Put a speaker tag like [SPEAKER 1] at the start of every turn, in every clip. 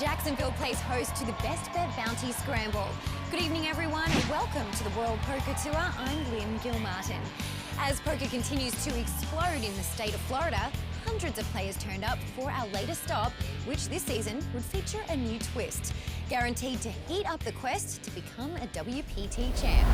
[SPEAKER 1] Jacksonville plays host to the BestBet Bounty Scramble. Good evening, everyone, and welcome to the World Poker Tour. I'm Lynn Gilmartin. As poker continues to explode in the state of Florida, hundreds of players turned up for our latest stop, which this season would feature a new twist, guaranteed to heat up the quest to become a WPT champ.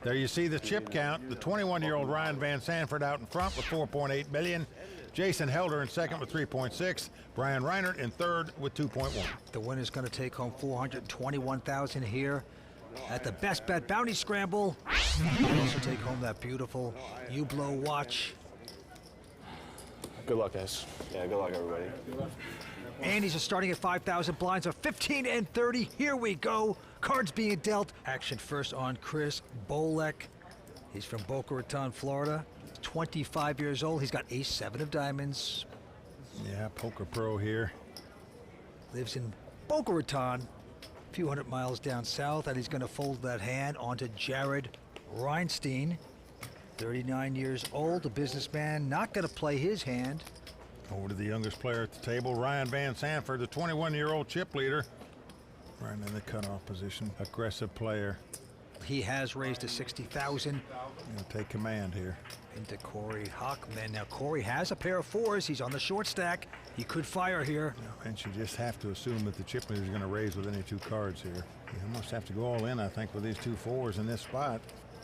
[SPEAKER 2] There you see the chip count. The 21-year-old Ryan Van Sanford out in front with 4.8 million. Jason Helder in second with 3.6. Brian Reinert in third with 2.1.
[SPEAKER 3] The winner's going to take home $421,000 here at the BestBet Bounty Scramble. He'll also take home that beautiful Hublot watch.
[SPEAKER 4] Good luck, guys. Yeah, good luck, everybody.
[SPEAKER 3] Andy's are starting at 5,000. Blinds are 15 and 30. Here we go. Cards being dealt. Action first on Chris Bloek. He's from Boca Raton, Florida. 25 years old. He's got ace-7 of diamonds.
[SPEAKER 2] Yeah, poker pro here.
[SPEAKER 3] Lives in Boca Raton, a few hundred miles down south, and he's going to fold that hand onto Jared Reinstein. 39 years old, a businessman, not going to play his hand.
[SPEAKER 2] Over to the youngest player at the table, Ryan Van Sanford, the 21-year-old chip leader. Right in the cutoff position, aggressive player.
[SPEAKER 3] He has raised to 60,000.
[SPEAKER 2] Gonna take command here.
[SPEAKER 3] Into Corey Hochman. Now Corey has a pair of fours. He's on the short stack. He could fire here.
[SPEAKER 2] And you just have to assume that the chip leader is going to raise with any two cards here. You almost have to go all in, I think, with these two fours in this spot.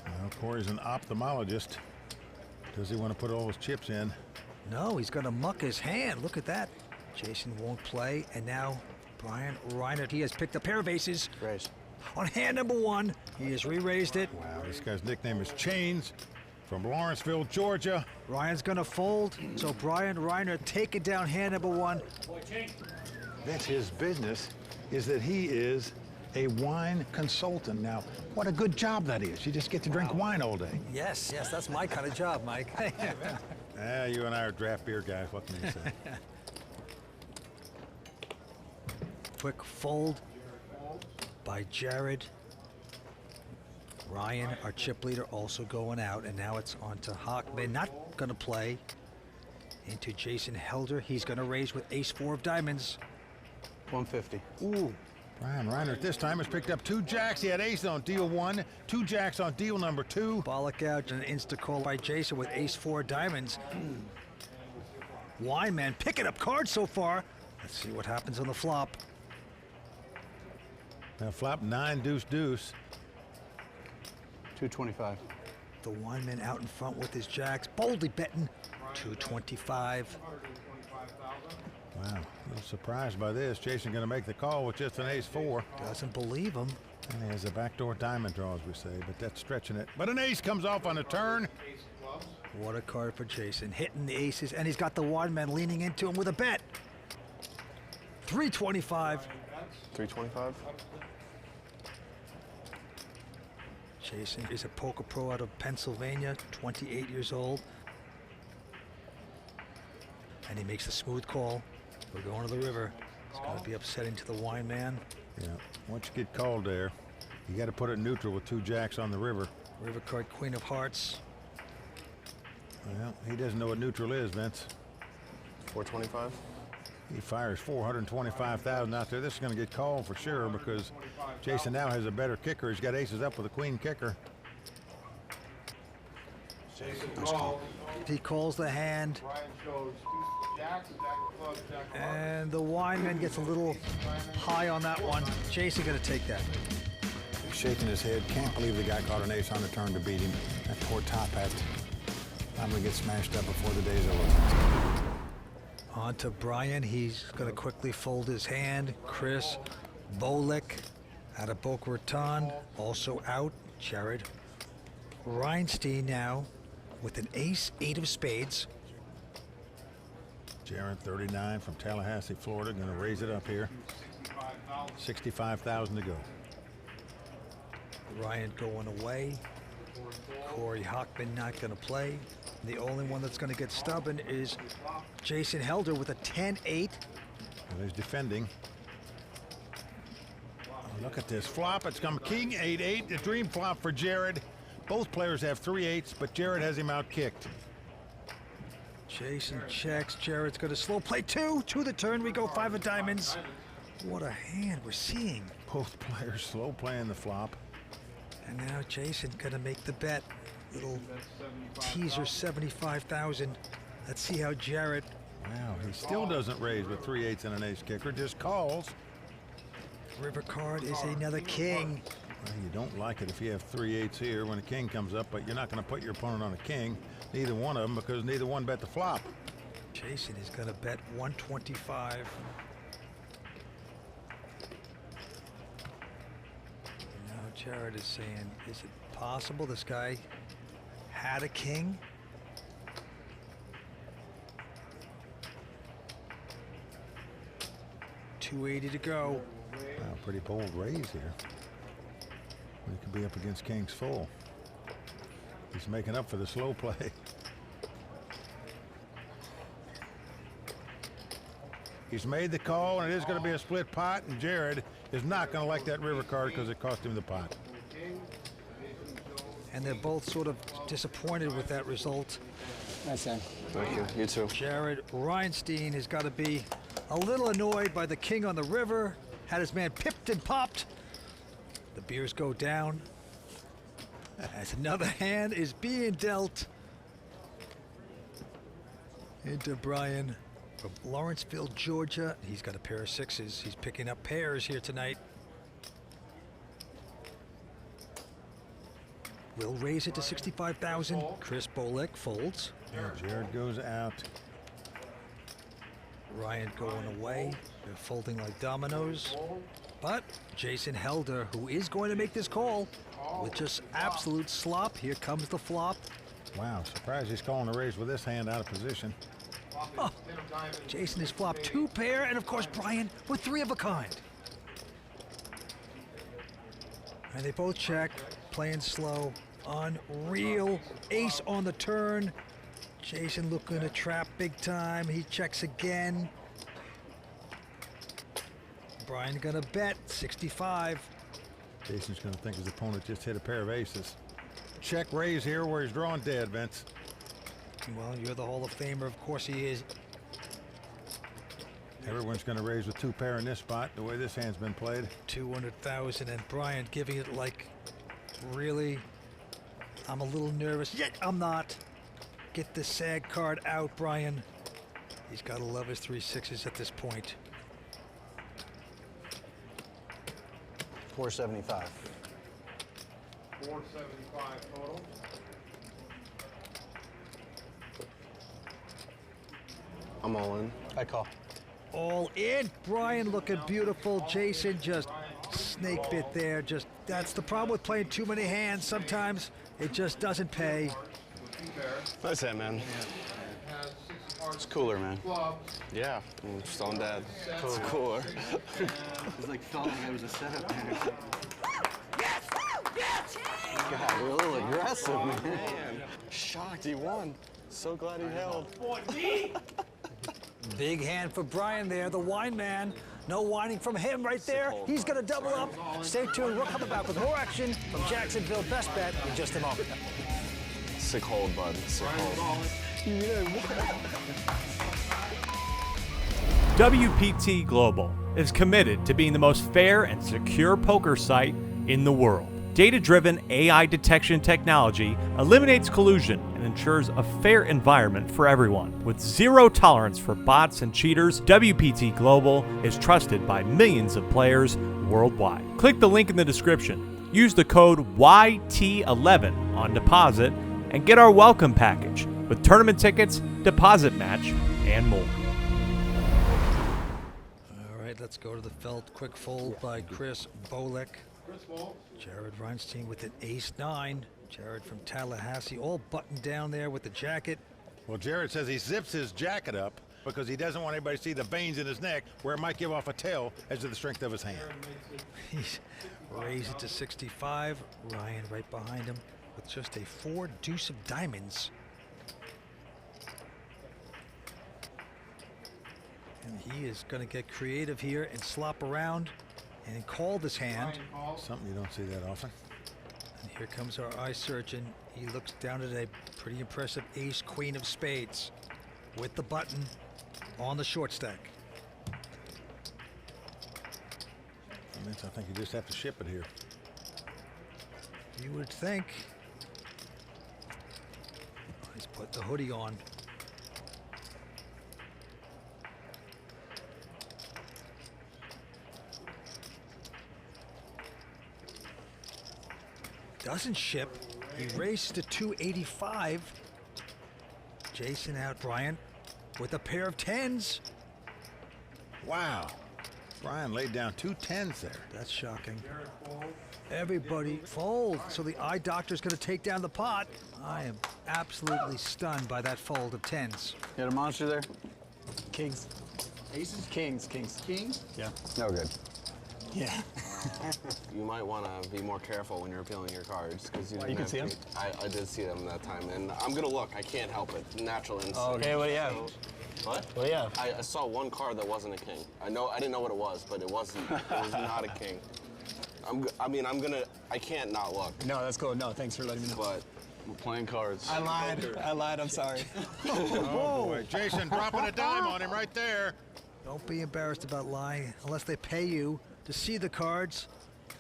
[SPEAKER 2] Well, Corey's an ophthalmologist. Does he want to put all his chips in?
[SPEAKER 3] No, he's going to muck his hand. Look at that. Jason won't play, and now Brian Reinert, he has picked a pair of aces.
[SPEAKER 4] Raise.
[SPEAKER 3] On hand number one, he has re-raised it.
[SPEAKER 2] Wow, this guy's nickname is Chains from Lawrenceville, Georgia.
[SPEAKER 3] Ryan's going to fold, so Brian Reinert taking down hand number one.
[SPEAKER 5] That's his business, is that he is a wine consultant. Now, what a good job that is. You just get to drink wine all day.
[SPEAKER 3] Yes, that's my kind of job, Mike.
[SPEAKER 2] You and I are draft beer guys. What can you say?
[SPEAKER 3] Quick fold by Jared. Ryan, our chip leader, also going out, and now it's on to Hochman, not going to play. Into Jason Helder. He's going to raise with ace-4 of diamonds.
[SPEAKER 4] 150.
[SPEAKER 3] Ooh.
[SPEAKER 2] Brian Reinert this time has picked up two jacks. He had ace on deal one, two jacks on deal number two.
[SPEAKER 3] Bollock out and an insta-call by Jason with ace-4 diamonds. Wyman picking up cards so far. Let's see what happens on the flop.
[SPEAKER 2] Now flop 9 deuce deuce.
[SPEAKER 4] 225.
[SPEAKER 3] The Wyman out in front with his jacks, boldly betting 225.
[SPEAKER 2] Wow, a little surprised by this. Jason going to make the call with just an ace-4.
[SPEAKER 3] Doesn't believe him.
[SPEAKER 2] And he has a backdoor diamond draw, as we say, but that's stretching it. But an ace comes off on a turn.
[SPEAKER 3] What a card for Jason, hitting the aces, and he's got the Wyman leaning into him with a bet. 325.
[SPEAKER 4] 325.
[SPEAKER 3] Jason is a poker pro out of Pennsylvania, 28 years old. And he makes a smooth call. We're going to the river. It's going to be upsetting to the wine man.
[SPEAKER 2] Yeah, once you get called there, you got to put it neutral with two jacks on the river.
[SPEAKER 3] River card, Queen of Hearts.
[SPEAKER 2] Well, he doesn't know what neutral is, Vince.
[SPEAKER 4] 425.
[SPEAKER 2] He fires 425,000 out there. This is going to get called for sure because Jason now has a better kicker. He's got aces up with a queen kicker.
[SPEAKER 3] He calls the hand. And the wineman gets a little high on that one. Jason going to take that.
[SPEAKER 5] He's shaking his head. Can't believe the guy caught an ace on the turn to beat him. That poor top hat. I'm going to get smashed up before the day's over.
[SPEAKER 3] On to Brian. He's going to quickly fold his hand. Chris Bloek out of Boca Raton, also out. Jared Reinstein now with an ace-8 of spades.
[SPEAKER 2] Jared, 39 from Tallahassee, Florida, going to raise it up here. 65,000 to go.
[SPEAKER 3] Ryan going away. Corey Hochman not going to play. The only one that's going to get stubborn is Jason Helder with a 10-8.
[SPEAKER 2] Well, he's defending. Oh, look at this flop. It's come king 8-8. The dream flop for Jared. Both players have 3 8s, but Jared has him out kicked.
[SPEAKER 3] Jason checks. Jared's going to slow play 2. To the turn we go. 5 of diamonds. What a hand we're seeing.
[SPEAKER 2] Both players slow playing the flop.
[SPEAKER 3] And now Jason going to make the bet. Little teaser 75,000. Let's see how Jared.
[SPEAKER 2] Wow, he still doesn't raise with 3/8 and an ace kicker, just calls.
[SPEAKER 3] River card is another king.
[SPEAKER 2] Well, you don't like it if you have 3/8 here when a king comes up, but you're not going to put your opponent on a king, neither one of them, because neither one bet the flop.
[SPEAKER 3] Jason is going to bet 125. Now Jared is saying, is it possible this guy had a king? $280 to go.
[SPEAKER 2] Wow, pretty bold raise here. He could be up against kings full. He's making up for the slow play. He's made the call, and it is going to be a split pot, and Jared is not going to like that river card because it cost him the pot.
[SPEAKER 3] And they're both sort of disappointed with that result.
[SPEAKER 4] Nice hand. Thank you. You too.
[SPEAKER 3] Jared Reinstein has got to be a little annoyed by the king on the river. Had his man pipped and popped. The beers go down as another hand is being dealt into Brian from Lawrenceville, Georgia. He's got a pair of 6s. He's picking up pairs here tonight. Will raise it to 65,000. Chris Bloek folds.
[SPEAKER 2] Yeah, Jared goes out.
[SPEAKER 3] Ryan going away. They're folding like dominoes. But Jason Helder, who is going to make this call with just absolute slop. Here comes the flop.
[SPEAKER 2] Wow, surprised he's calling a raise with this hand out of position.
[SPEAKER 3] Oh, Jason has flopped 2 pair, and of course Brian with 3 of a kind. And they both check, playing slow. Unreal. Ace on the turn. Jason looking to trap big time. He checks again. Brian gonna bet 65.
[SPEAKER 2] Jason's going to think his opponent just hit a pair of aces. Check raise here where he's drawing dead, Vince.
[SPEAKER 3] Well, you're the Hall of Famer. Of course he is.
[SPEAKER 2] Everyone's going to raise with 2 pair in this spot, the way this hand's been played.
[SPEAKER 3] 200,000, and Brian giving it like, really? I'm a little nervous. Yet I'm not. Get the sag card out, Brian. He's got to love his 3 6s at this point.
[SPEAKER 4] 475.
[SPEAKER 6] 475 total.
[SPEAKER 4] I'm all in. I call.
[SPEAKER 3] All in. Brian looking beautiful. Jason just snake bit there. Just that's the problem with playing too many hands. Sometimes it just doesn't pay.
[SPEAKER 4] Nice hand, man. It's cooler, man. Yeah, I'm still on dad. It's cooler.
[SPEAKER 7] It's like felt like I was a setup man.
[SPEAKER 1] Yes! Yes!
[SPEAKER 7] God, you're a little aggressive, man.
[SPEAKER 4] Shocked he won. So glad he held.
[SPEAKER 3] Big hand for Brian there, the wine man. No whining from him right there. He's going to double up. Stay tuned. We're coming back with more action from Jacksonville Best Bet in just a moment.
[SPEAKER 4] Sick hold, bud. Sick hold.
[SPEAKER 8] WPT Global is committed to being the most fair and secure poker site in the world. Data-driven AI detection technology eliminates collusion and ensures a fair environment for everyone. With zero tolerance for bots and cheaters, WPT Global is trusted by millions of players worldwide. Click the link in the description. Use the code YT11 on deposit and get our welcome package with tournament tickets, deposit match, and more.
[SPEAKER 3] All right, let's go to the felt. Quick fold by Chris Bloek. Jared Reinstein with an ace-9. Jared from Tallahassee, all buttoned down there with the jacket.
[SPEAKER 2] Well, Jared says he zips his jacket up because he doesn't want anybody to see the veins in his neck where it might give off a tail as to the strength of his hand.
[SPEAKER 3] He's raised it to 65. Ryan right behind him with just a 4 deuce of diamonds. And he is going to get creative here and slop around and call this hand.
[SPEAKER 2] Something you don't see that often.
[SPEAKER 3] And here comes our eye surgeon. He looks down at a pretty impressive ace, queen of spades. with the button on the short stack.
[SPEAKER 2] I think you just have to ship it here.
[SPEAKER 3] You would think. He's put the hoodie on. Doesn't ship. He raced to 285. Jason out. Bryant with a pair of 10s.
[SPEAKER 2] Wow. Brian laid down 2 10s there.
[SPEAKER 3] That's shocking. Everybody fold. So the eye doctor's going to take down the pot. I am absolutely stunned by that fold of 10s.
[SPEAKER 7] You got a monster there? Kings. Aces? Kings. Kings? Yeah. No good. Yeah.
[SPEAKER 4] You might want to be more careful when you're appealing your cards because you
[SPEAKER 7] can see them?
[SPEAKER 4] I did see them that time, and I'm gonna look. I can't help it. Natural instinct.
[SPEAKER 7] Okay, what do you have?
[SPEAKER 4] What?
[SPEAKER 7] What do you have?
[SPEAKER 4] I saw one card that wasn't a king. I didn't know what it was, but it wasn't. It was not a king. I can't not look.
[SPEAKER 7] No, that's cool. No, thanks for letting me know.
[SPEAKER 4] But we're playing cards.
[SPEAKER 7] I lied. I'm sorry.
[SPEAKER 2] Oh, boy. Jason dropping a dime on him right there.
[SPEAKER 3] Don't be embarrassed about lying unless they pay you to see the cards.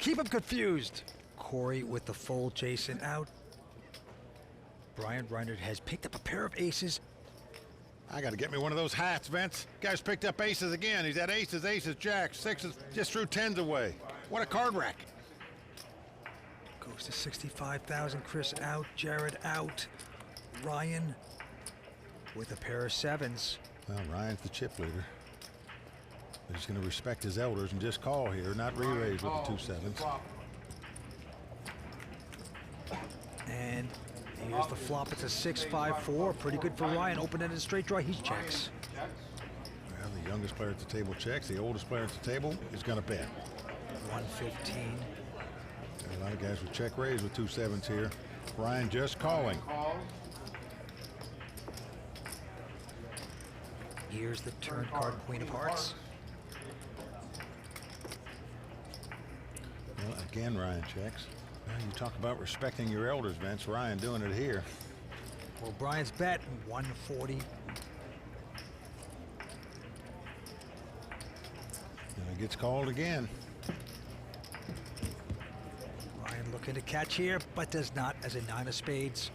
[SPEAKER 3] Keep them confused. Corey with the fold, Jason out. Brian Reinert has picked up a pair of aces.
[SPEAKER 2] I got to get me one of those hats, Vince. Guy's picked up aces again. He's had aces, jacks, sixes, just threw 10s away. What a card rack.
[SPEAKER 3] Goes to 65,000. Chris out, Jared out. Ryan with a pair of 7s.
[SPEAKER 2] Well, Ryan's the chip leader. He's going to respect his elders and just call here, not re-raise with the 2 7s.
[SPEAKER 3] And here's the flop. It's a 6-5-4. Pretty good for Ryan. Open-ended straight draw. He checks.
[SPEAKER 2] Well, the youngest player at the table checks. The oldest player at the table is going to bet.
[SPEAKER 3] 115.
[SPEAKER 2] A lot of guys would check raise with 2 7s here. Ryan just calling.
[SPEAKER 3] Here's the turn card, Queen of Hearts.
[SPEAKER 2] Well, again, Ryan checks. Well, you talk about respecting your elders, Vince. Ryan doing it here.
[SPEAKER 3] Well, Brian's bet, 140.
[SPEAKER 2] And it gets called again.
[SPEAKER 3] Ryan looking to catch here, but does not as a 9 of spades.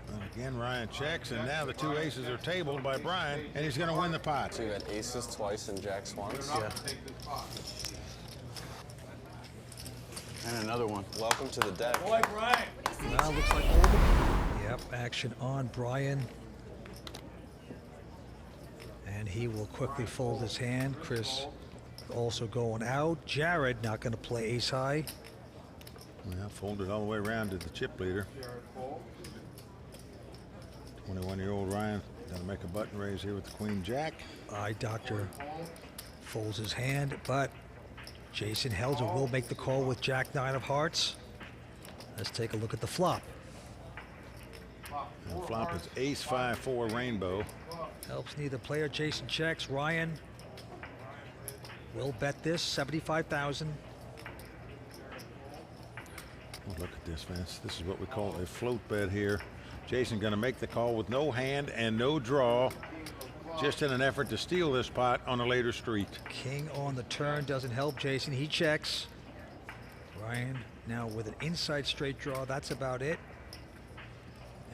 [SPEAKER 2] Well, again, Ryan checks, and now the 2 aces are tabled by Brian, and he's going to win the pot.
[SPEAKER 4] So you got aces twice and jacks once?
[SPEAKER 7] Yeah. And another one.
[SPEAKER 4] Welcome to the deck.
[SPEAKER 3] Now looks like yep, action on Brian. And he will quickly fold his hand. Chris also going out. Jared not going to play ace high.
[SPEAKER 2] Well, folded all the way around to the chip leader. 21-year-old Ryan going to make a button raise here with the Queen Jack.
[SPEAKER 3] Eye doctor folds his hand, but Jason Helzer will make the call with Jack 9 of hearts. Let's take a look at the flop.
[SPEAKER 2] And the flop is ace 5-4 rainbow.
[SPEAKER 3] Helps neither player. Jason checks. Ryan will bet this 75,000.
[SPEAKER 2] Well, look at this, Vince. This is what we call a float bet here. Jason going to make the call with no hand and no draw, just in an effort to steal this pot on a later street.
[SPEAKER 3] King on the turn doesn't help Jason. He checks. Ryan now with an inside straight draw. That's about it.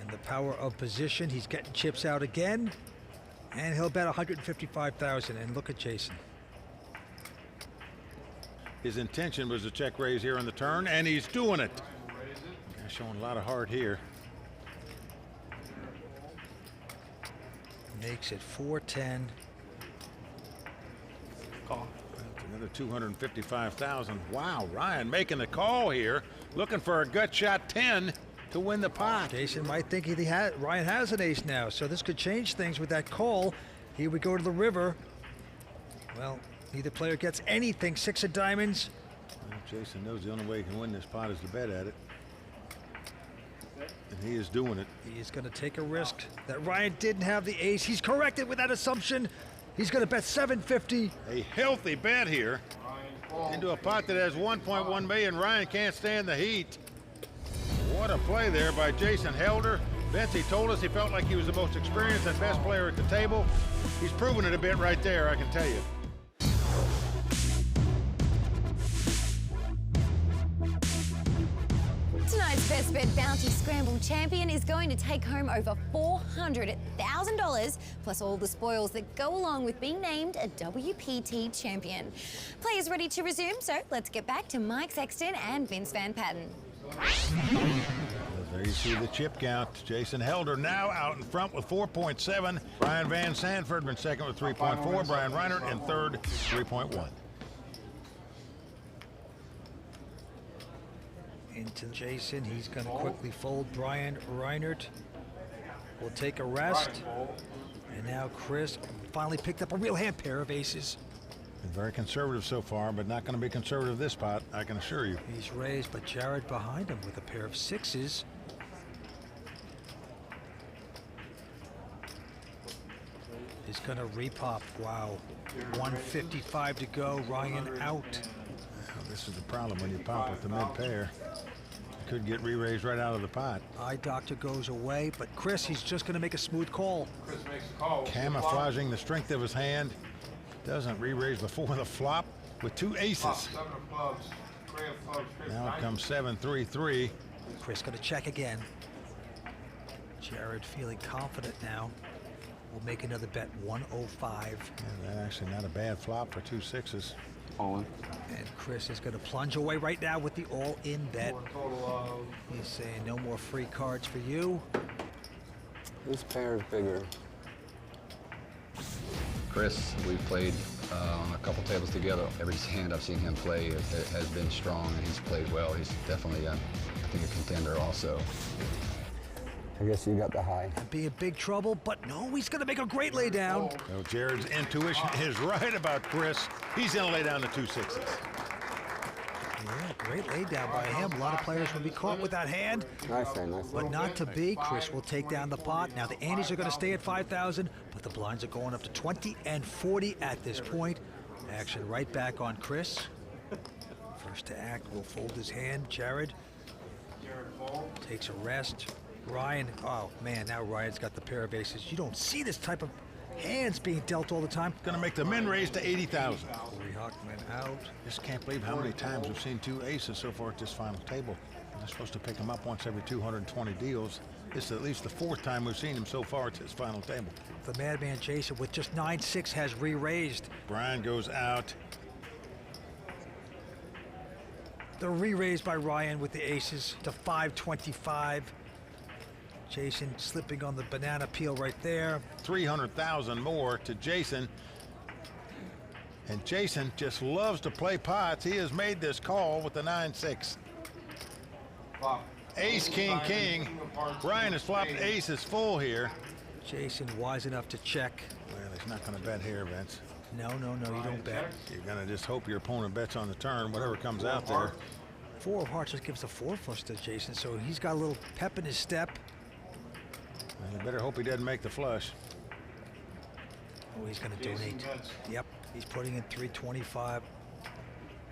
[SPEAKER 3] And the power of position. He's getting chips out again. And he'll bet 155,000. And look at Jason.
[SPEAKER 2] His intention was to check raise here on the turn, and he's doing it. Guy's showing a lot of heart here.
[SPEAKER 3] Makes it 410.
[SPEAKER 7] Call.
[SPEAKER 2] That's another 255,000. Wow, Ryan making the call here, looking for a gut shot 10 to win the pot.
[SPEAKER 3] Jason might think Ryan has an ace now, so this could change things with that call. Here we go to the river. Well, neither player gets anything. 6 of diamonds.
[SPEAKER 2] Well, Jason knows the only way he can win this pot is to bet at it. And he is doing it.
[SPEAKER 3] He is going to take a risk that Ryan didn't have the ace. He's corrected with that assumption. He's going to bet 750.
[SPEAKER 2] A healthy bet here into a pot that has 1.1 million. Ryan can't stand the heat. What a play there by Jason Helder. Vince, he told us he felt like he was the most experienced and best player at the table. He's proven it a bit right there, I can tell you.
[SPEAKER 1] Tonight's BestBet Bounty Scramble champion is going to take home over $400,000, plus all the spoils that go along with being named a WPT champion. Players ready to resume, so let's get back to Mike Sexton and Vince Van Patten.
[SPEAKER 2] There you see the chip count. Jason Helder now out in front with 4.7. Ryan Van Sanford in second with 3.4. Brian Reinert in third, 3.1.
[SPEAKER 3] Into Jason, he's going to quickly fold. Brian Reinert will take a rest. And now Chris finally picked up a real hand pair of aces.
[SPEAKER 2] Been very conservative so far, but not going to be conservative this spot, I can assure you.
[SPEAKER 3] He's raised, but Jared behind him with a pair of sixes. He's going to repop. Wow. 155 to go. Ryan out.
[SPEAKER 2] Well, this is the problem when you pop with the mid pair. You could get re-raised right out of the pot.
[SPEAKER 3] Eye doctor goes away, but Chris, he's just going to make a smooth call.
[SPEAKER 6] Chris makes the call.
[SPEAKER 2] Camouflaging the strength of his hand. Doesn't re-raise before the flop with two aces.
[SPEAKER 6] Seven of clubs. Three of clubs.
[SPEAKER 2] Now it comes 7-3-3.
[SPEAKER 3] Chris going to check again. Jared feeling confident now. We'll make another bet, 105.
[SPEAKER 2] Yeah, that's actually not a bad flop for two sixes.
[SPEAKER 4] All in.
[SPEAKER 3] And Chris is going to plunge away right now with the all-in bet. He's saying no more free cards for you.
[SPEAKER 7] This pair is bigger.
[SPEAKER 9] Chris, we've played on a couple tables together. Every hand I've seen him play has been strong, and he's played well. He's definitely, I think, a contender also.
[SPEAKER 7] I guess you got the high.
[SPEAKER 3] Be in big trouble, but no, he's going to make a great lay down.
[SPEAKER 2] So Jared's intuition is right about Chris. He's going to lay down the two sixes.
[SPEAKER 3] Yeah, great lay down by him. A lot of players will be caught with that hand.
[SPEAKER 7] Nice hand, nice
[SPEAKER 3] But
[SPEAKER 7] hand.
[SPEAKER 3] not to be. Chris will take down the pot. Now the antes are going to stay at 5,000, but the blinds are going up to 20 and 40 at this point. Action right back on Chris. First to act will fold his hand. Jared takes a rest. Ryan, oh man, now Ryan's got the pair of aces. You don't see this type of hands being dealt all the time.
[SPEAKER 2] Going to make the min raise to 80,000.
[SPEAKER 3] Corey Hochman out.
[SPEAKER 2] Just can't believe how many times we've seen two aces so far at this final table. They're supposed to pick them up once every 220 deals. This is at least the fourth time we've seen him so far at this final table.
[SPEAKER 3] The madman Jason with just 9-6 has re-raised.
[SPEAKER 2] Brian goes out.
[SPEAKER 3] The re-raise by Ryan with the aces to 525. Jason slipping on the banana peel right there.
[SPEAKER 2] 300,000 more to Jason. And Jason just loves to play pots. He has made this call with the 9-6. Ace, king, king. Ryan has flopped aces full here.
[SPEAKER 3] Jason wise enough to check.
[SPEAKER 2] Well, he's not going to bet here, Vince.
[SPEAKER 3] No, you don't bet.
[SPEAKER 2] You're going to just hope your opponent bets on the turn, whatever comes out there.
[SPEAKER 3] 4 of hearts just gives a 4 flush to Jason, so he's got a little pep in his step.
[SPEAKER 2] Well, you better hope he doesn't make the flush.
[SPEAKER 3] Oh, he's going to donate. Yep, he's putting in 325.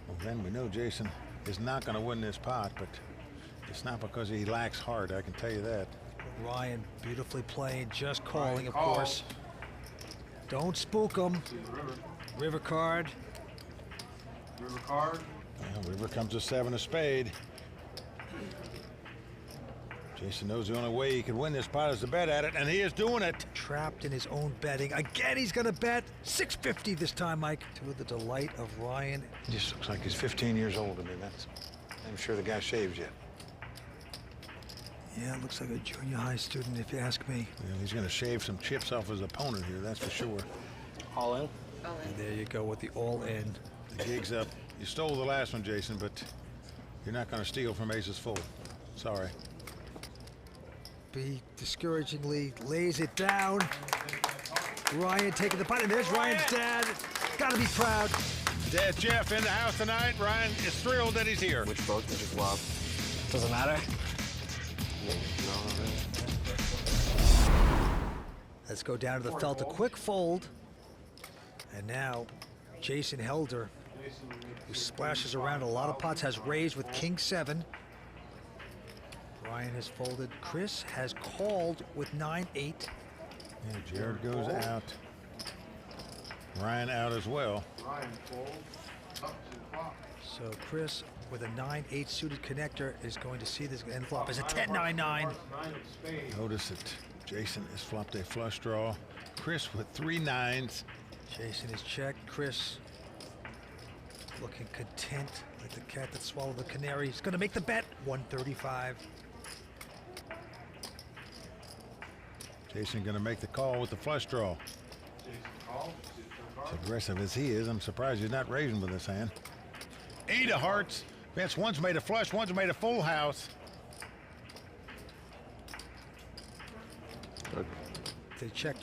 [SPEAKER 2] Well, then we know Jason is not going to win this pot, but it's not because he lacks heart, I can tell you that.
[SPEAKER 3] Ryan beautifully playing, just calling, of course. Don't spook him. River card.
[SPEAKER 6] River card.
[SPEAKER 2] Well, river comes a 7 of spade. Jason knows the only way he can win this pot is to bet at it, and he is doing it.
[SPEAKER 3] Trapped in his own betting. Again, he's going to bet. 650 this time, Mike. To the delight of Ryan.
[SPEAKER 5] He just looks like he's 15 years old to me. I'm sure the guy shaves yet.
[SPEAKER 3] Yeah, looks like a junior high student, if you ask me.
[SPEAKER 2] Well, he's going to shave some chips off his opponent here, that's for sure.
[SPEAKER 7] All in?
[SPEAKER 3] And there you go with the all-in.
[SPEAKER 2] The gig's up. You stole the last one, Jason, but you're not going to steal from aces full. Sorry.
[SPEAKER 3] B discouragingly lays it down. Ryan taking the pot, and there's Ryan's dad. Gotta be proud.
[SPEAKER 2] Dad Jeff in the house tonight. Ryan is thrilled that he's here.
[SPEAKER 7] Which boat did you flop? Doesn't matter.
[SPEAKER 3] Let's go down to the felt. A quick fold. And now Jason Helder, who splashes around a lot of pots, has raised with King 7. Ryan has folded. Chris has called with 9-8.
[SPEAKER 2] Yeah, Jared goes out. Ryan out as well.
[SPEAKER 6] Ryan folds up to the flop.
[SPEAKER 3] So Chris with a 9-8 suited connector is going to see this end flop as a 10-9-9.
[SPEAKER 6] 9 of spades.
[SPEAKER 2] Notice that Jason has flopped a flush draw. Chris with 3 9s.
[SPEAKER 3] Jason is checked. Chris looking content like the cat that swallowed the canary. He's going to make the bet. 135.
[SPEAKER 2] Jason going to make the call with the flush draw.
[SPEAKER 6] Jason calls.
[SPEAKER 2] As aggressive as he is, I'm surprised he's not raising with this hand. 8 of hearts. Vince, one's made a flush, one's made a full house.
[SPEAKER 3] They check.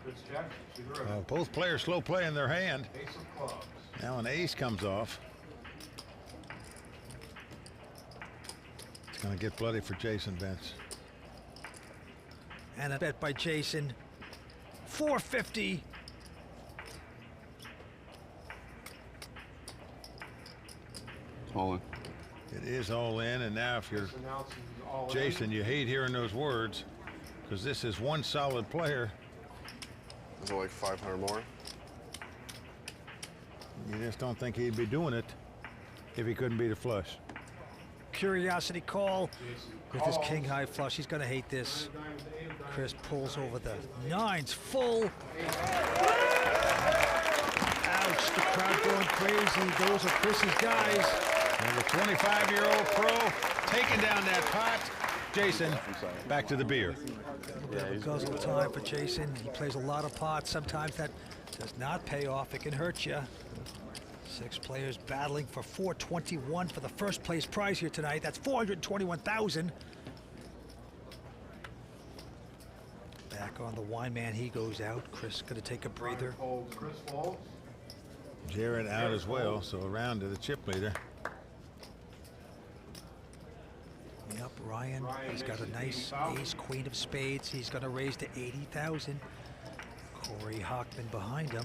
[SPEAKER 6] Good check. To the river.
[SPEAKER 2] Both players slow play in their hand.
[SPEAKER 6] Ace of clubs.
[SPEAKER 2] Now an ace comes off. It's going to get bloody for Jason, Vince.
[SPEAKER 3] And a bet by Jason. 450.
[SPEAKER 4] All in.
[SPEAKER 2] It is all in, and now if you're
[SPEAKER 6] This announces all in.
[SPEAKER 2] Jason, you hate hearing those words because this is one solid player.
[SPEAKER 4] Is it like 500 more?
[SPEAKER 2] You just don't think he'd be doing it if he couldn't beat a flush.
[SPEAKER 3] Curiosity call
[SPEAKER 6] Jason
[SPEAKER 3] with his
[SPEAKER 6] calls.
[SPEAKER 3] king high flush. He's going to hate this. Chris pulls over the 9s full. Ouch, the crowd going crazy. Those are Chris's guys.
[SPEAKER 2] And the 25-year-old pro taking down that pot. Jason, back to the beer.
[SPEAKER 3] Guzzle time for Jason. He plays a lot of pots. Sometimes that does not pay off. It can hurt you. 6 players battling for 421 for the first place prize here tonight. That's 421,000. Back on the wine man, he goes out. Chris gonna take a breather.
[SPEAKER 6] Folds. Chris folds.
[SPEAKER 2] Jared out as well, so around to the chip leader.
[SPEAKER 3] Yep, Ryan, he's got a nice ace, queen of spades. He's gonna raise to 80,000. Corey Hochman behind him.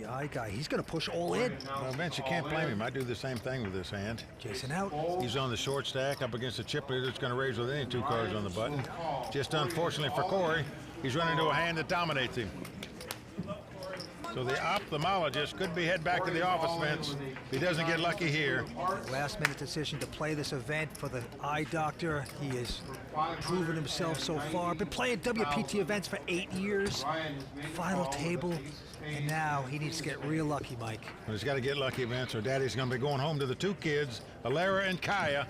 [SPEAKER 3] The eye guy, he's gonna push all in.
[SPEAKER 2] Well, Vince, you can't blame him. I do the same thing with this hand.
[SPEAKER 3] Jason out.
[SPEAKER 2] He's on the short stack up against the chip leader that's going to raise with any 2 cards on the button. Just unfortunately for Corey, he's running into a hand that dominates him. So the ophthalmologist could be head back to the office, Vince, if he doesn't get lucky here.
[SPEAKER 3] Last minute decision to play this event for the eye doctor. He has proven himself so far. Been playing WPT events for 8 years. Final table, and now he needs to get real lucky, Mike.
[SPEAKER 2] Well, he's got to get lucky, Vince, or Daddy's going to be going home to the 2 kids, Alara and Kaya.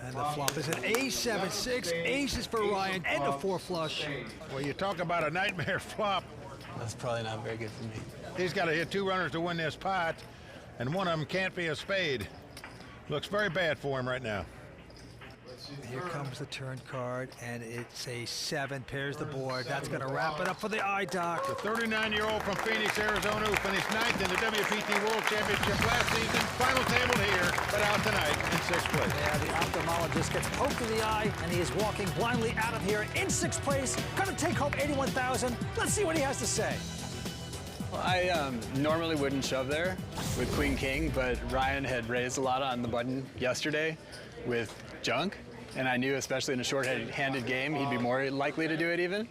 [SPEAKER 3] And the flop is an A7, 6 aces for Ryan, and a 4 flush.
[SPEAKER 2] Well, you talk about a nightmare flop.
[SPEAKER 7] That's probably not very good for me.
[SPEAKER 2] He's got to hit 2 runners to win this pot, and one of them can't be a spade. Looks very bad for him right now.
[SPEAKER 3] Here comes the turn card, and it's a 7, pairs the board. That's going to wrap it up for the eye doc.
[SPEAKER 2] The 39-year-old from Phoenix, Arizona, who finished 9th in the WPT World Championship last season. Final table here, but out tonight in 6th place.
[SPEAKER 3] Yeah, the ophthalmologist gets poked in the eye, and he is walking blindly out of here in 6th place. Going to take home 81,000. Let's see what he has to say.
[SPEAKER 7] Well, I normally wouldn't shove there with Queen King, but Ryan had raised a lot on the button yesterday with junk. And I knew, especially in a short-handed game, he'd be more likely to do it even.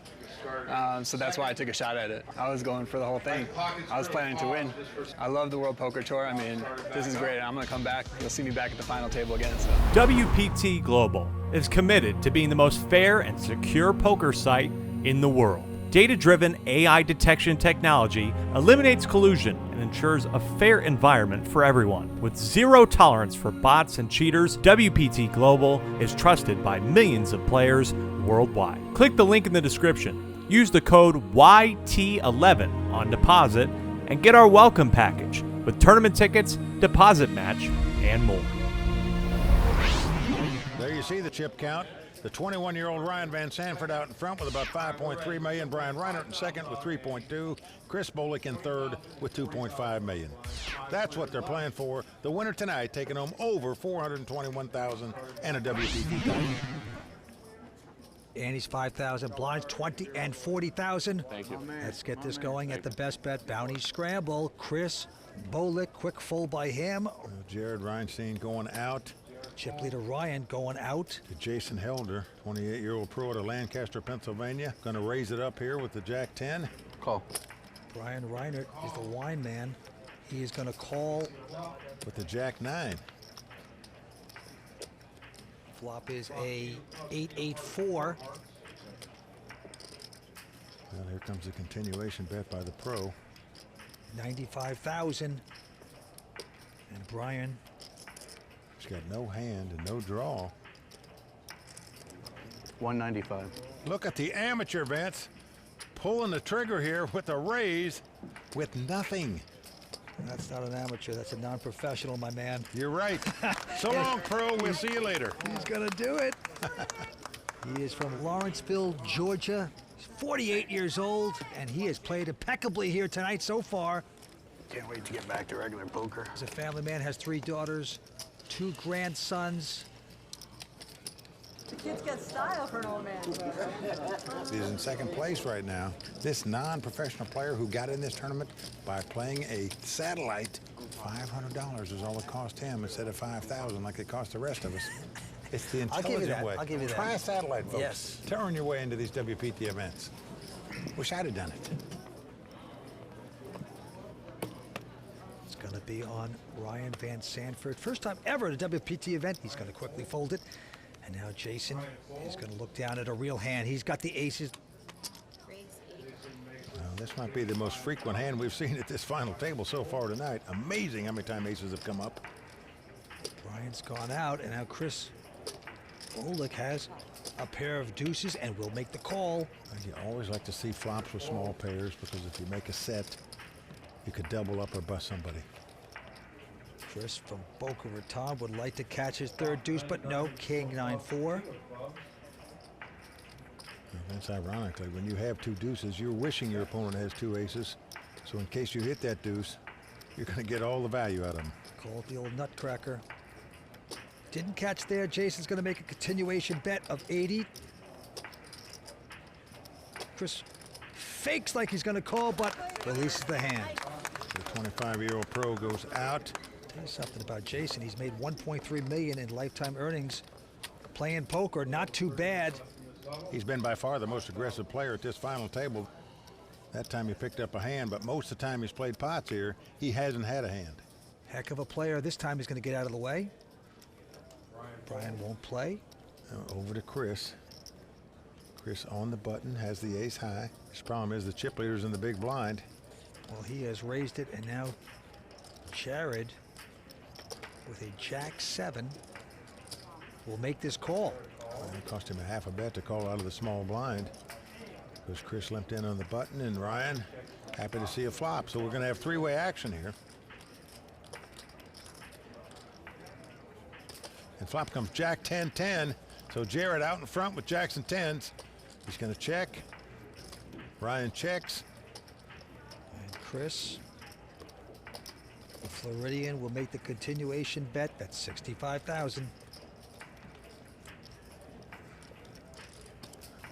[SPEAKER 7] So that's why I took a shot at it. I was going for the whole thing. I was planning to win. I love the World Poker Tour. I mean, this is great. I'm going to come back. You'll see me back at the final table again. So.
[SPEAKER 8] WPT Global is committed to being the most fair and secure poker site in the world. Data-driven AI detection technology eliminates collusion and ensures a fair environment for everyone. With zero tolerance for bots and cheaters, WPT Global is trusted by millions of players worldwide. Click the link in the description, use the code YT11 on deposit, and get our welcome package with tournament tickets, deposit match, and more.
[SPEAKER 2] There you see the chip count. The 21-year-old Ryan Van Sanford out in front with about 5.3 million. Brian Reinert in second with 3.2. Chris Bloek in third with 2.5 million. That's what they're playing for. The winner tonight taking home over 421,000 and a WPT title.
[SPEAKER 3] Annie's 5,000 blinds, 20 and 40,000.
[SPEAKER 4] Thank you.
[SPEAKER 3] Let's get this going at the Best Bet Bounty Scramble. Chris Bolek, quick fold by him.
[SPEAKER 2] Jared Reinstein going out.
[SPEAKER 3] Chip leader Ryan going out.
[SPEAKER 2] To Jason Helder, 28-year-old pro out of Lancaster, Pennsylvania. Going to raise it up here with the Jack 10.
[SPEAKER 4] Call.
[SPEAKER 3] Brian Reinert is the wine man. He is going to call.
[SPEAKER 2] With the Jack 9.
[SPEAKER 3] Flop is a 8-8-4.
[SPEAKER 2] Well, here comes the continuation bet by the pro.
[SPEAKER 3] 95,000. And Brian.
[SPEAKER 2] He's got no hand and no draw.
[SPEAKER 4] 195.
[SPEAKER 2] Look at the amateur, Vince. Pulling the trigger here with a raise with nothing.
[SPEAKER 3] That's not an amateur, that's a non-professional, my man.
[SPEAKER 2] You're right. So long, pro. We'll see you later.
[SPEAKER 3] He's gonna do it. He is from Lawrenceville, Georgia. He's 48 years old, and he has played impeccably here tonight so far.
[SPEAKER 7] Can't wait to get back to regular poker.
[SPEAKER 3] He's a family man, has 3 daughters, 2 grandsons.
[SPEAKER 10] The kids got style for an old man.
[SPEAKER 2] He's in second place right now. This non-professional player who got in this tournament by playing a satellite, $500 is all it cost him instead of $5,000 like it cost the rest of us. It's the intelligent way.
[SPEAKER 3] I'll give you that.
[SPEAKER 2] Try a satellite, folks.
[SPEAKER 3] Yes.
[SPEAKER 2] To earn your way into these WPT events. Wish I'd have done it.
[SPEAKER 3] It's gonna be on Ryan Van Sanford. First time ever at a WPT event. He's gonna quickly fold it. And now Jason is going to look down at a real hand. He's got the aces.
[SPEAKER 2] Well, this might be the most frequent hand we've seen at this final table so far tonight. Amazing how many times aces have come up.
[SPEAKER 3] Brian's gone out, and now Chris Bolek has a pair of deuces and will make the call.
[SPEAKER 2] You always like to see flops with small pairs because if you make a set, you could double up or bust somebody.
[SPEAKER 3] Chris from Boca Raton would like to catch his 3rd deuce, but no, king 9-4.
[SPEAKER 2] That's ironically, when you have 2 deuces, you're wishing your opponent has 2 aces. So in case you hit that deuce, you're going to get all the value out of them.
[SPEAKER 3] Call it the old nutcracker. Didn't catch there. Jason's going to make a continuation bet of 80. Chris fakes like he's going to call, but releases the hand.
[SPEAKER 2] The 25-year-old pro goes out.
[SPEAKER 3] Tell you something about Jason. He's made $1.3 million in lifetime earnings playing poker. Not too bad.
[SPEAKER 2] He's been by far the most aggressive player at this final table. That time he picked up a hand, but most of the time he's played pots here, he hasn't had a hand.
[SPEAKER 3] Heck of a player. This time he's going to get out of the way. Brian won't play.
[SPEAKER 2] Over to Chris. Chris on the button, has the ace high. His problem is the chip leader's in the big blind.
[SPEAKER 3] Well, he has raised it, and now Jared with a Jack 7 will make this call.
[SPEAKER 2] Well, it cost him a half a bet to call out of the small blind because Chris limped in on the button, and Ryan happy to see a flop. So we're going to have 3-way action here. And flop comes Jack 10-10. So Jared out in front with Jacks and 10s. He's going to check. Ryan checks.
[SPEAKER 3] And Chris, the Floridian, will make the continuation bet. That's 65,000.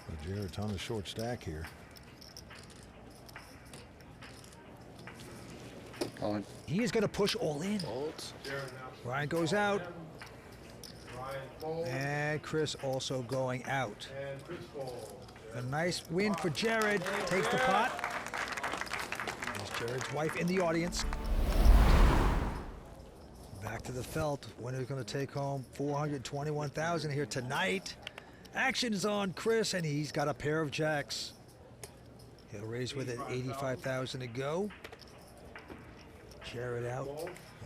[SPEAKER 2] Well, Jared's on the short stack here.
[SPEAKER 9] Calling.
[SPEAKER 3] He is going to push all in.
[SPEAKER 9] Folds.
[SPEAKER 3] Ryan goes out.
[SPEAKER 6] Ryan folds.
[SPEAKER 3] And Chris also going out.
[SPEAKER 6] And Chris folds.
[SPEAKER 3] A nice win for Jared. Takes the pot. There's Jared's wife in the audience. Back to the felt. Winner's going to take home $421,000 here tonight. Action is on Chris, and he's got a pair of jacks. He'll raise with it 85,000 to go. Jared out.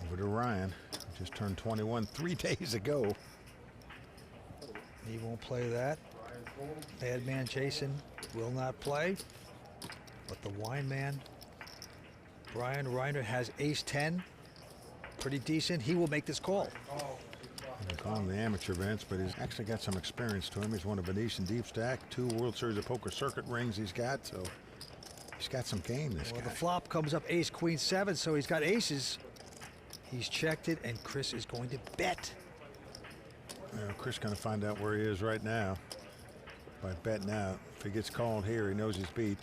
[SPEAKER 2] Over to Ryan. Just turned 21 3 days ago.
[SPEAKER 3] He won't play that. Bad man Jason will not play. But the wine man, Brian Reinert, has ace 10. Pretty decent. He will make this call.
[SPEAKER 2] They call him the amateur Vince, but he's actually got some experience to him. He's won a Venetian deep stack, 2 World Series of Poker circuit rings he's got, so he's got some game, this
[SPEAKER 3] Well,
[SPEAKER 2] guy.
[SPEAKER 3] the flop comes up ace, queen, 7, so he's got aces. He's checked it, and Chris is going to bet.
[SPEAKER 2] Chris going to find out where he is right now. by bet now. If he gets called here, he knows he's beat.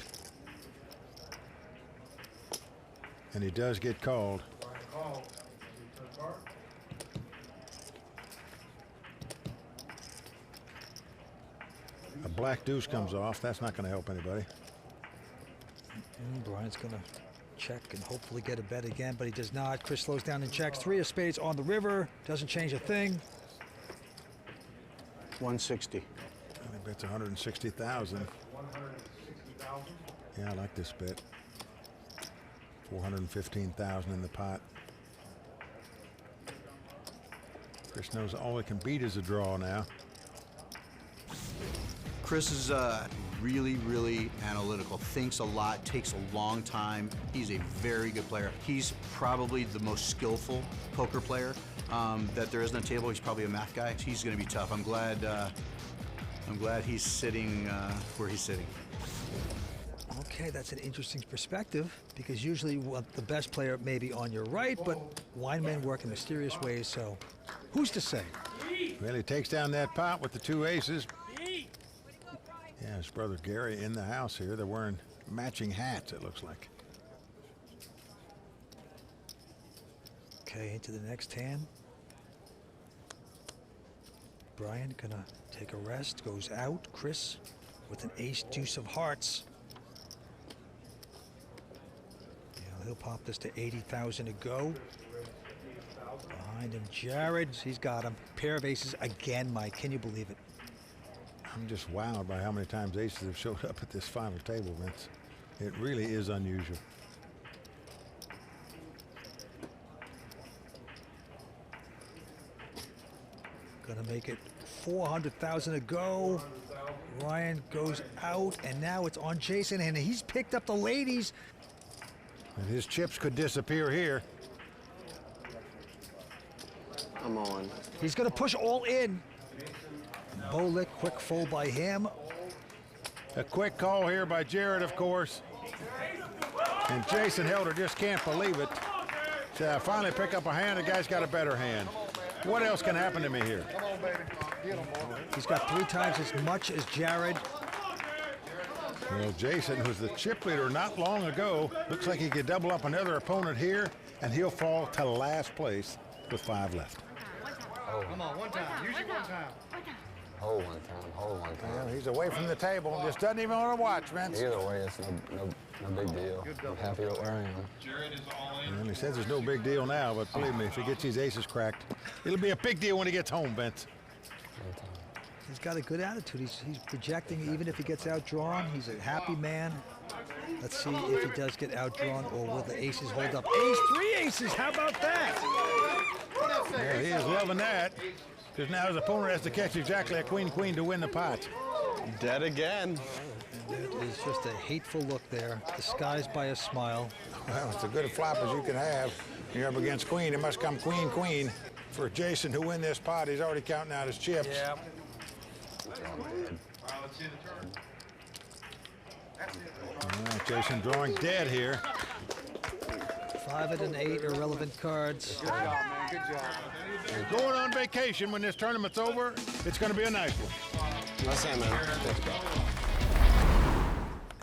[SPEAKER 2] And he does get called. A black deuce comes off. That's not going to help anybody.
[SPEAKER 3] Brian's going to check and hopefully get a bet again, but he does not. Chris slows down and checks. 3 of spades on the river. Doesn't change a thing.
[SPEAKER 4] 160.
[SPEAKER 2] And he bets 160,000. Yeah, I like this bet. 415,000 in the pot. Chris knows all he can beat is a draw now.
[SPEAKER 11] Chris is really, really analytical, thinks a lot, takes a long time. He's a very good player. He's probably the most skillful poker player that there is on the table. He's probably a math guy. He's going to be tough. I'm glad he's sitting where he's sitting.
[SPEAKER 3] Okay, that's an interesting perspective, because usually the best player may be on your right, but wine men work in mysterious ways, so who's to say?
[SPEAKER 2] Well, he takes down that pot with the 2 aces. Yeah, his brother Gary in the house here. They're wearing matching hats, it looks like.
[SPEAKER 3] Okay, into the next hand. Brian gonna take a rest, goes out. Chris with an ace deuce of hearts. Yeah, he'll pop this to 80,000 to go. Behind him, Jared. He's got him. Pair of aces again, Mike. Can you believe it?
[SPEAKER 2] I'm just wowed by how many times aces have showed up at this final table, Vince. It really is unusual.
[SPEAKER 3] Gonna make it 400,000 to go. Ryan goes out, and now it's on Jason, and he's picked up the ladies.
[SPEAKER 2] And his chips could disappear here.
[SPEAKER 4] I'm on.
[SPEAKER 3] He's gonna push all in. Bloek, quick fold by him.
[SPEAKER 2] A quick call here by Jared, of course. And Jason Helder just can't believe it. To finally pick up a hand, the guy's got a better hand. What else can happen to me here?
[SPEAKER 3] He's got 3 times as much as Jared.
[SPEAKER 2] Well, Jason was the chip leader not long ago. Looks like he could double up another opponent here, and he'll fall to last place with 5 left.
[SPEAKER 6] Oh. Come on, one time. Usually one time.
[SPEAKER 9] Hold one time, hold one time.
[SPEAKER 2] Well, he's away from the table. Just doesn't even want to watch, Vince.
[SPEAKER 9] Either way, it's no big deal. I'm happy with where I am.
[SPEAKER 6] Jared is all in.
[SPEAKER 2] And he says there's no big deal now, but believe me, if he gets these aces cracked, it'll be a big deal when he gets home, Vince.
[SPEAKER 3] He's got a good attitude. He's projecting even if he gets outdrawn. He's a happy man. Let's see if he does get outdrawn, or will the aces hold up. Ace, 3 aces, how about that?
[SPEAKER 2] Yeah, he is loving that, because now his opponent has to catch exactly a queen-queen to win the pot.
[SPEAKER 4] Dead again.
[SPEAKER 3] It is just a hateful look there, disguised by a smile.
[SPEAKER 2] Well, it's as good a flop as you can have. You're up against queen. It must come queen-queen. For Jason to win this pot, he's already counting out his chips.
[SPEAKER 3] Yeah.
[SPEAKER 6] All right, let's see the turn.
[SPEAKER 2] All right, Jason drawing dead here.
[SPEAKER 3] 5 and 8 irrelevant cards.
[SPEAKER 6] Good job, man. Good job.
[SPEAKER 2] You're going on vacation when this tournament's over. It's going to be a nice one.
[SPEAKER 4] That's it, man.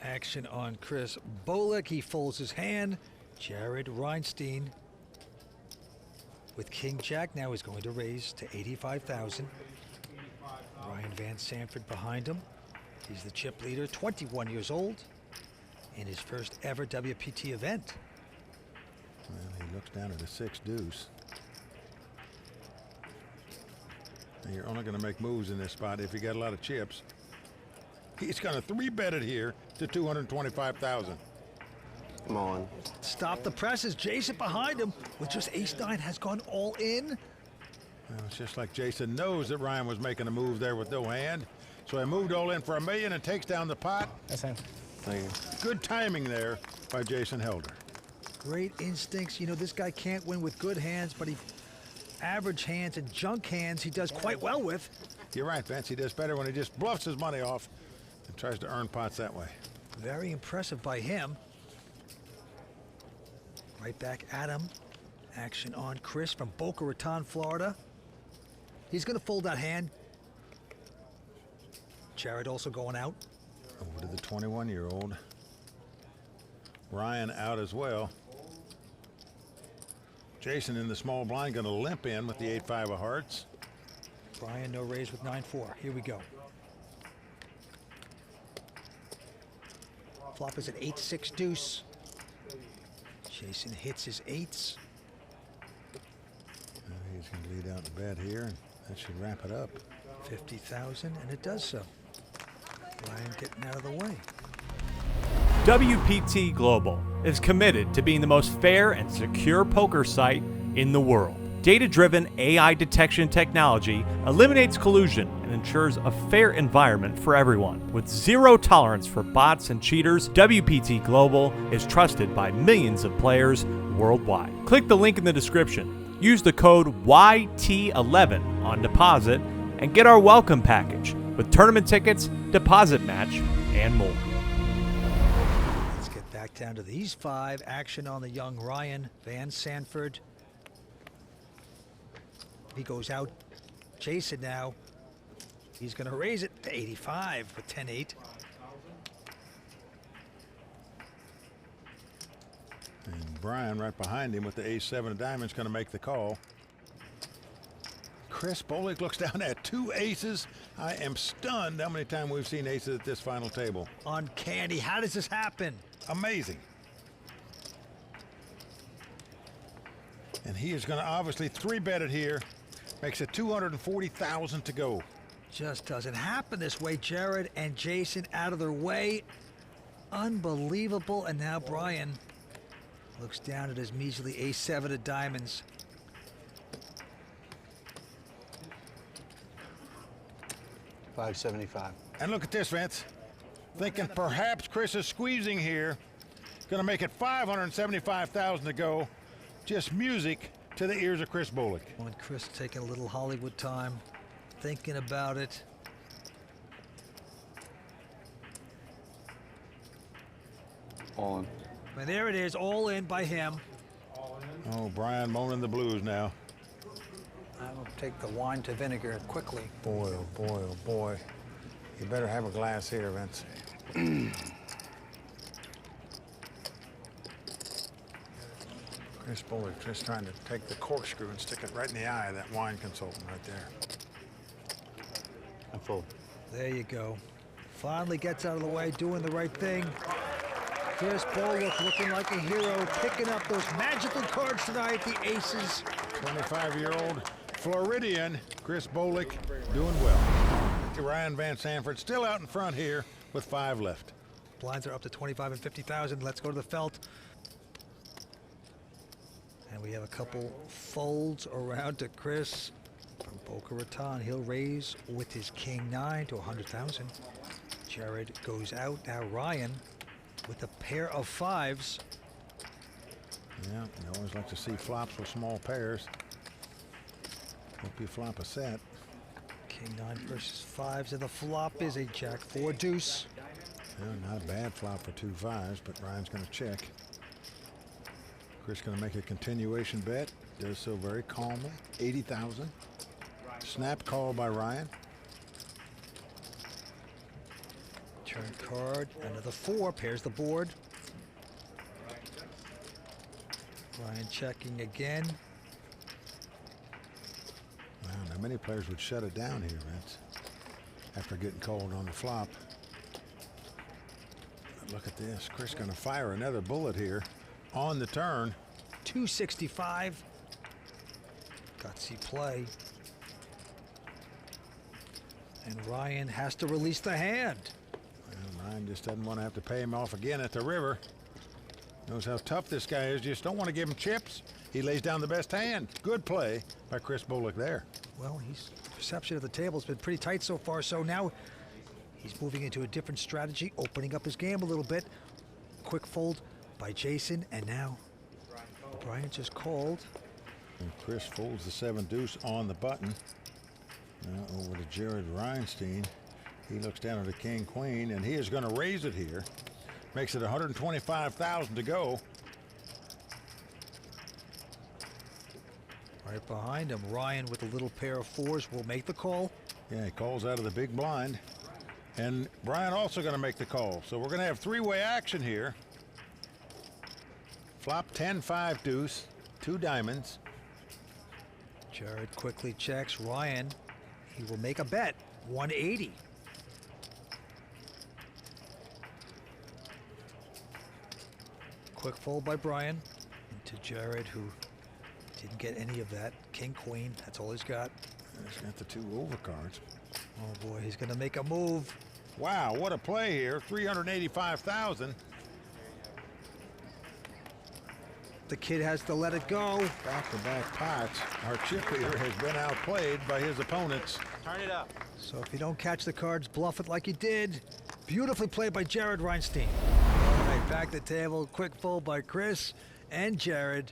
[SPEAKER 3] Action on Chris Bloek. He folds his hand. Jared Reinstein with King Jack now is going to raise to 85,000. Ryan Van Sanford behind him. He's the chip leader, 21 years old, in his first ever WPT event.
[SPEAKER 2] Well, he looks down at a 6 deuce. And you're only going to make moves in this spot if you got a lot of chips. He's going to 3-bet it here to 225,000.
[SPEAKER 4] I'm on.
[SPEAKER 3] Stop the presses. Jason behind him with just ace-9 has gone all in.
[SPEAKER 2] Well, it's just like Jason knows that Ryan was making a move there with no hand. So he moved all in for $1 million and takes down the pot.
[SPEAKER 4] That's him. Thank you.
[SPEAKER 2] Good timing there by Jason Helder.
[SPEAKER 3] Great instincts. You know, this guy can't win with good hands, but average hands and junk hands he does quite well with.
[SPEAKER 2] You're right, Vince. He does better when he just bluffs his money off and tries to earn pots that way.
[SPEAKER 3] Very impressive by him. Right back at him. Action on Chris from Boca Raton, Florida. He's going to fold that hand. Jared also going out.
[SPEAKER 2] Over to the 21-year-old. Ryan out as well. Jason in the small blind going to limp in with the 8-5 of hearts.
[SPEAKER 3] Brian no raise with 9-4. Here we go. Flop is at 8-6 deuce. Jason hits his 8s.
[SPEAKER 2] He's going to lead out the bet here, and that should wrap it up.
[SPEAKER 3] 50,000, and it does so. Brian getting out of the way.
[SPEAKER 8] WPT Global is committed to being the most fair and secure poker site in the world. Data-driven AI detection technology eliminates collusion and ensures a fair environment for everyone. With zero tolerance for bots and cheaters, WPT Global is trusted by millions of players worldwide. Click the link in the description. Use the code YT11 on deposit and get our welcome package with tournament tickets, deposit match, and more.
[SPEAKER 3] Let's get back down to these 5. Action on the young Ryan Van Sanford. He goes out. Jason now. He's going to raise it to 85 with 10-8.
[SPEAKER 2] And Brian right behind him with the ace-7 of diamonds going to make the call. Chris Bloek looks down at 2 aces. I am stunned how many times we've seen aces at this final table.
[SPEAKER 3] Uncanny. How does this happen?
[SPEAKER 2] Amazing. And he is going to obviously 3-bet it here. Makes it 240,000 to go.
[SPEAKER 3] Just doesn't happen this way. Jared and Jason out of their way. Unbelievable. And now Brian looks down at his measly ace-7 of diamonds.
[SPEAKER 11] $575.
[SPEAKER 2] And look at this, Vince. Thinking perhaps Chris is squeezing here. Going to make it 575,000 to go. Just music to the ears of Chris Bloek.
[SPEAKER 3] When Chris taking a little Hollywood time, thinking about it.
[SPEAKER 4] All in.
[SPEAKER 3] And there it is, all in by him.
[SPEAKER 2] Oh, Brian moaning the blues now.
[SPEAKER 3] I will take the wine to vinegar quickly.
[SPEAKER 5] Boy, oh boy, oh boy. You better have a glass here, Vince. Chris Bloek just trying to take the corkscrew and stick it right in the eye of that wine consultant right there.
[SPEAKER 11] I'm full.
[SPEAKER 3] There you go. Finally gets out of the way, doing the right thing. Chris Bloek looking like a hero, picking up those magical cards tonight, the aces.
[SPEAKER 2] 25-year-old Floridian Chris Bloek doing well. Ryan Van Sanford still out in front here with 5 left.
[SPEAKER 3] Blinds are up to 25 and 50,000. Let's go to the felt. And we have a couple folds around to Chris from Boca Raton. He'll raise with his king-9 to 100,000. Jared goes out. Now Ryan with a pair of 5s.
[SPEAKER 2] Yeah, you always like to see flops with small pairs. Hope you flop a set.
[SPEAKER 3] King-9 versus 5s, and the flop is a jack-4 deuce.
[SPEAKER 2] Yeah, not a bad flop for 2 5s, but Ryan's going to check. Chris going to make a continuation bet. Does so very calmly. 80,000. Snap call by Ryan.
[SPEAKER 3] Turn card, another 4, pairs the board. Ryan checking again.
[SPEAKER 2] Wow, now many players would shut it down here, Vince, after getting called on the flop. But look at this. Chris going to fire another bullet here on the turn.
[SPEAKER 3] 265. Gutsy play. And Ryan has to release the hand.
[SPEAKER 2] Well, Ryan just doesn't want to have to pay him off again at the river. Knows how tough this guy is. Just don't want to give him chips. He lays down the best hand. Good play by Chris Bloek there.
[SPEAKER 3] Well, his perception of the table has been pretty tight so far, so now he's moving into a different strategy, opening up his game a little bit. Quick fold by Jason, and now Brian just called.
[SPEAKER 2] And Chris folds the 7 deuce on the button. Now over to Jared Reinstein. He looks down at the king queen, and he is going to raise it here. Makes it 125,000 to go.
[SPEAKER 3] Right behind him, Ryan with a little pair of 4s will make the call.
[SPEAKER 2] Yeah, he calls out of the big blind. And Brian also going to make the call. So we're going to have three-way action here. Flop 10-5 deuce, 2 diamonds.
[SPEAKER 3] Jared quickly checks. Ryan, he will make a bet, 180. Quick fold by Brian into Jared, who didn't get any of that. King, queen, that's all he's got.
[SPEAKER 2] He's got the 2 overcards.
[SPEAKER 3] Oh boy, he's gonna make a move.
[SPEAKER 2] Wow, what a play here, 385,000.
[SPEAKER 3] The kid has to let it go.
[SPEAKER 2] Back-to-back pots. Our chip leader has been outplayed by his opponents.
[SPEAKER 4] Turn it up.
[SPEAKER 3] So if you don't catch the cards, bluff it like you did. Beautifully played by Jared Reinstein. All right, back to table. Quick fold by Chris and Jared.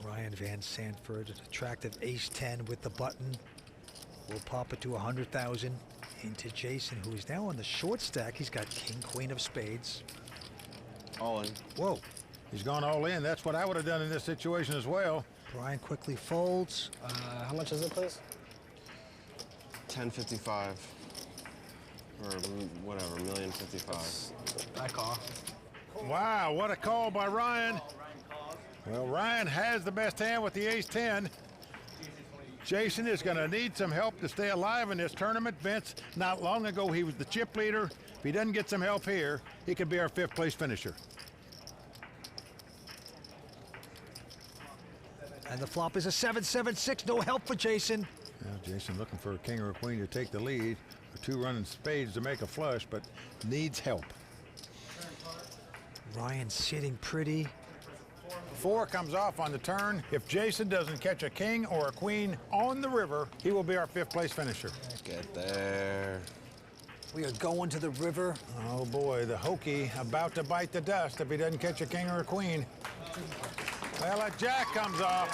[SPEAKER 3] Ryan Van Sanford, an attractive ace-10 with the button. We'll pop it to 100,000 into Jason, who is now on the short stack. He's got king, queen of spades.
[SPEAKER 4] All in.
[SPEAKER 3] Whoa.
[SPEAKER 2] He's gone all in. That's what I would have done in this situation as well.
[SPEAKER 3] Brian quickly folds.
[SPEAKER 4] How much is it, please? 1055. Or whatever, 1,055,000.
[SPEAKER 7] I call.
[SPEAKER 2] Wow, what a call by Ryan. Well, Ryan has the best hand with the ace-10. Jason is going to need some help to stay alive in this tournament. Vince, not long ago, he was the chip leader. If he doesn't get some help here, he could be our 5th place finisher.
[SPEAKER 3] And the flop is a 7-7-6. No help for Jason.
[SPEAKER 2] Now Jason looking for a king or a queen to take the lead. Or 2 running spades to make a flush, but needs help.
[SPEAKER 3] Ryan sitting pretty.
[SPEAKER 2] 4 comes off on the turn. If Jason doesn't catch a king or a queen on the river, he will be our 5th place finisher.
[SPEAKER 4] Get there.
[SPEAKER 3] We are going to the river.
[SPEAKER 2] Oh boy, the hokey about to bite the dust if he doesn't catch a king or a queen. Well, a jack comes off.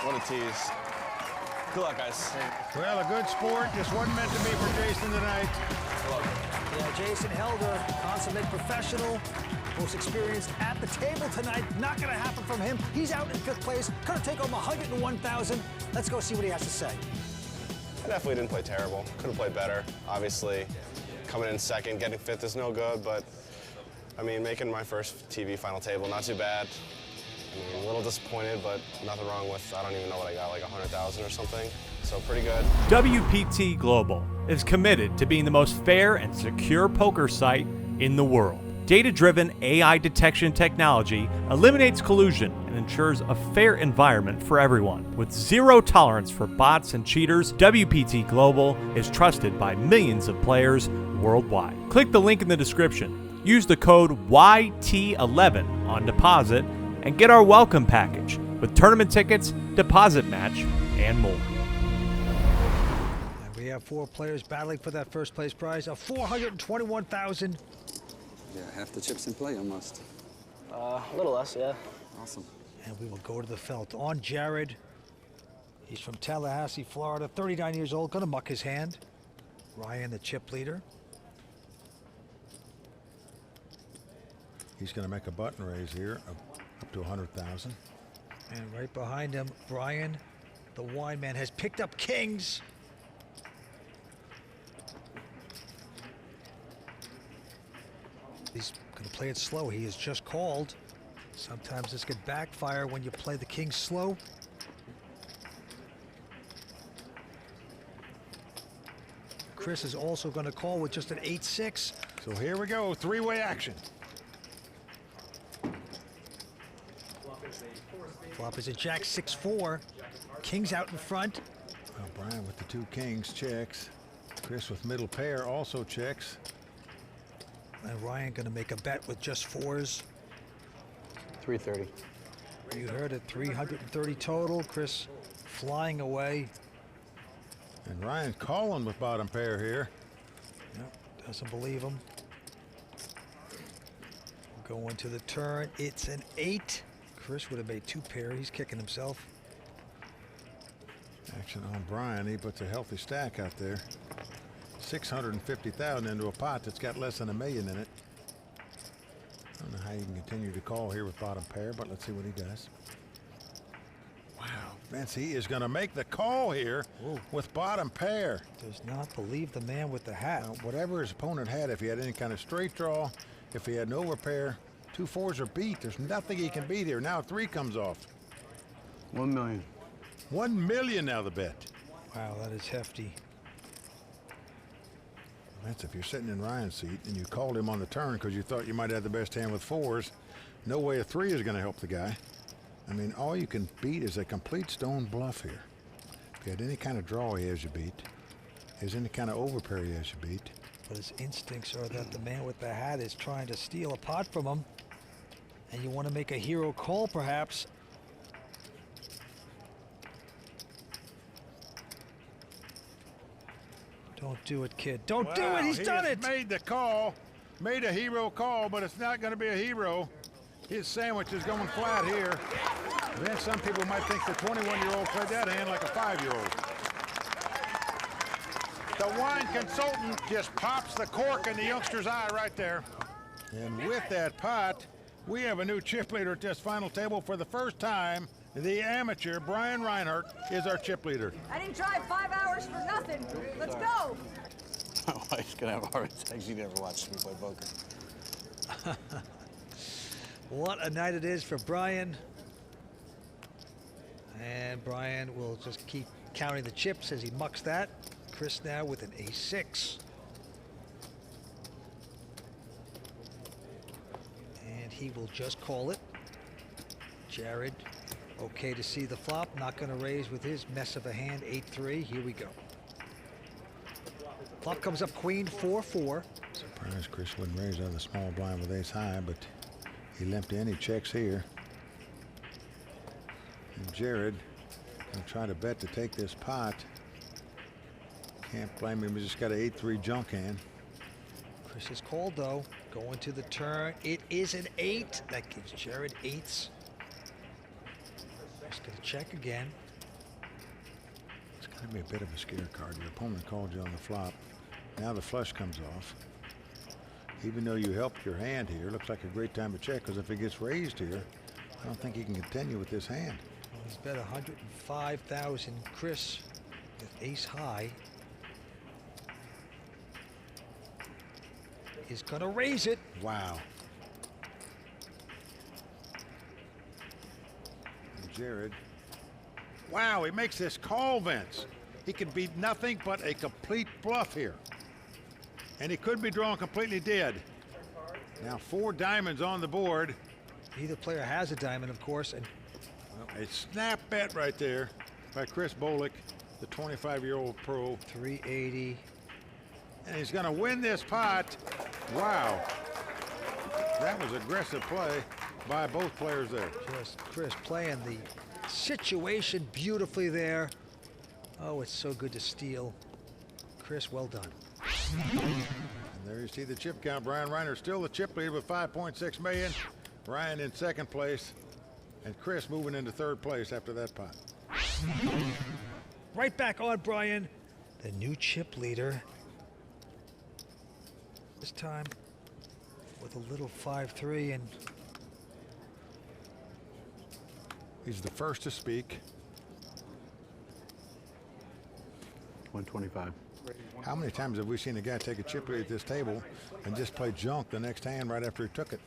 [SPEAKER 4] What a tease. Good luck, guys.
[SPEAKER 2] Well, a good sport. Just wasn't meant to be for Jason tonight.
[SPEAKER 3] Yeah, Jason Helder, consummate professional, most experienced at the table tonight. Not going to happen from him. He's out in 5th place. Going to take home 101,000. Let's go see what he has to say.
[SPEAKER 4] I definitely didn't play terrible. Could have played better. Obviously, coming in 2nd, getting 5th is no good, but I mean, making my first TV final table, not too bad. I mean, a little disappointed, but nothing wrong with, I don't even know what I got, like 100,000 or something. So pretty good.
[SPEAKER 8] WPT Global is committed to being the most fair and secure poker site in the world. Data-driven AI detection technology eliminates collusion and ensures a fair environment for everyone. With zero tolerance for bots and cheaters, WPT Global is trusted by millions of players worldwide. Click the link in the description. Use the code YT11 on deposit and get our welcome package with tournament tickets, deposit match, and more.
[SPEAKER 3] And we have 4 players battling for that 1st place prize of 421,000.
[SPEAKER 9] Yeah, half the chips in play almost.
[SPEAKER 12] A little less, yeah.
[SPEAKER 9] Awesome.
[SPEAKER 3] And we will go to the felt on Jared. He's from Tallahassee, Florida, 39 years old, gonna muck his hand. Ryan, the chip leader.
[SPEAKER 2] He's going to make a button raise here of up to 100,000.
[SPEAKER 3] And right behind him, Brian, the wine man, has picked up kings. He's going to play it slow. He has just called. Sometimes this could backfire when you play the king slow. Chris is also going to call with just an 8-6.
[SPEAKER 2] So here we go, 3-way action.
[SPEAKER 3] Flop is a jack 6-4. King's out in front.
[SPEAKER 2] Well, Brian with the 2 kings checks. Chris with middle pair also checks.
[SPEAKER 3] And Ryan going to make a bet with just 4s.
[SPEAKER 4] 330.
[SPEAKER 3] You heard it, 330 total. Chris flying away.
[SPEAKER 2] And Ryan calling with bottom pair here.
[SPEAKER 3] Yep, doesn't believe him. Going to the turn, it's an 8. Chris would have made 2 pair. He's kicking himself.
[SPEAKER 2] Action on Brian. He puts a healthy stack out there. 650,000 into a pot that's got less than $1 million in it. I don't know how you can continue to call here with bottom pair, but let's see what he does. Wow, Vince, he is going to make the call here with bottom pair.
[SPEAKER 3] Does not believe the man with the hat.
[SPEAKER 2] Now, whatever his opponent had, if he had any kind of straight draw, if he had no repair, 2 4s are beat. There's nothing he can beat here. Now 3 comes off.
[SPEAKER 11] 1 million.
[SPEAKER 2] 1 million now the bet.
[SPEAKER 3] Wow, that is hefty.
[SPEAKER 2] Vince, if you're sitting in Ryan's seat and you called him on the turn because you thought you might have the best hand with 4s, no way a 3 is going to help the guy. I mean, all you can beat is a complete stone bluff here. If he had any kind of draw, he has you beat. If there's any kind of overpair, he has you beat.
[SPEAKER 3] But his instincts are that the man with the hat is trying to steal a pot from him. And you want to make a hero call, perhaps. Don't do it, kid. Don't do it. He's done it.
[SPEAKER 2] Made the call, made a hero call, but it's not going to be a hero. His sandwich is going flat here. Then some people might think the 21-year-old played that hand like a 5-year-old. The wine consultant just pops the cork in the youngster's eye right there. And with that pot, we have a new chip leader at this final table for the first time. The amateur, Brian Reinert, is our chip leader.
[SPEAKER 10] I didn't drive 5 hours for nothing. Let's go.
[SPEAKER 11] My wife's gonna have a heart attack. She never watched me play poker.
[SPEAKER 3] What a night it is for Brian. And Brian will just keep counting the chips as he mucks that. Chris now with an ace-6. And he will just call it. Jared, okay to see the flop. Not going to raise with his mess of a hand, 8-3. Here we go. Flop comes up queen, 4-4.
[SPEAKER 2] Surprised Chris wouldn't raise out of the small blind with ace high, but he limped in. He checks here. And Jared going to try to bet to take this pot. Can't blame him. He just got an 8-3 junk hand.
[SPEAKER 3] Chris is called, though. Going to the turn. It is an 8. That gives Jared 8s. Just going to check again.
[SPEAKER 2] It's going to be a bit of a scare card. Your opponent called you on the flop. Now the flush comes off. Even though you helped your hand here, looks like a great time to check, because if it gets raised here, I don't think he can continue with this hand.
[SPEAKER 3] Well, he's bet 105,000. Chris with ace high is going to raise it.
[SPEAKER 2] Wow. And Jared. Wow, he makes this call, Vince. He can beat nothing but a complete bluff here. And he could be drawn completely dead. Now 4 diamonds on the board.
[SPEAKER 3] Either player has a diamond, of course. And
[SPEAKER 2] well, a snap bet right there by Chris Bloek, the 25-year-old pro.
[SPEAKER 3] 380.
[SPEAKER 2] And he's going to win this pot. Wow. That was aggressive play by both players there.
[SPEAKER 3] Just Chris playing the situation beautifully there. Oh, it's so good to steal. Chris, well done.
[SPEAKER 2] And there you see the chip count. Brian Reinert still the chip leader with 5.6 million. Ryan in second place. And Chris moving into third place after that pot.
[SPEAKER 3] Right back on Brian, the new chip leader. This time with a little 5-3, and
[SPEAKER 2] he's the first to speak.
[SPEAKER 11] 125.
[SPEAKER 2] How many times have we seen a guy take a chip lead at this table and just play junk the next hand right after he took it?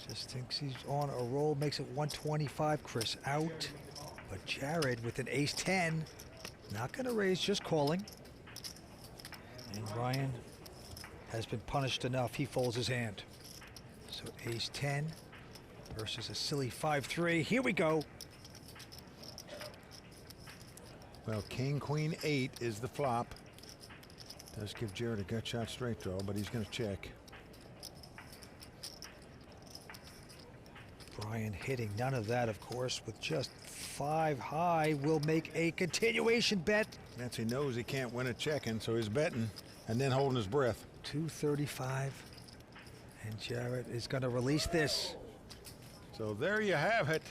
[SPEAKER 3] Just thinks he's on a roll, makes it 125. Chris out, but Jared with an ace-10, not going to raise, just calling. And Ryan has been punished enough. He folds his hand. So ace-10 versus a silly 5-3. Here we go.
[SPEAKER 2] Well, king, queen, 8 is the flop. Does give Jared a gut shot straight draw, but he's going to check.
[SPEAKER 3] Brian hitting none of that, of course, with just 5 high. Will make a continuation bet.
[SPEAKER 2] Nancy knows he can't win a checking, so he's betting and then holding his breath.
[SPEAKER 3] 235. And Jared is going to release this.
[SPEAKER 2] So there you have it.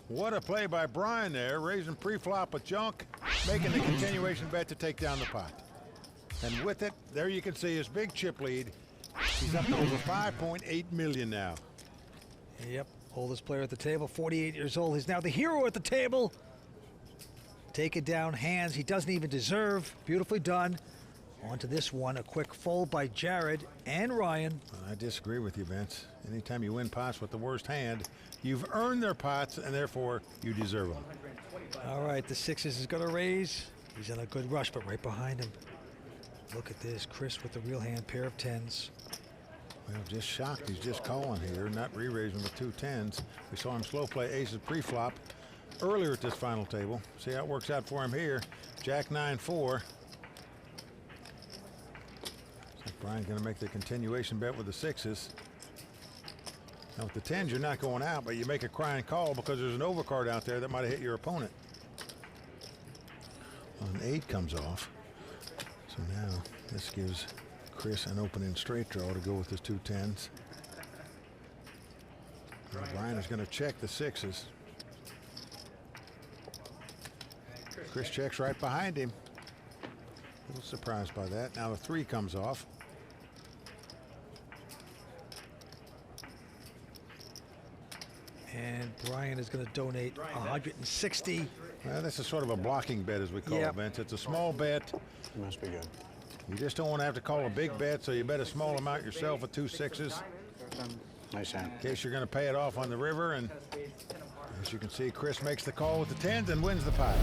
[SPEAKER 2] What a play by Brian there, raising pre-flop with junk, making the continuation bet to take down the pot. And with it, there you can see his big chip lead. He's up to over 5.8 million now.
[SPEAKER 3] Yep, oldest player at the table, 48 years old. He's now the hero at the table. Taking down hands he doesn't even deserve. Beautifully done. On to this one, a quick fold by Jared and Ryan.
[SPEAKER 2] I disagree with you, Vince. Anytime you win pots with the worst hand, you've earned their pots, and therefore you deserve them.
[SPEAKER 3] All right, the sixes is going to raise. He's in a good rush, but right behind him. Look at this, Chris with the real hand, pair of tens.
[SPEAKER 2] Well, just shocked. He's just calling here, not re-raising with 2 10s. We saw him slow play aces pre-flop earlier at this final table. See how it works out for him here. Jack 9-4. Brian's going to make the continuation bet with the sixes. Now with the tens, you're not going out, but you make a crying call because there's an overcard out there that might have hit your opponent. Well, an 8 comes off. So now this gives Chris an opening straight draw to go with his 2 10s. Now Brian is going to check the sixes. Chris checks right behind him. A little surprised by that. Now the 3 comes off.
[SPEAKER 3] And Brian is going to donate 160.
[SPEAKER 2] Well, this is sort of a blocking bet, as we call it, Vince. It's a small bet.
[SPEAKER 4] Must be good.
[SPEAKER 2] You just don't want to have to call a big bet, so you bet a small amount yourself with 2 6s.
[SPEAKER 4] Nice hand.
[SPEAKER 2] In case you're going to pay it off on the river. And as you can see, Chris makes the call with the 10s and wins the pot.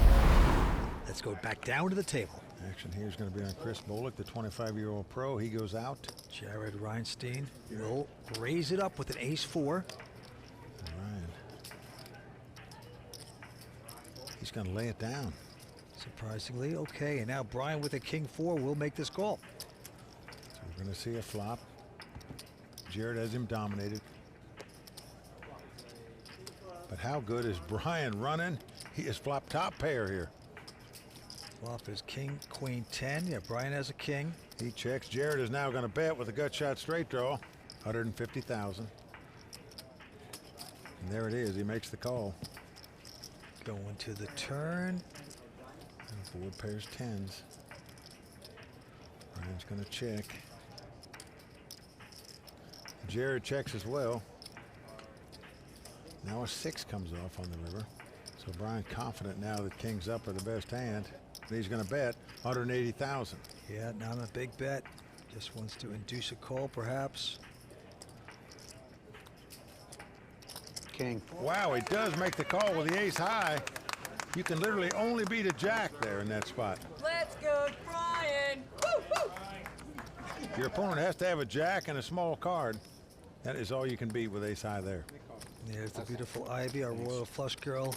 [SPEAKER 3] Let's go back down to the table.
[SPEAKER 4] Action here is going to be on Chris Bloek, the 25-year-old pro. He goes out.
[SPEAKER 3] Jared Reinstein will raise it up with an ace-4.
[SPEAKER 4] Ryan. He's going to lay it down.
[SPEAKER 3] Surprisingly, okay. And now Brian with a king-4 will make this call.
[SPEAKER 4] So we're going to see a flop. Jared has him dominated. But how good is Brian running? He is flop top pair here.
[SPEAKER 3] Flop is king, queen, 10. Yeah, Brian has a king.
[SPEAKER 4] He checks. Jared is now going to bet with a gut shot straight draw, 150,000. And there it is. He makes the call.
[SPEAKER 3] Going to the turn.
[SPEAKER 4] And board pairs 10s. Brian's going to check. Jared checks as well. Now a 6 comes off on the river. So Brian confident now that kings up are the best hand. He's going to bet 180,000.
[SPEAKER 3] Yeah, not a big bet. Just wants to induce a call, perhaps.
[SPEAKER 4] King. Wow, he does make the call with the ace high. You can literally only beat a jack there in that spot.
[SPEAKER 10] Let's go, Brian! Woo, woo.
[SPEAKER 4] Your opponent has to have a jack and a small card. That is all you can beat with ace high there.
[SPEAKER 3] There's the beautiful Ivy, our royal flush girl,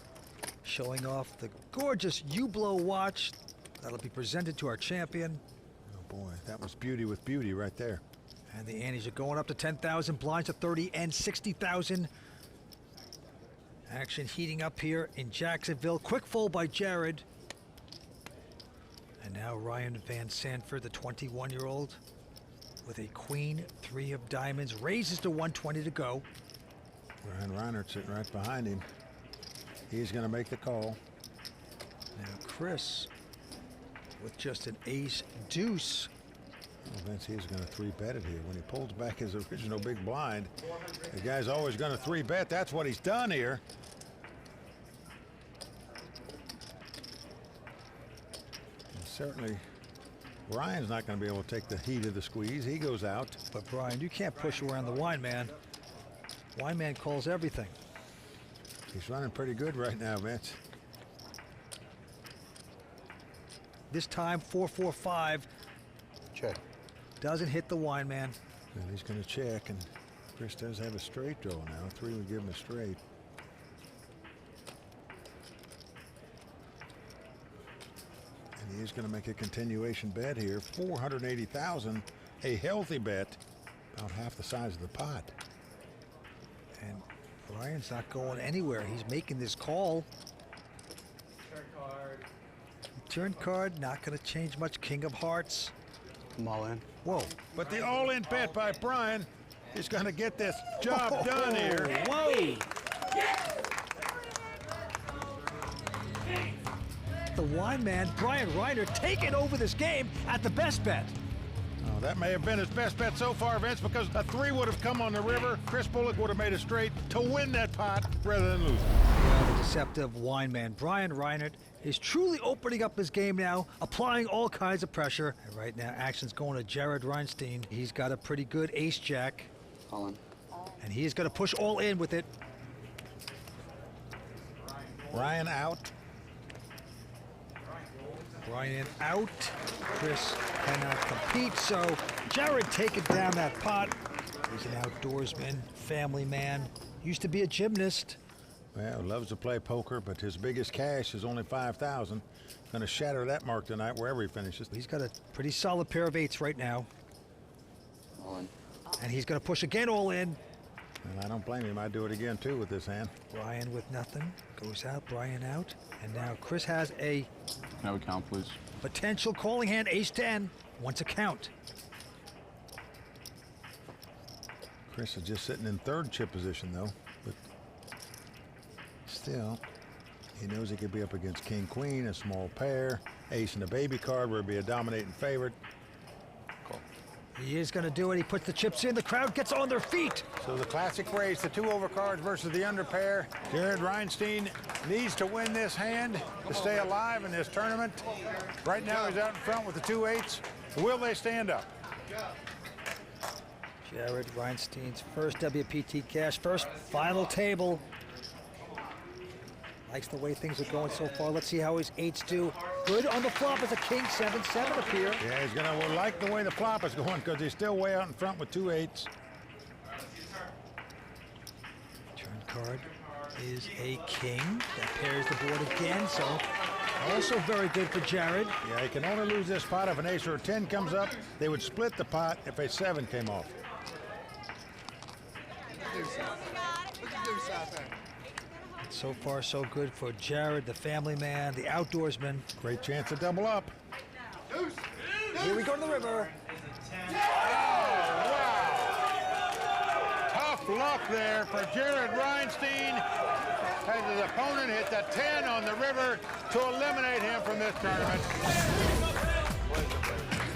[SPEAKER 3] showing off the gorgeous Hublot watch that'll be presented to our champion.
[SPEAKER 4] Oh boy, that was beauty with beauty right there.
[SPEAKER 3] And the antes are going up to 10,000, blinds to 30 and 60,000. Action heating up here in Jacksonville. Quick fold by Jared. And now Ryan Van Sanford, the 21-year-old, with a queen, 3 of diamonds, raises to 120 to go.
[SPEAKER 4] Ryan Reinert sitting right behind him. He's going to make the call.
[SPEAKER 3] Now Chris with just an ace deuce.
[SPEAKER 4] Well, Vince, he's going to 3-bet it here. When he pulls back his original big blind, the guy's always going to 3-bet. That's what he's done here. And certainly, Ryan's not going to be able to take the heat of the squeeze. He goes out.
[SPEAKER 3] But Brian, you can't push around the wine man. Wine man calls everything.
[SPEAKER 4] He's running pretty good right now, Vince.
[SPEAKER 3] This time, 4-4-5.
[SPEAKER 4] Check.
[SPEAKER 3] Doesn't hit the wine man.
[SPEAKER 4] And he's going to check, and Chris does have a straight draw now. 3 would give him a straight. And he is going to make a continuation bet here. 480,000, a healthy bet, about half the size of the pot.
[SPEAKER 3] And Brian's not going anywhere. He's making this call. Turn card, not going to change much. King of hearts.
[SPEAKER 4] I'm all in.
[SPEAKER 3] Whoa.
[SPEAKER 4] But the all-in bet by Brian is going to get this job done here.
[SPEAKER 3] Whoa. The wine man, Brian Reinert, taking over this game at the best bet.
[SPEAKER 4] Oh, that may have been his best bet so far, Vince, because a 3 would have come on the river. Chris Bloek would have made a straight to win that pot rather than lose it.
[SPEAKER 3] Well, the deceptive wine man, Brian Reinert, is truly opening up his game now, applying all kinds of pressure. And right now, action's going to Jared Reinstein. He's got a pretty good ace-jack.
[SPEAKER 9] All in.
[SPEAKER 3] And he is going to push all in with it.
[SPEAKER 2] Ryan out.
[SPEAKER 3] Ryan out. Chris cannot compete, so Jared taking down that pot. He's an outdoorsman, family man, used to be a gymnast.
[SPEAKER 2] Well, loves to play poker, but his biggest cash is only $5,000. Going to shatter that mark tonight wherever he finishes.
[SPEAKER 3] He's got a pretty solid pair of eights right now.
[SPEAKER 9] All in.
[SPEAKER 3] And he's going to push again all in.
[SPEAKER 2] And I don't blame him. I'd do it again, too, with this hand.
[SPEAKER 3] Brian with nothing. Goes out, Brian out. And now Chris has a
[SPEAKER 6] Now we count, please.
[SPEAKER 3] potential calling hand, ace-10. Wants a count.
[SPEAKER 2] Chris is just sitting in third chip position, though. But still, he knows he could be up against king-queen, a small pair, ace and a baby card where it'd be a dominating favorite.
[SPEAKER 3] He is going to do it. He puts the chips in. The crowd gets on their feet.
[SPEAKER 2] So the classic race, the two overcards versus the under pair. Jared Reinstein needs to win this hand to stay alive in this tournament. Right now he's out in front with the 2 eights. Will they stand up?
[SPEAKER 3] Jared Reinstein's first WPT cash, first final table. Likes the way things are going so far. Let's see how his eights do. Good on the flop as a king 7-7 appear.
[SPEAKER 2] Yeah, he's gonna like the way the flop is going because he's still way out in front with 2 eights.
[SPEAKER 3] Turn card is a king. That pairs the board again, so also very good for Jared.
[SPEAKER 2] Yeah, he can only lose this pot if an ace or a 10 comes up. They would split the pot if a 7 came off.
[SPEAKER 3] So far, so good for Jared, the family man, the outdoorsman.
[SPEAKER 2] Great chance to double up.
[SPEAKER 3] Here we go to the river.
[SPEAKER 2] Tough luck there for Jared Reinstein as his opponent hit the 10 on the river to eliminate him from this tournament.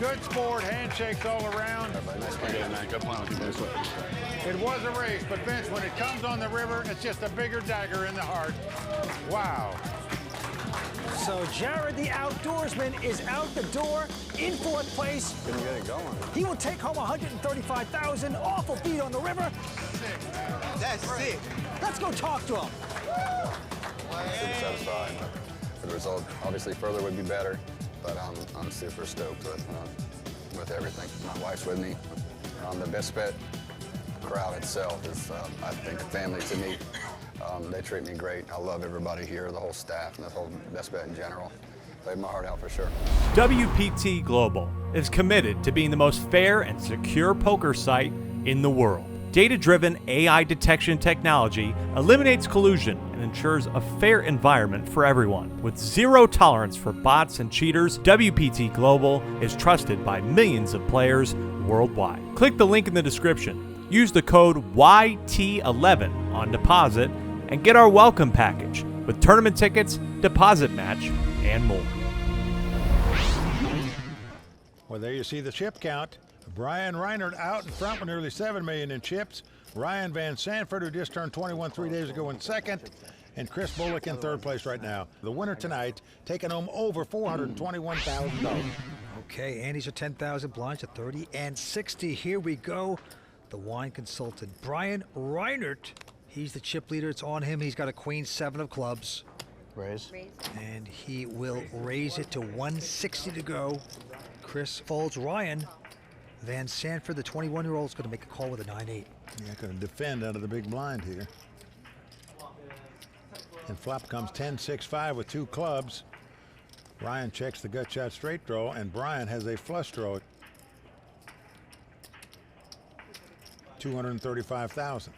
[SPEAKER 2] Good sport, handshakes all around.
[SPEAKER 6] Nice play, man. Good plan with you boys.
[SPEAKER 2] It was a race, but Vince, when it comes on the river, it's just a bigger dagger in the heart. Wow.
[SPEAKER 3] So Jared, the outdoorsman, is out the door in fourth place.
[SPEAKER 4] Couldn't get it going.
[SPEAKER 3] He will take home $135,000. Awful beat on the river.
[SPEAKER 11] That's sick.
[SPEAKER 3] Let's go talk to him.
[SPEAKER 9] Super satisfied. The result, obviously, further would be better, but I'm super stoked with everything. My wife's with me. The BestBet crowd itself is, I think, a family to me. They treat me great. I love everybody here, the whole staff, and the whole BestBet in general. Played my heart out for sure.
[SPEAKER 8] WPT Global is committed to being the most fair and secure poker site in the world. Data-driven AI detection technology eliminates collusion and ensures a fair environment for everyone. With zero tolerance for bots and cheaters, WPT Global is trusted by millions of players worldwide. Click the link in the description. Use the code YT11 on deposit and get our welcome package with tournament tickets, deposit match, and more.
[SPEAKER 2] Well, there you see the chip count. Brian Reinert out in front with nearly $7 million in chips. Ryan Van Sanford, who just turned 21 3 days ago, in second. And Chris Bloek in third place right now. The winner tonight taking home over $421,000.
[SPEAKER 3] Okay, Andy's at 10,000, blinds at 30 and 60. Here we go. The wine consultant, Brian Reinert. He's the chip leader. It's on him. He's got a queen 7 of clubs.
[SPEAKER 12] Raise.
[SPEAKER 3] And he will raise it to 160 to go. Chris folds. Ryan Van Sanford, the 21-year-old, is going to make a call with a 9-8.
[SPEAKER 2] Yeah, going to defend out of the big blind here. And flop comes 10-6-5 with 2 clubs. Ryan checks the gut shot straight draw, and Brian has a flush draw. $235,000.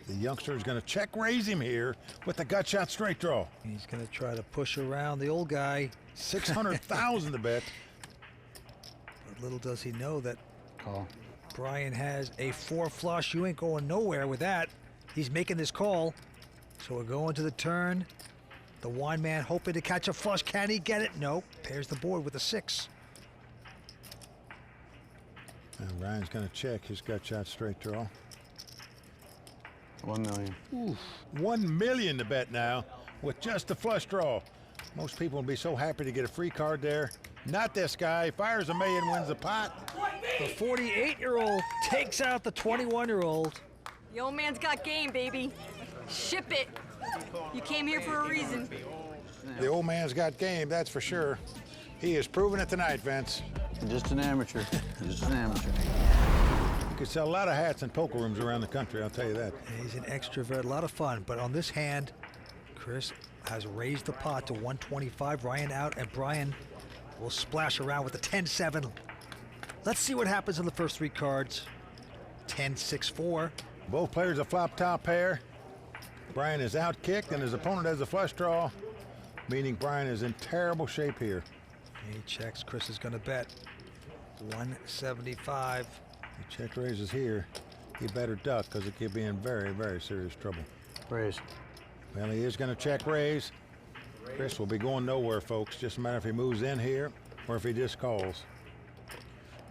[SPEAKER 2] The youngster is going to check raise him here with the gut shot straight draw.
[SPEAKER 3] He's going to try to push around the old guy.
[SPEAKER 2] $600,000 to bet.
[SPEAKER 3] But little does he know that
[SPEAKER 9] Call.
[SPEAKER 3] Brian has a 4 flush. You ain't going nowhere with that. He's making this call. So we're going to the turn. The wine man hoping to catch a flush. Can he get it? No. Pairs the board with a 6.
[SPEAKER 2] And Ryan's going to check his gut shot straight draw.
[SPEAKER 11] $1 million.
[SPEAKER 2] Oof. $1 million to bet now with just the flush draw. Most people would be so happy to get a free card there. Not this guy. Fires $1 million, wins the pot.
[SPEAKER 3] The 48-year-old takes out the 21-year-old.
[SPEAKER 10] The old man's got game, baby. Ship it. You came here for a reason.
[SPEAKER 2] The old man's got game, that's for sure. He is proving it tonight, Vince.
[SPEAKER 11] Just an amateur. Just an amateur.
[SPEAKER 2] You could sell a lot of hats in poker rooms around the country, I'll tell you that.
[SPEAKER 3] He's an extrovert, a lot of fun. But on this hand, Chris has raised the pot to 125. Ryan out, and Brian will splash around with the 10-7. Let's see what happens on the first 3 cards. 10-6-4.
[SPEAKER 2] Both players a flop top pair. Brian is out kicked, and his opponent has a flush draw, meaning Brian is in terrible shape here.
[SPEAKER 3] He checks. Chris is going to bet 175.
[SPEAKER 2] The check raises here. He better duck because it could be in very, very serious trouble.
[SPEAKER 11] Raise.
[SPEAKER 2] Well, he is going to check raise. Chris will be going nowhere, folks. Just a matter if he moves in here or if he just calls.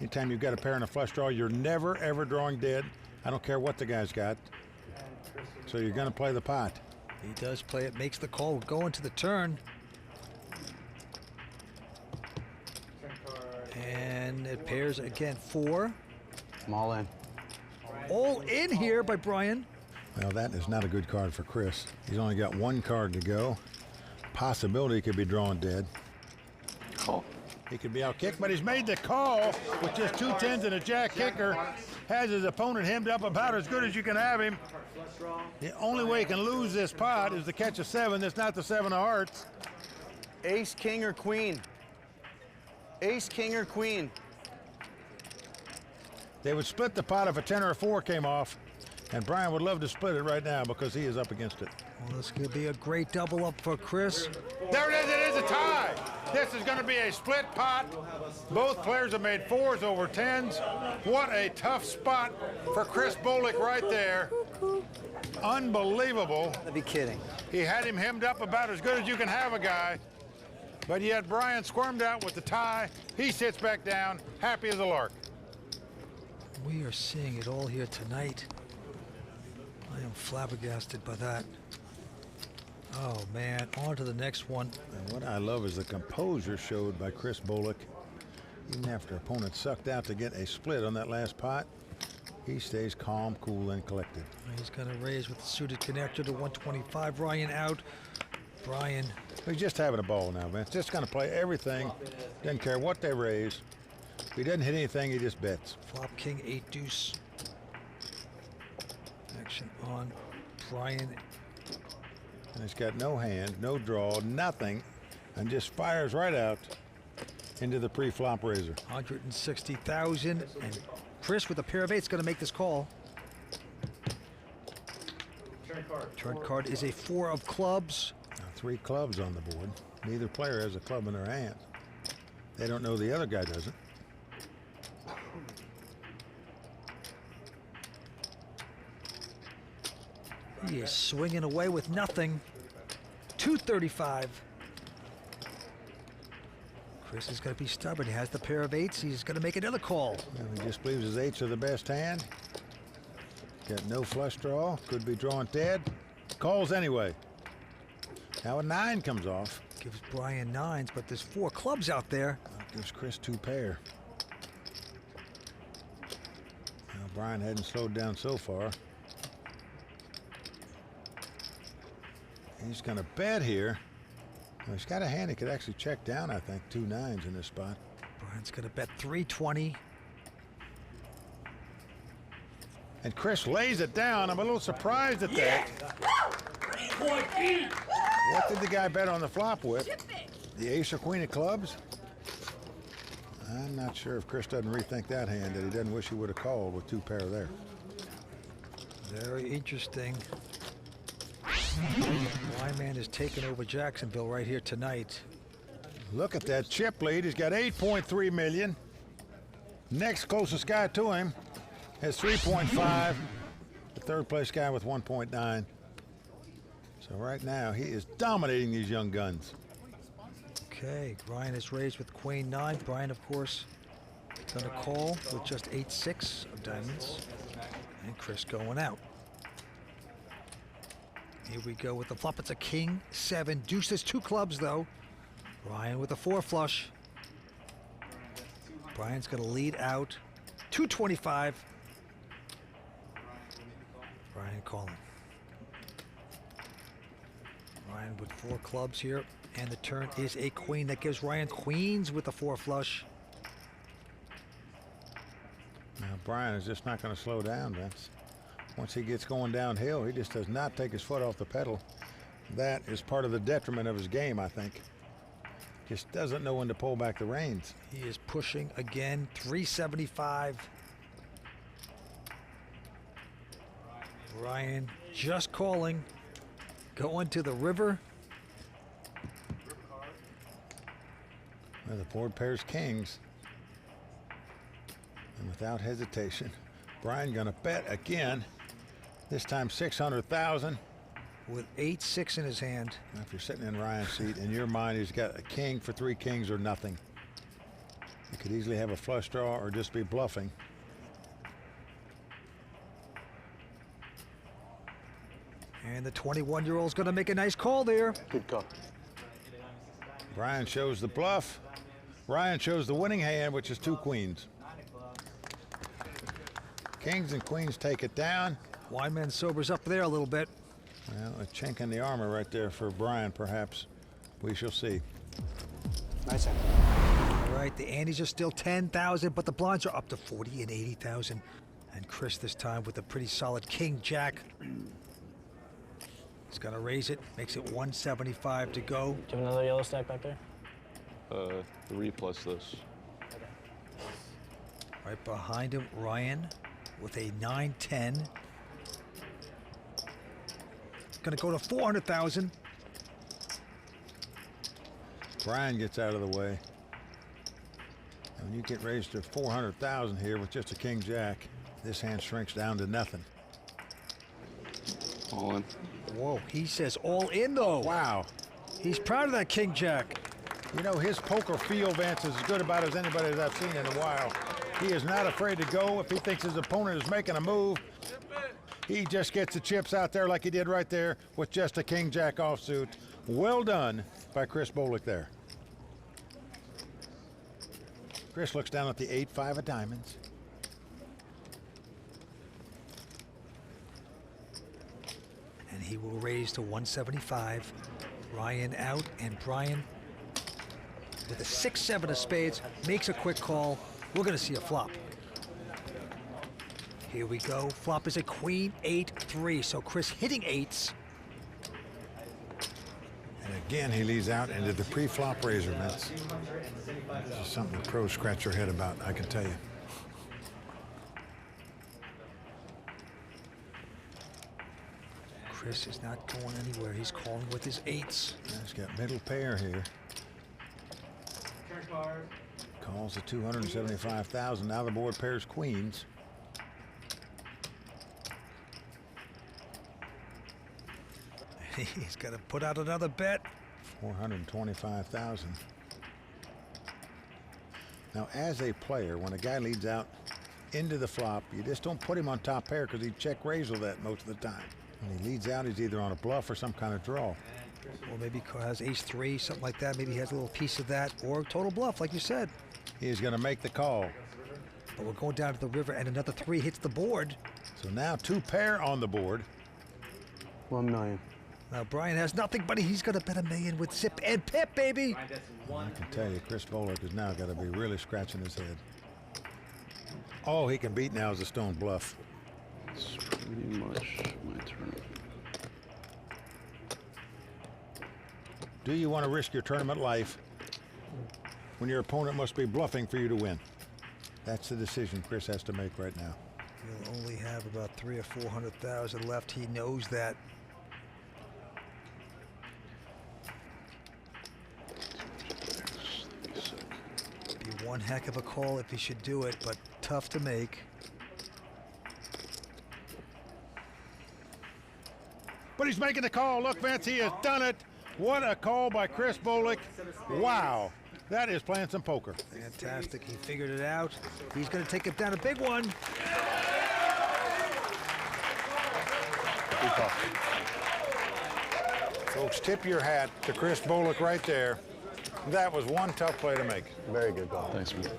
[SPEAKER 2] Anytime you've got a pair and a flush draw, you're never, ever drawing dead. I don't care what the guy's got. So you're going to play the pot.
[SPEAKER 3] He does play it, makes the call, going to the turn. And it pairs again 4.
[SPEAKER 11] I'm all in.
[SPEAKER 3] All in here by Brian.
[SPEAKER 2] Well, that is not a good card for Chris. He's only got 1 card to go. Possibility he could be drawing dead.
[SPEAKER 11] Call.
[SPEAKER 2] He could be out kicked, but he's made the call with just 2 10s and a jack kicker. Has his opponent hemmed up about as good as you can have him. The only way he can lose this pot is to catch a 7. That's not the 7 of hearts.
[SPEAKER 11] Ace, king, or queen? Ace, king, or queen?
[SPEAKER 2] They would split the pot if a 10 or a 4 came off, and Brian would love to split it right now because he is up against it.
[SPEAKER 3] Well, this could be a great double up for Chris.
[SPEAKER 2] There it is a tie. This is going to be a split pot. Both players have made 4s over 10s. What a tough spot for Chris Bloek right there. Unbelievable.
[SPEAKER 3] Gotta be kidding.
[SPEAKER 2] He had him hemmed up about as good as you can have a guy, but yet Brian squirmed out with the tie. He sits back down, happy as a lark.
[SPEAKER 3] We are seeing it all here tonight. I am flabbergasted by that. Oh, man. On to the next one.
[SPEAKER 2] And what I love is the composure showed by Chris Bloek. Even after opponent sucked out to get a split on that last pot, he stays calm, cool, and collected.
[SPEAKER 3] He's going to raise with the suited connector to 125. Ryan out. Brian.
[SPEAKER 2] He's just having a ball now, Vince. Just going to play everything. Doesn't care what they raise. If he doesn't hit anything, he just bets.
[SPEAKER 3] Flop king, 8 deuce. Action on Brian.
[SPEAKER 2] And he's got no hand, no draw, nothing, and just fires right out into the pre-flop raiser.
[SPEAKER 3] 160,000, and Chris with a pair of 8s going to make this call. Turn card is a 4 of clubs.
[SPEAKER 2] Now 3 clubs on the board. Neither player has a club in their hand. They don't know the other guy doesn't.
[SPEAKER 3] He is swinging away with nothing. 235. Chris is going to be stubborn. He has the pair of 8s. He's going to make another call.
[SPEAKER 2] Well, he just believes his 8s are the best hand. Got no flush draw. Could be drawing dead. Calls anyway. Now a 9 comes off.
[SPEAKER 3] Gives Brian 9s, but there's 4 clubs out there.
[SPEAKER 2] Gives Chris 2 pair. Now Brian hadn't slowed down so far. He's going to bet here. Well, he's got a hand he could actually check down, I think. 2 9s in this spot.
[SPEAKER 3] Brian's going to bet 320.
[SPEAKER 2] And Chris lays it down. I'm a little surprised at that. What did the guy bet on the flop with? The ace or queen of clubs? I'm not sure if Chris doesn't rethink that hand, that he doesn't wish he would have called with 2 pair there.
[SPEAKER 3] Very interesting. My man is taking over Jacksonville right here tonight.
[SPEAKER 2] Look at that chip lead. He's got 8.3 million. Next closest guy to him has 3.5. The 3rd place guy with 1.9. So right now he is dominating these young guns.
[SPEAKER 3] Okay, Ryan is raised with queen 9. Brian, of course, going to call with just 8-6 of diamonds. And Chris going out. Here we go with the flop. It's a king, 7. Deuces, 2 clubs, though. Ryan with a 4 flush. Brian's going to lead out. 225. Ryan calling. Ryan with 4 clubs here. And the turn is a queen. That gives Ryan queens with the 4 flush.
[SPEAKER 2] Now, Brian is just not going to slow down, Vince. Once he gets going downhill, he just does not take his foot off the pedal. That is part of the detriment of his game, I think. Just doesn't know when to pull back the reins.
[SPEAKER 3] He is pushing again, 375. Ryan just calling. Going to the river.
[SPEAKER 2] Well, the board pairs kings. And without hesitation, Brian gonna bet again. This time 600,000.
[SPEAKER 3] With 8-6 in his hand.
[SPEAKER 2] Now, if you're sitting in Ryan's seat, in your mind, he's got a king for 3 kings or nothing. He could easily have a flush draw or just be bluffing.
[SPEAKER 3] And the 21-year-old's going to make a nice call there.
[SPEAKER 12] Good call.
[SPEAKER 2] Brian shows the bluff. Ryan shows the winning hand, which is 2 queens. Kings and queens take it down.
[SPEAKER 3] Wineman sobers up there a little bit.
[SPEAKER 2] Well, a chink in the armor right there for Brian, perhaps. We shall see.
[SPEAKER 12] Nice hand.
[SPEAKER 3] All right, the antes are still 10,000, but the blinds are up to 40 and 80,000. And Chris this time with a pretty solid king jack. He's gonna raise it, makes it 175 to go.
[SPEAKER 12] Do you have another yellow stack back there?
[SPEAKER 6] 3 plus this.
[SPEAKER 3] Right behind him, Ryan with a 9-10. Gonna go to 400,000.
[SPEAKER 2] Brian gets out of the way. And when you get raised to 400,000 here with just a king jack, this hand shrinks down to nothing.
[SPEAKER 6] All in.
[SPEAKER 3] Whoa, he says all in though.
[SPEAKER 2] Wow.
[SPEAKER 3] He's proud of that king jack.
[SPEAKER 2] You know, his poker feel, Vance, is as good about as anybody that I've seen in a while. He is not afraid to go if he thinks his opponent is making a move. He just gets the chips out there like he did right there with just a king jack offsuit. Well done by Chris Bloek there. Chris looks down at the 8-5 of diamonds.
[SPEAKER 3] And he will raise to 175. Ryan out, and Brian with a 6-7 of spades makes a quick call. We're gonna see a flop. Here we go. Flop is a queen 8-3. So Chris hitting 8s.
[SPEAKER 2] And again, he leads out into the pre-flop razor mitts. This is something the pros scratch their head about, I can tell you.
[SPEAKER 3] Chris is not going anywhere. He's calling with his 8s.
[SPEAKER 2] He's got middle pair here. Calls the 275,000. Now the board pairs queens.
[SPEAKER 3] He's got to put out another bet.
[SPEAKER 2] 425,000. Now, as a player, when a guy leads out into the flop, you just don't put him on top pair because he check raise that most of the time. When he leads out, he's either on a bluff or some kind of draw.
[SPEAKER 3] Or maybe has ace-3, something like that. Maybe he has a little piece of that, or total bluff, like you said.
[SPEAKER 2] He is going to make the call.
[SPEAKER 3] But we're going down to the river, and another 3 hits the board.
[SPEAKER 2] So now 2 pair on the board.
[SPEAKER 12] 1 million.
[SPEAKER 3] Now Brian has nothing, but he's going to bet $1 million with Zip and Pip, baby.
[SPEAKER 2] I can tell you, Chris Bloek has now got to be really scratching his head. All he can beat now is a stone bluff.
[SPEAKER 6] It's pretty much my turn.
[SPEAKER 2] Do you want to risk your tournament life when your opponent must be bluffing for you to win? That's the decision Chris has to make right now.
[SPEAKER 3] He'll only have about 300,000 or 400,000 left. He knows that. Be one heck of a call if he should do it, but tough to make.
[SPEAKER 2] But he's making the call. Look, Vince, he has done it. What a call by Chris Bloek. Wow, that is playing some poker.
[SPEAKER 3] Fantastic, he figured it out. He's gonna take it down a big one.
[SPEAKER 12] Good call.
[SPEAKER 2] Folks, tip your hat to Chris Bloek right there. That was one tough play to make.
[SPEAKER 9] Very good call.
[SPEAKER 6] Thanks, man.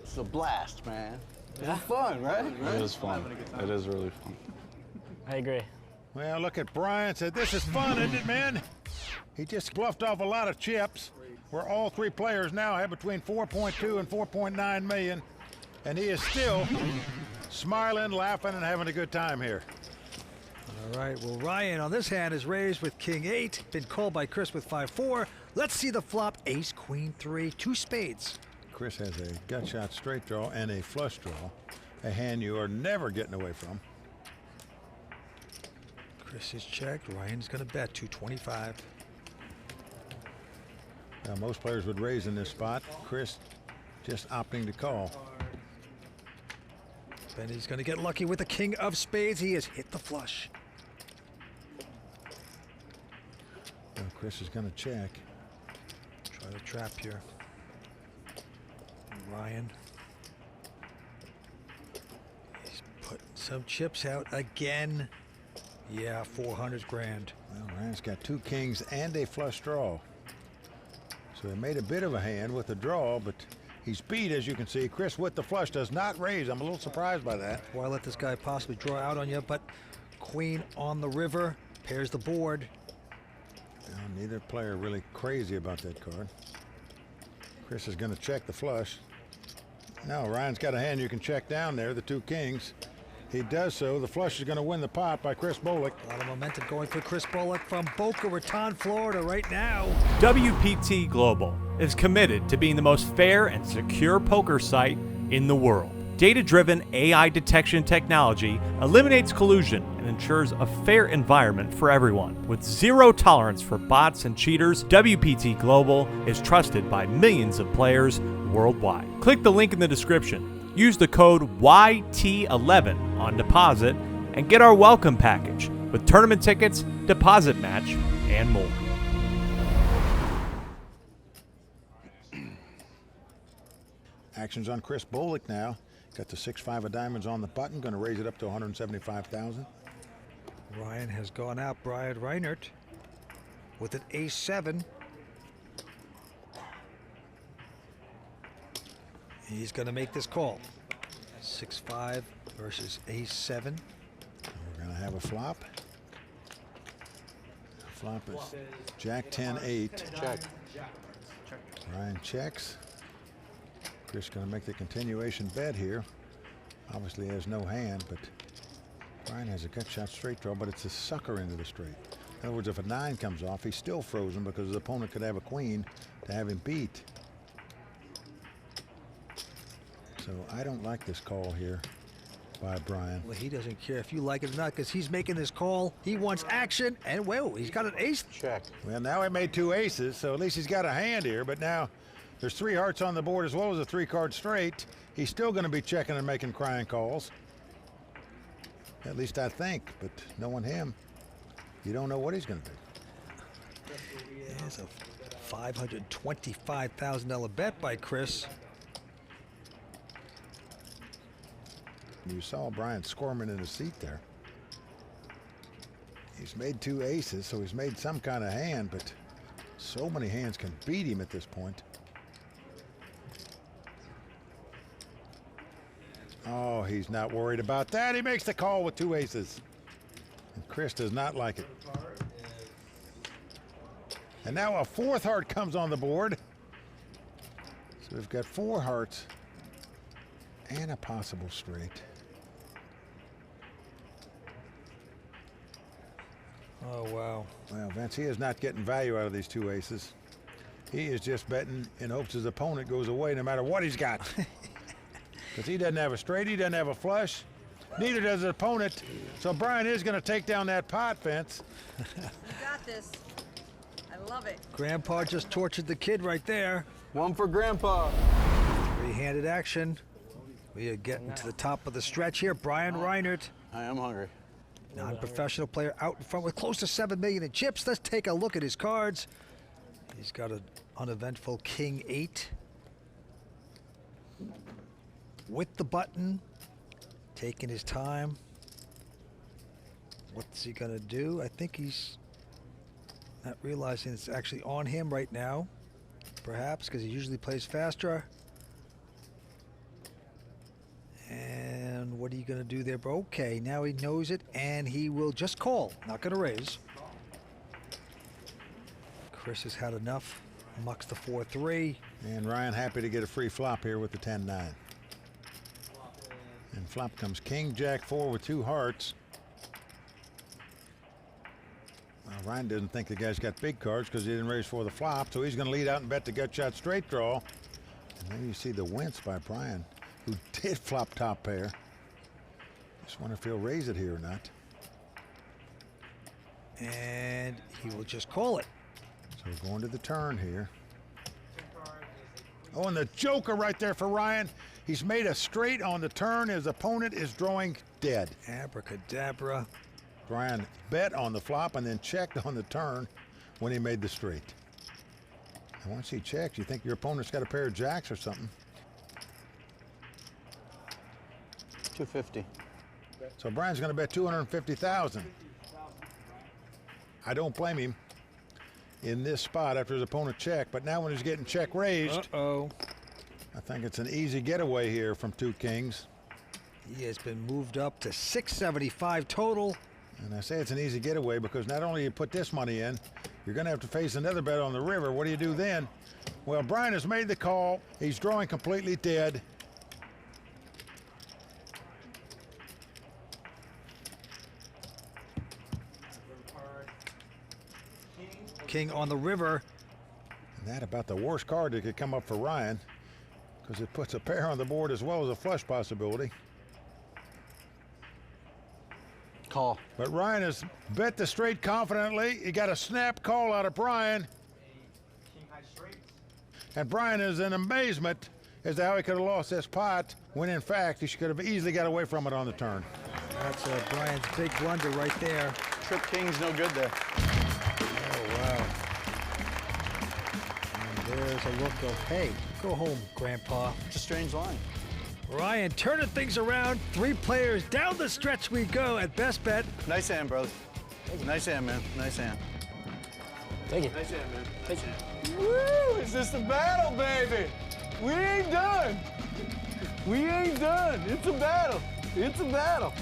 [SPEAKER 12] It's a blast, man. It's fun, right?
[SPEAKER 6] It is fun. It is really fun.
[SPEAKER 12] I agree.
[SPEAKER 2] Well, look at Brian. Said, this is fun, isn't it, man? He just bluffed off a lot of chips, where all three players now have between 4.2 and 4.9 million, and he is still smiling, laughing, and having a good time here.
[SPEAKER 3] All right, well, Ryan on this hand is raised with king 8, been called by Chris with 5-4. Let's see the flop, ace, queen 3, 2 spades.
[SPEAKER 2] Chris has a gut shot straight draw and a flush draw, a hand you are never getting away from.
[SPEAKER 3] Chris is checked. Ryan's going to bet 225.
[SPEAKER 2] Now, most players would raise in this spot. Chris just opting to call.
[SPEAKER 3] Benny's going to get lucky with the king of spades. He has hit the flush.
[SPEAKER 2] Now, Chris is going to check.
[SPEAKER 3] Try to trap here. Ryan. He's putting some chips out again. Yeah, 400 grand.
[SPEAKER 2] Well, Ryan's got 2 kings and a flush draw. So he made a bit of a hand with the draw, but he's beat, as you can see. Chris with the flush does not raise. I'm a little surprised by that.
[SPEAKER 3] Why let this guy possibly draw out on you? But queen on the river pairs the board.
[SPEAKER 2] Well, neither player really crazy about that card. Chris is going to check the flush. Now Ryan's got a hand you can check down there, the 2 kings. He does so. The flush is going to win the pot by Chris Bloek.
[SPEAKER 3] A lot of momentum going for Chris Bloek from Boca Raton, Florida right now.
[SPEAKER 8] WPT Global is committed to being the most fair and secure poker site in the world. Data-driven AI detection technology eliminates collusion and ensures a fair environment for everyone. With zero tolerance for bots and cheaters, WPT Global is trusted by millions of players worldwide. Click the link in the description. Use the code YT11 on deposit and get our welcome package with tournament tickets, deposit match, and more.
[SPEAKER 2] Action's on Chris Bloek now. Got the 6-5 of diamonds on the button. Going to raise it up to 175,000.
[SPEAKER 3] Ryan has gone out. Brian Reinert with an ace-7. He's going to make this call. 6-5 versus ace-7.
[SPEAKER 2] We're going to have a flop. The flop is Jack 10-8.
[SPEAKER 12] Check.
[SPEAKER 2] Ryan checks. Chris going to make the continuation bet here. Obviously has no hand, but Ryan has a gut shot straight draw, but it's a sucker into the straight. In other words, if a 9 comes off, he's still frozen because his opponent could have a queen to have him beat. So I don't like this call here by Brian.
[SPEAKER 3] Well, he doesn't care if you like it or not because he's making this call. He wants action, and whoa, he's got an ace.
[SPEAKER 12] Check.
[SPEAKER 2] Well, now he made 2 aces, so at least he's got a hand here, but now there's 3 hearts on the board as well as a 3-card straight. He's still going to be checking and making crying calls. At least I think, but knowing him, you don't know what he's going to do.
[SPEAKER 3] There's a $525,000 bet by Chris.
[SPEAKER 2] You saw Brian squirming in his seat there. He's made 2 aces, so he's made some kind of hand, but so many hands can beat him at this point. Oh, he's not worried about that. He makes the call with 2 aces. And Chris does not like it. And now a 4th heart comes on the board. So we've got 4 hearts and a possible straight.
[SPEAKER 3] Oh, wow.
[SPEAKER 2] Well, Vince, he is not getting value out of these 2 aces. He is just betting in hopes his opponent goes away no matter what he's got. Because he doesn't have a straight, he doesn't have a flush. Neither does his opponent. So Brian is going to take down that pot, Vince.
[SPEAKER 10] You got this. I love it.
[SPEAKER 3] Grandpa just tortured the kid right there.
[SPEAKER 12] 1 for Grandpa.
[SPEAKER 3] 3-handed action. We are getting to the top of the stretch here. Brian Reinert.
[SPEAKER 12] I am hungry.
[SPEAKER 3] Non-professional player out in front with close to 7 million in chips. Let's take a look at his cards. He's got an uneventful king 8. With the button, taking his time. What's he gonna do? I think he's not realizing it's actually on him right now. Perhaps because he usually plays faster. And what are you gonna do there, bro? Okay, now he knows it and he will just call. Not gonna raise. Chris has had enough. Mucks the 4-3.
[SPEAKER 2] And Ryan happy to get a free flop here with the 10-9. And flop comes King, Jack 4 with 2 hearts. Well, Ryan doesn't think the guy's got big cards because he didn't raise for the flop, so he's going to lead out and bet the gut shot straight draw. And then you see the wince by Brian, who did flop top pair. Just wonder if he'll raise it here or not.
[SPEAKER 3] And he will just call it.
[SPEAKER 2] So we're going to the turn here. Oh, and the joker right there for Ryan. He's made a straight on the turn. His opponent is drawing dead.
[SPEAKER 3] Abracadabra.
[SPEAKER 2] Ryan bet on the flop and then checked on the turn when he made the straight. And once he checks, you think your opponent's got a pair of jacks or something.
[SPEAKER 12] 250.
[SPEAKER 2] So Brian's going to bet 250,000. I don't blame him in this spot after his opponent checked, but now when he's getting check raised, I think it's an easy getaway here from 2 kings.
[SPEAKER 3] He has been moved up to 675 total.
[SPEAKER 2] And I say it's an easy getaway because not only you put this money in, you're going to have to face another bet on the river. What do you do then? Well, Brian has made the call. He's drawing completely dead.
[SPEAKER 3] King on the river.
[SPEAKER 2] And that about the worst card that could come up for Ryan because it puts a pair on the board as well as a flush possibility.
[SPEAKER 12] Call.
[SPEAKER 2] But Ryan has bet the straight confidently. He got a snap call out of Brian. And Brian is in amazement as to how he could have lost this pot when in fact he could have easily got away from it on the turn.
[SPEAKER 3] That's Brian's big blunder right there.
[SPEAKER 7] Trip king's no good there.
[SPEAKER 3] Oh, wow. And there's a look of, hey, go home, Grandpa.
[SPEAKER 12] It's a strange line.
[SPEAKER 3] Ryan turning things around. 3 players down the stretch we go at Best Bet.
[SPEAKER 12] Nice hand, brother. Nice hand, man. Nice hand.
[SPEAKER 13] Thank you.
[SPEAKER 12] Nice hand, man.
[SPEAKER 13] Thank you.
[SPEAKER 12] Woo! Is this a battle, baby? We ain't done. We ain't done. It's a battle. It's a battle.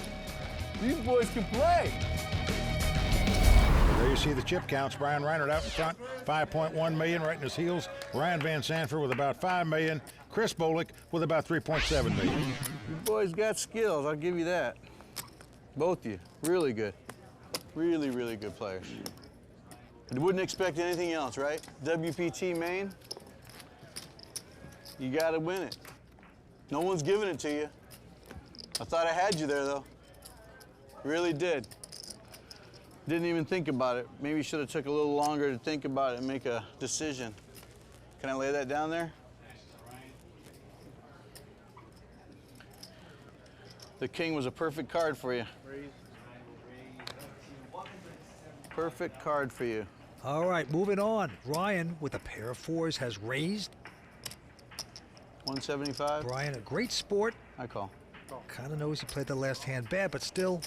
[SPEAKER 12] These boys can play.
[SPEAKER 2] There you see the chip counts. Brian Reinert out in front, 5.1 million, right in his heels. Ryan Van Sanford with about 5 million. Chris Bloek with about 3.7 million.
[SPEAKER 12] You boys got skills, I'll give you that. Both of you, really good. Really, really good players. You wouldn't expect anything else, right? WPT Maine, you gotta win it. No one's giving it to you. I thought I had you there, though. Really did. Didn't even think about it. Maybe should have took a little longer to think about it and make a decision. Can I lay that down there? The king was a perfect card for you. Perfect card for you.
[SPEAKER 3] All right, moving on. Ryan, with a pair of 4s, has raised.
[SPEAKER 12] 175.
[SPEAKER 3] Brian, a great sport.
[SPEAKER 12] I call.
[SPEAKER 3] Kind of knows he played the last hand bad, but still,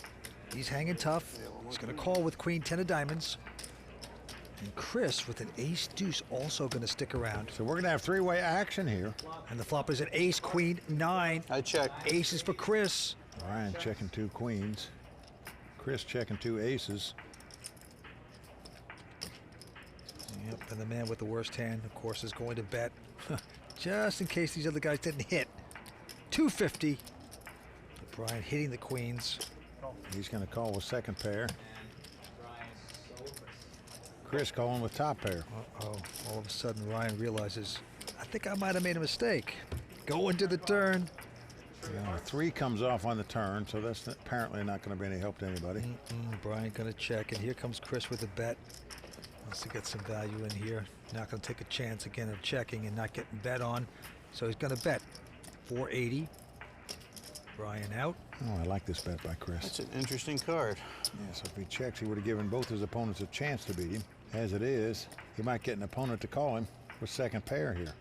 [SPEAKER 3] he's hanging tough. He's going to call with Queen 10 of diamonds. And Chris with an ace deuce also going to stick around.
[SPEAKER 2] So we're going to have 3-way action here.
[SPEAKER 3] And the flop is an ace, queen, 9.
[SPEAKER 12] I check.
[SPEAKER 3] Aces for Chris.
[SPEAKER 2] Ryan checking 2 queens. Chris checking 2 aces.
[SPEAKER 3] Yep, and the man with the worst hand, of course, is going to bet. Just in case these other guys didn't hit. 250. But Brian hitting the queens.
[SPEAKER 2] He's going to call with second pair. Chris calling with top pair.
[SPEAKER 3] Uh-oh. All of a sudden, Ryan realizes, I think I might have made a mistake. Going to the turn.
[SPEAKER 2] Yeah, 3 comes off on the turn, so that's apparently not going to be any help to anybody.
[SPEAKER 3] Brian going to check, and here comes Chris with a bet. Wants to get some value in here. Not going to take a chance again of checking and not getting bet on. So he's going to bet 480. Brian out.
[SPEAKER 2] Oh, I like this bet by Chris.
[SPEAKER 12] That's an interesting card.
[SPEAKER 2] Yeah, so if he checks, he would have given both his opponents a chance to beat him. As it is, he might get an opponent to call him with second pair here.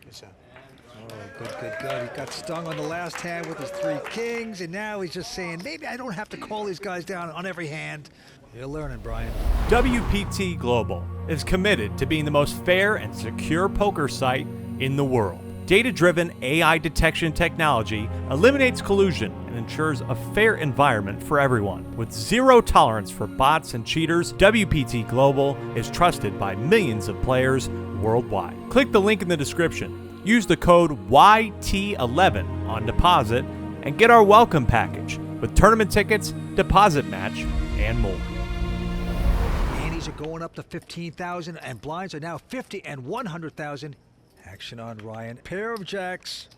[SPEAKER 12] Yes, sir.
[SPEAKER 3] Good. He got stung on the last hand with his 3 kings, and now he's just saying, maybe I don't have to call these guys down on every hand. You're learning, Brian.
[SPEAKER 8] WPT Global is committed to being the most fair and secure poker site in the world. Data-driven AI detection technology eliminates collusion and ensures a fair environment for everyone. With zero tolerance for bots and cheaters, WPT Global is trusted by millions of players worldwide. Click the link in the description. Use the code YT11 on deposit and get our welcome package with tournament tickets, deposit match, and more.
[SPEAKER 3] Antes are going up to 15,000 and blinds are now 50 and 100,000. Action on Ryan. Pair of jacks.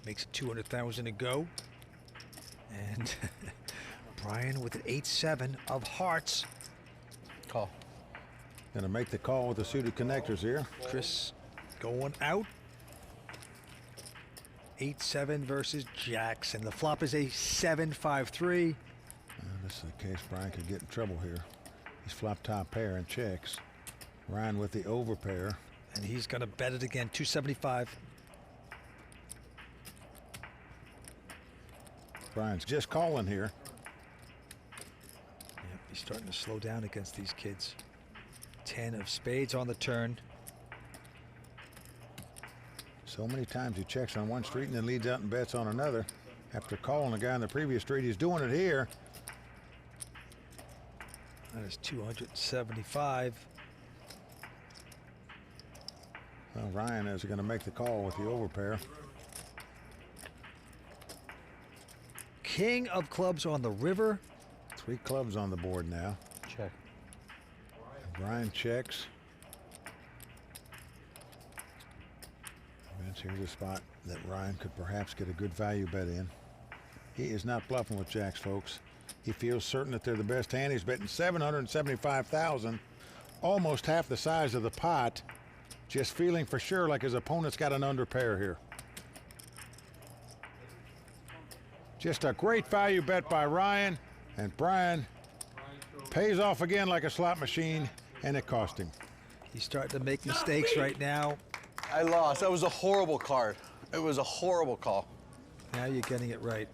[SPEAKER 3] Makes it 200,000 to go. And Brian with an 8-7 of hearts.
[SPEAKER 11] Call.
[SPEAKER 2] Gonna make the call with the suited connectors here.
[SPEAKER 3] Chris going out. 8-7 versus jacks, and the flop is a 7-5-3.
[SPEAKER 2] This is the case Brian could get in trouble here. He's flop top pair and checks. Ryan with the over pair.
[SPEAKER 3] And he's gonna bet it again, 275.
[SPEAKER 2] Brian's just calling here.
[SPEAKER 3] Yep, he's starting to slow down against these kids. 10 of spades on the turn.
[SPEAKER 2] So many times he checks on one street and then leads out and bets on another. After calling the guy on the previous street, he's doing it here.
[SPEAKER 3] That is 275.
[SPEAKER 2] Well, Ryan is going to make the call with the overpair.
[SPEAKER 3] King of clubs on the river.
[SPEAKER 2] 3 clubs on the board now.
[SPEAKER 11] Check.
[SPEAKER 2] Brian checks. Here's a spot that Ryan could perhaps get a good value bet in. He is not bluffing with jacks, folks. He feels certain that they're the best hand. He's betting 775,000, almost half the size of the pot. Just feeling for sure like his opponent's got an under pair here. Just a great value bet by Ryan, and Brian pays off again like a slot machine, and it cost him.
[SPEAKER 3] He's starting to make mistakes right now.
[SPEAKER 12] I lost. That was a horrible card. It was a horrible call.
[SPEAKER 3] Now you're getting it right.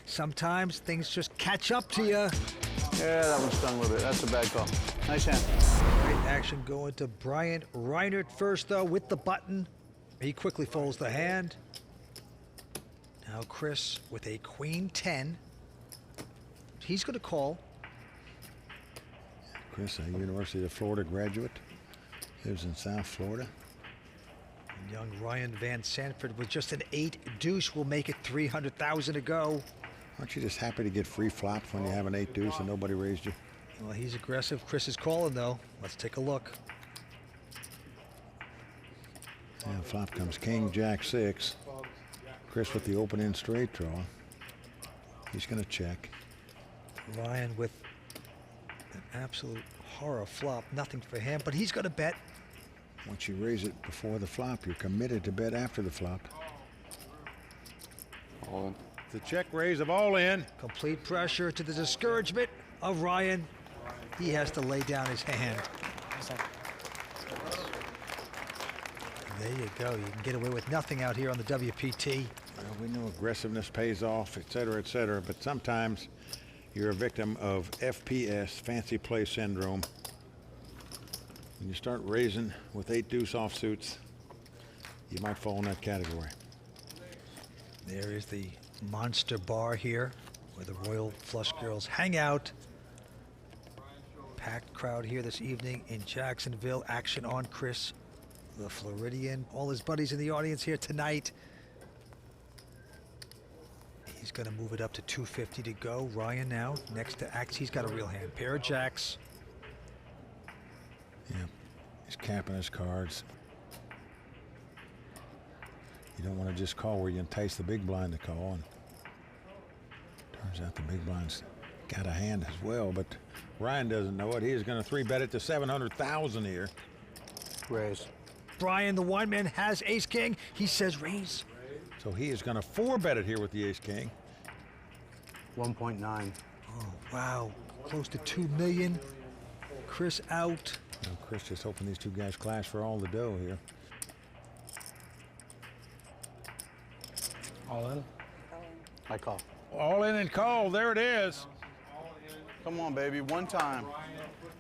[SPEAKER 3] Sometimes things just catch up to you.
[SPEAKER 12] Yeah, that one stung a little bit. That's a bad call. Nice hand.
[SPEAKER 3] Great action going to Brian Reinert first, though, with the button. He quickly folds the hand. Now Chris with a queen 10. He's going to call.
[SPEAKER 2] Chris, a University of Florida graduate, lives in South Florida.
[SPEAKER 3] And young Ryan Van Sanford with just an 8 deuce will make it 300,000 to go.
[SPEAKER 2] Aren't you just happy to get free flops when you have an 8 deuce and nobody raised you?
[SPEAKER 3] Well, he's aggressive. Chris is calling, though. Let's take a look.
[SPEAKER 2] Yeah, flop comes king, jack 6. Chris with the open end straight draw. He's going to check.
[SPEAKER 3] Ryan with an absolute horror flop. Nothing for him, but he's going to bet.
[SPEAKER 2] Once you raise it before the flop, you're committed to bet after the flop.
[SPEAKER 9] All in.
[SPEAKER 2] The check raise of all in.
[SPEAKER 3] Complete pressure to the discouragement of Ryan. He has to lay down his hand. There you go. You can get away with nothing out here on the WPT.
[SPEAKER 2] Well, we know aggressiveness pays off, et cetera, but sometimes you're a victim of FPS, fancy play syndrome. When you start raising with 8 deuce offsuits, you might fall in that category.
[SPEAKER 3] There is the monster bar here where the Royal Flush Girls hang out. Packed crowd here this evening in Jacksonville. Action on Chris, the Floridian. All his buddies in the audience here tonight. He's going to move it up to 250 to go. Ryan now next to Axe. He's got a real hand. Pair of jacks.
[SPEAKER 2] Yeah, he's capping his cards. You don't want to just call where you entice the big blind to call. And turns out the big blind's got a hand as well, but Ryan doesn't know it. He is going to 3-bet it to 700,000 here.
[SPEAKER 11] Raise.
[SPEAKER 3] Brian, the wine man, has ace king. He says raise.
[SPEAKER 2] So he is going to 4-bet it here with the ace king.
[SPEAKER 11] 1.9.
[SPEAKER 3] Oh, wow. Close to 2 million. Chris out.
[SPEAKER 2] Well, Chris just hoping these two guys clash for all the dough here.
[SPEAKER 13] All in.
[SPEAKER 12] I call.
[SPEAKER 5] All in and call. There it is.
[SPEAKER 12] Come on, baby, one time.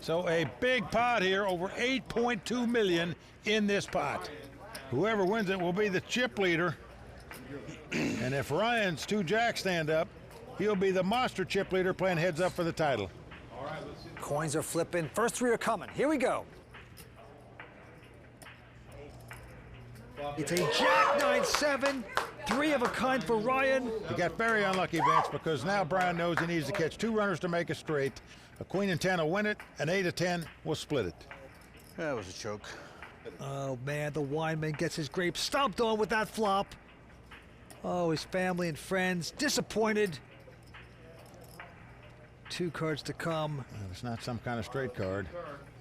[SPEAKER 5] So a big pot here, over 8.2 million in this pot. Whoever wins it will be the chip leader. And if Ryan's 2 jacks stand up, he'll be the monster chip leader playing heads up for the title.
[SPEAKER 3] Coins are flipping. First 3 are coming. Here we go. It's a jack 9-7. 3 of a kind for Ryan.
[SPEAKER 5] He got very unlucky, Vince, because now Brian knows he needs to catch 2 runners to make it straight. A queen and 10 will win it. An 8 of 10 will split it.
[SPEAKER 12] That was a choke.
[SPEAKER 3] Oh, man, the wineman gets his grapes stomped on with that flop. Oh, his family and friends disappointed. 2 cards to come.
[SPEAKER 5] If it's not some kind of straight card,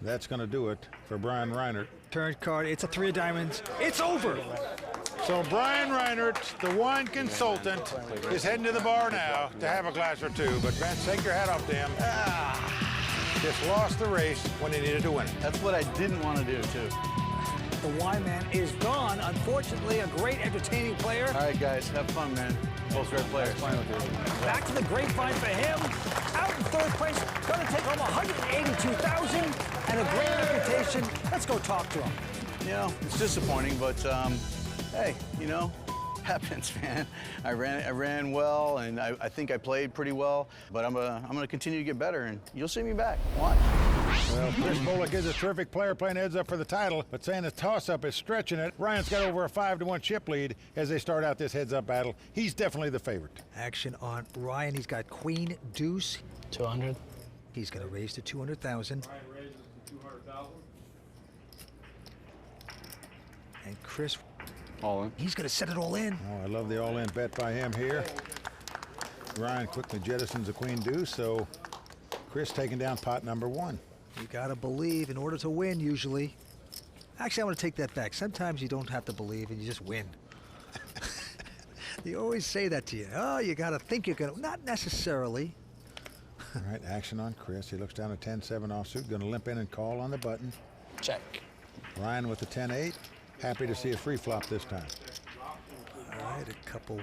[SPEAKER 5] that's going to do it for Brian Reinert.
[SPEAKER 3] Turn card, it's a 3 of diamonds. It's over.
[SPEAKER 5] So Brian Reinert, the wine consultant, is heading to the bar now to have a glass or 2. But Vince, take your hat off to him. Just lost the race when he needed to win it.
[SPEAKER 12] That's what I didn't want to do, too.
[SPEAKER 3] The wineman is gone. Unfortunately, a great entertaining player.
[SPEAKER 12] All right, guys, have fun, man. Both great players.
[SPEAKER 3] Back to the grapevine for him. Out in 3rd place, going to take home $182,000 and a great reputation. Let's go talk to him.
[SPEAKER 12] You know, it's disappointing, but hey, you know, happens, man. I ran well, and I think I played pretty well. But I'm gonna continue to get better, and you'll see me back. Watch.
[SPEAKER 5] Well, Chris Bloek is a terrific player playing heads up for the title, but saying the toss-up is stretching it. Ryan's got over a 5-1 chip lead as they start out this heads-up battle. He's definitely the favorite.
[SPEAKER 3] Action on Ryan. He's got queen, deuce.
[SPEAKER 13] 200.
[SPEAKER 3] He's going to raise to 200,000.
[SPEAKER 6] Ryan raises to 200,000.
[SPEAKER 3] And Chris,
[SPEAKER 9] All in.
[SPEAKER 3] he's going to set it all in.
[SPEAKER 5] Oh, I love the all-in bet by him here. Ryan quickly jettisons a queen deuce, so Chris taking down pot number 1.
[SPEAKER 3] You got to believe in order to win, usually. Actually, I want to take that back. Sometimes you don't have to believe and you just win. They always say that to you. Oh, you got to think you're going to. Not necessarily.
[SPEAKER 5] All right, action on Chris. He looks down a 10-7 offsuit, going to limp in and call on the button.
[SPEAKER 13] Check.
[SPEAKER 5] Ryan with the 10-8. Happy to see a free flop this time.
[SPEAKER 3] All right, a couple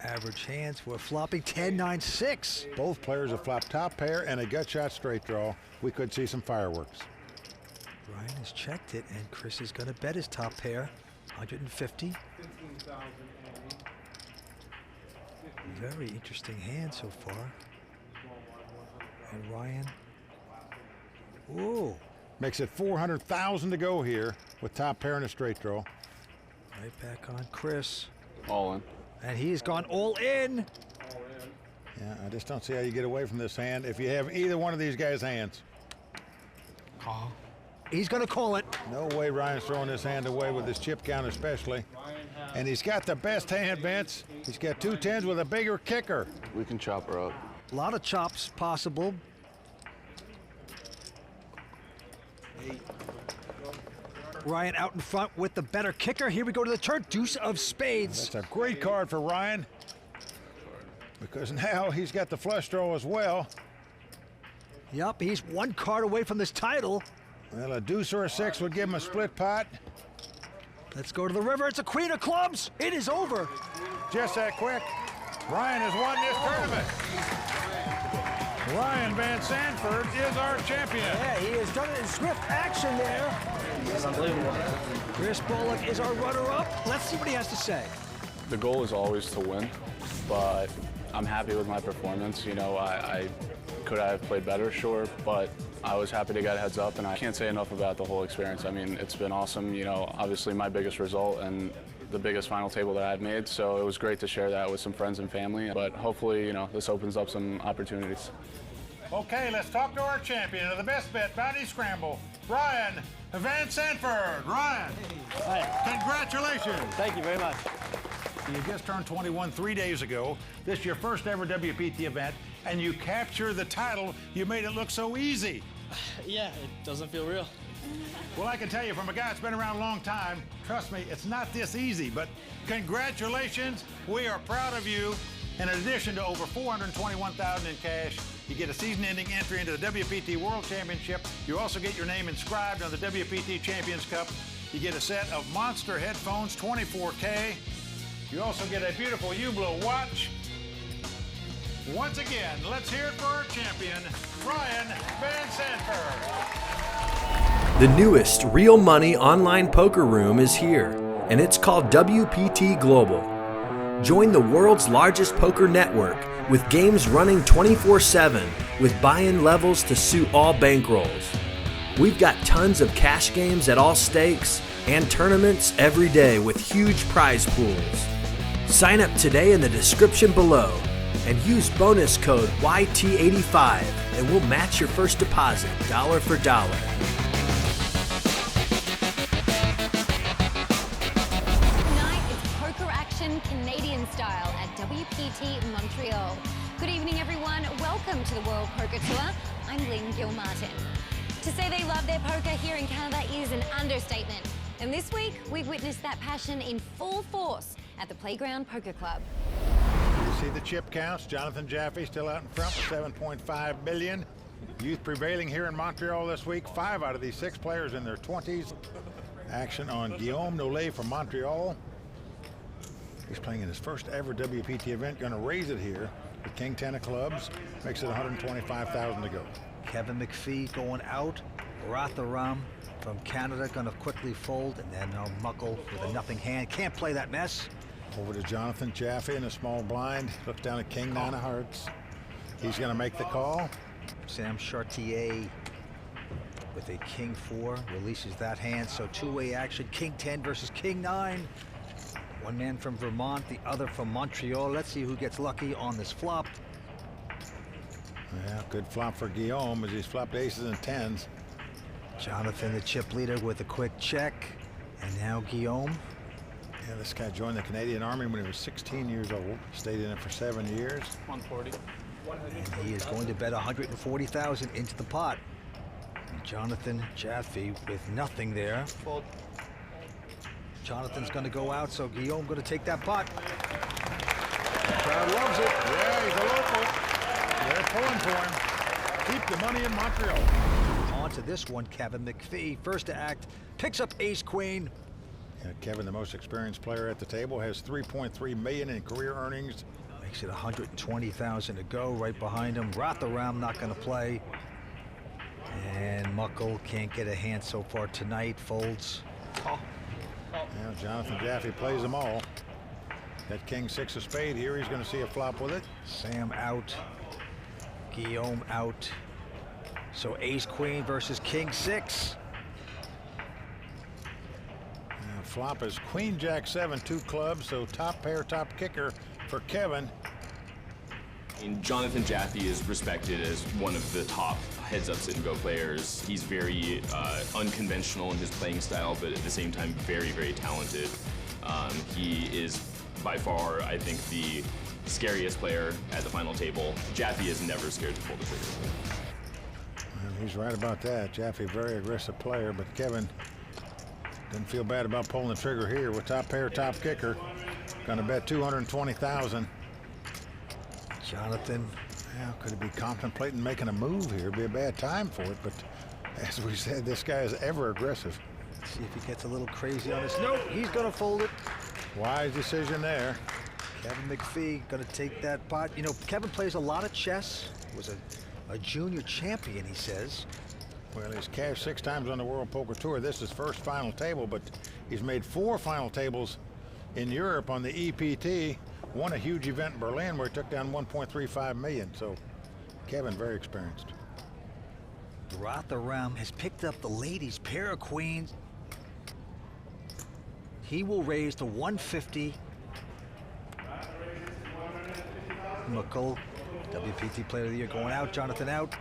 [SPEAKER 3] average hands for flopping 10-9-6.
[SPEAKER 5] Both players have flopped top pair and a gut shot straight draw. We could see some fireworks.
[SPEAKER 3] Ryan has checked it, and Chris is going to bet his top pair, 150. Very interesting hand so far. And Ryan, whoa.
[SPEAKER 5] Makes it 400,000 to go here with top pair and a straight draw.
[SPEAKER 3] Right back on Chris.
[SPEAKER 9] All in.
[SPEAKER 3] And he's gone all in.
[SPEAKER 5] Yeah, I just don't see how you get away from this hand if you have either one of these guys' hands.
[SPEAKER 3] Call. He's going to call it.
[SPEAKER 5] No way Ryan's throwing this hand away with his chip count especially. And he's got the best hand, Vince. He's got 2 10s with a bigger kicker.
[SPEAKER 9] We can chop her up.
[SPEAKER 3] A lot of chops possible. Ryan out in front with the better kicker. Here we go to the turn. Deuce of spades.
[SPEAKER 5] That's a great card for Ryan, because now he's got the flush draw as well.
[SPEAKER 3] Yup, he's 1 card away from this title.
[SPEAKER 5] Well, a deuce or a 6 would give him a split pot.
[SPEAKER 3] Let's go to the river. It's a queen of clubs. It is over.
[SPEAKER 5] Just that quick. Ryan has won this tournament. Ryan Van Sanford is our champion.
[SPEAKER 3] Yeah, he has done it in swift action there.
[SPEAKER 13] It's unbelievable.
[SPEAKER 3] Chris Bloek is our runner-up. Let's see what he has to say.
[SPEAKER 14] The goal is always to win, but I'm happy with my performance. You know, I could have played better, sure, but I was happy to get heads up, and I can't say enough about the whole experience. I mean, it's been awesome. You know, obviously my biggest result and the biggest final table that I've made, so it was great to share that with some friends and family, but hopefully, you know, this opens up some opportunities.
[SPEAKER 5] Okay, let's talk to our champion of the BestBet Bounty Scramble, Ryan Van Sanford. Ryan, congratulations.
[SPEAKER 13] Thank you very much.
[SPEAKER 5] You just turned 21 3 days ago. This is your first ever WPT event, and you captured the title. You made it look so easy.
[SPEAKER 13] Yeah, it doesn't feel real.
[SPEAKER 5] Well, I can tell you from a guy that's been around a long time, trust me, it's not this easy, but congratulations. We are proud of you. And in addition to over $421,000 in cash, you get a season-ending entry into the WPT World Championship. You also get your name inscribed on the WPT Champions Cup. You get a set of monster headphones, 24K. You also get a beautiful Hublot watch. Once again, let's hear it for our champion, Ryan Van Sanford.
[SPEAKER 15] The newest real money online poker room is here, and it's called WPT Global. Join the world's largest poker network with games running 24/7 with buy-in levels to suit all bankrolls. We've got tons of cash games at all stakes and tournaments every day with huge prize pools. Sign up today in the description below and use bonus code YT85 and we'll match your first deposit dollar for dollar.
[SPEAKER 1] Tonight it's poker action Canadian style at WPT Montreal. Good evening, everyone. Welcome to the World Poker Tour. I'm Lynn Gilmartin. To say they love their poker here in Canada is an understatement. And this week, we've witnessed that passion in full force at the Playground Poker Club.
[SPEAKER 2] You see the chip counts. Jonathan Jaffe still out in front with 7.5 billion. Youth prevailing here in Montreal this week. 5 out of these 6 players in their 20s. Action on Guillaume Nolet from Montreal. He's playing in his first ever WPT event. Going to raise it here with King 10 of clubs. Makes it 125,000 to go.
[SPEAKER 3] Kevin Macphee going out. Ratharam from Canada going to quickly fold, and then Mukul with a nothing hand. Can't play that mess.
[SPEAKER 2] Over to Jonathan Jaffe in a small blind. Look down at King 9 of hearts. He's going to make the call.
[SPEAKER 3] Sam Chartier with a King 4 releases that hand. So two-way action. King 10 versus King 9. One man from Vermont, the other from Montreal. Let's see who gets lucky on this flop.
[SPEAKER 2] Yeah, good flop for Guillaume as he's flopped aces and 10s.
[SPEAKER 3] Jonathan, the chip leader, with a quick check. And now Guillaume.
[SPEAKER 2] Yeah, this guy joined the Canadian Army when he was 16 years old. Stayed in it for 7 years.
[SPEAKER 13] 140.
[SPEAKER 3] And he is going to bet 140,000 into the pot. And Jonathan Jaffe with nothing there.
[SPEAKER 13] Fold.
[SPEAKER 3] Jonathan's going to go out, so Guillaume going to take that pot. The crowd loves it.
[SPEAKER 2] Yeah, he's a local. They're pulling for him. Keep the money in Montreal.
[SPEAKER 3] On to this one, Kevin Macphee. First to act, picks up ace-queen.
[SPEAKER 2] Yeah, Kevin, the most experienced player at the table, has 3.3 million in career earnings.
[SPEAKER 3] Makes it 120,000 to go. Right behind him, Ratharam not going to play. And Mukul can't get a hand so far tonight. Folds.
[SPEAKER 2] Yeah, Jonathan Jaffe plays them all. That King 6 of spade here, he's going to see a flop with it.
[SPEAKER 3] Sam out. Guillaume out. So ace-queen versus King 6.
[SPEAKER 2] Flop is Queen Jack 7, 2 clubs, so top pair, top kicker for Kevin.
[SPEAKER 16] And Jonathan Jaffe is respected as one of the top heads-up sit-and-go players. He's very unconventional in his playing style, but at the same time very, very talented. He is by far, I think, the scariest player at the final table. Jaffe is never scared to pull the trigger.
[SPEAKER 2] Well, he's right about that. Jaffe, very aggressive player, but Kevin didn't feel bad about pulling the trigger here with top pair, top kicker. Gonna bet 220,000.
[SPEAKER 3] Jonathan.
[SPEAKER 2] Yeah, could he be contemplating making a move here? It'd be a bad time for it, but as we said, this guy is ever aggressive.
[SPEAKER 3] See if he gets a little crazy on this. Nope, he's gonna fold it.
[SPEAKER 2] Wise decision there.
[SPEAKER 3] Kevin Macphee gonna take that pot. You know, Kevin plays a lot of chess. Was a junior champion, he says.
[SPEAKER 2] Well, he's cashed 6 times on the World Poker Tour. This is first final table, but he's made 4 final tables in Europe on the EPT. Won a huge event in Berlin where he took down 1.35 million. So Kevin, very experienced.
[SPEAKER 3] Ratharam has picked up the ladies' pair of queens. He will raise to 150. Mukul, WPT Player of the Year, going out. Jonathan out.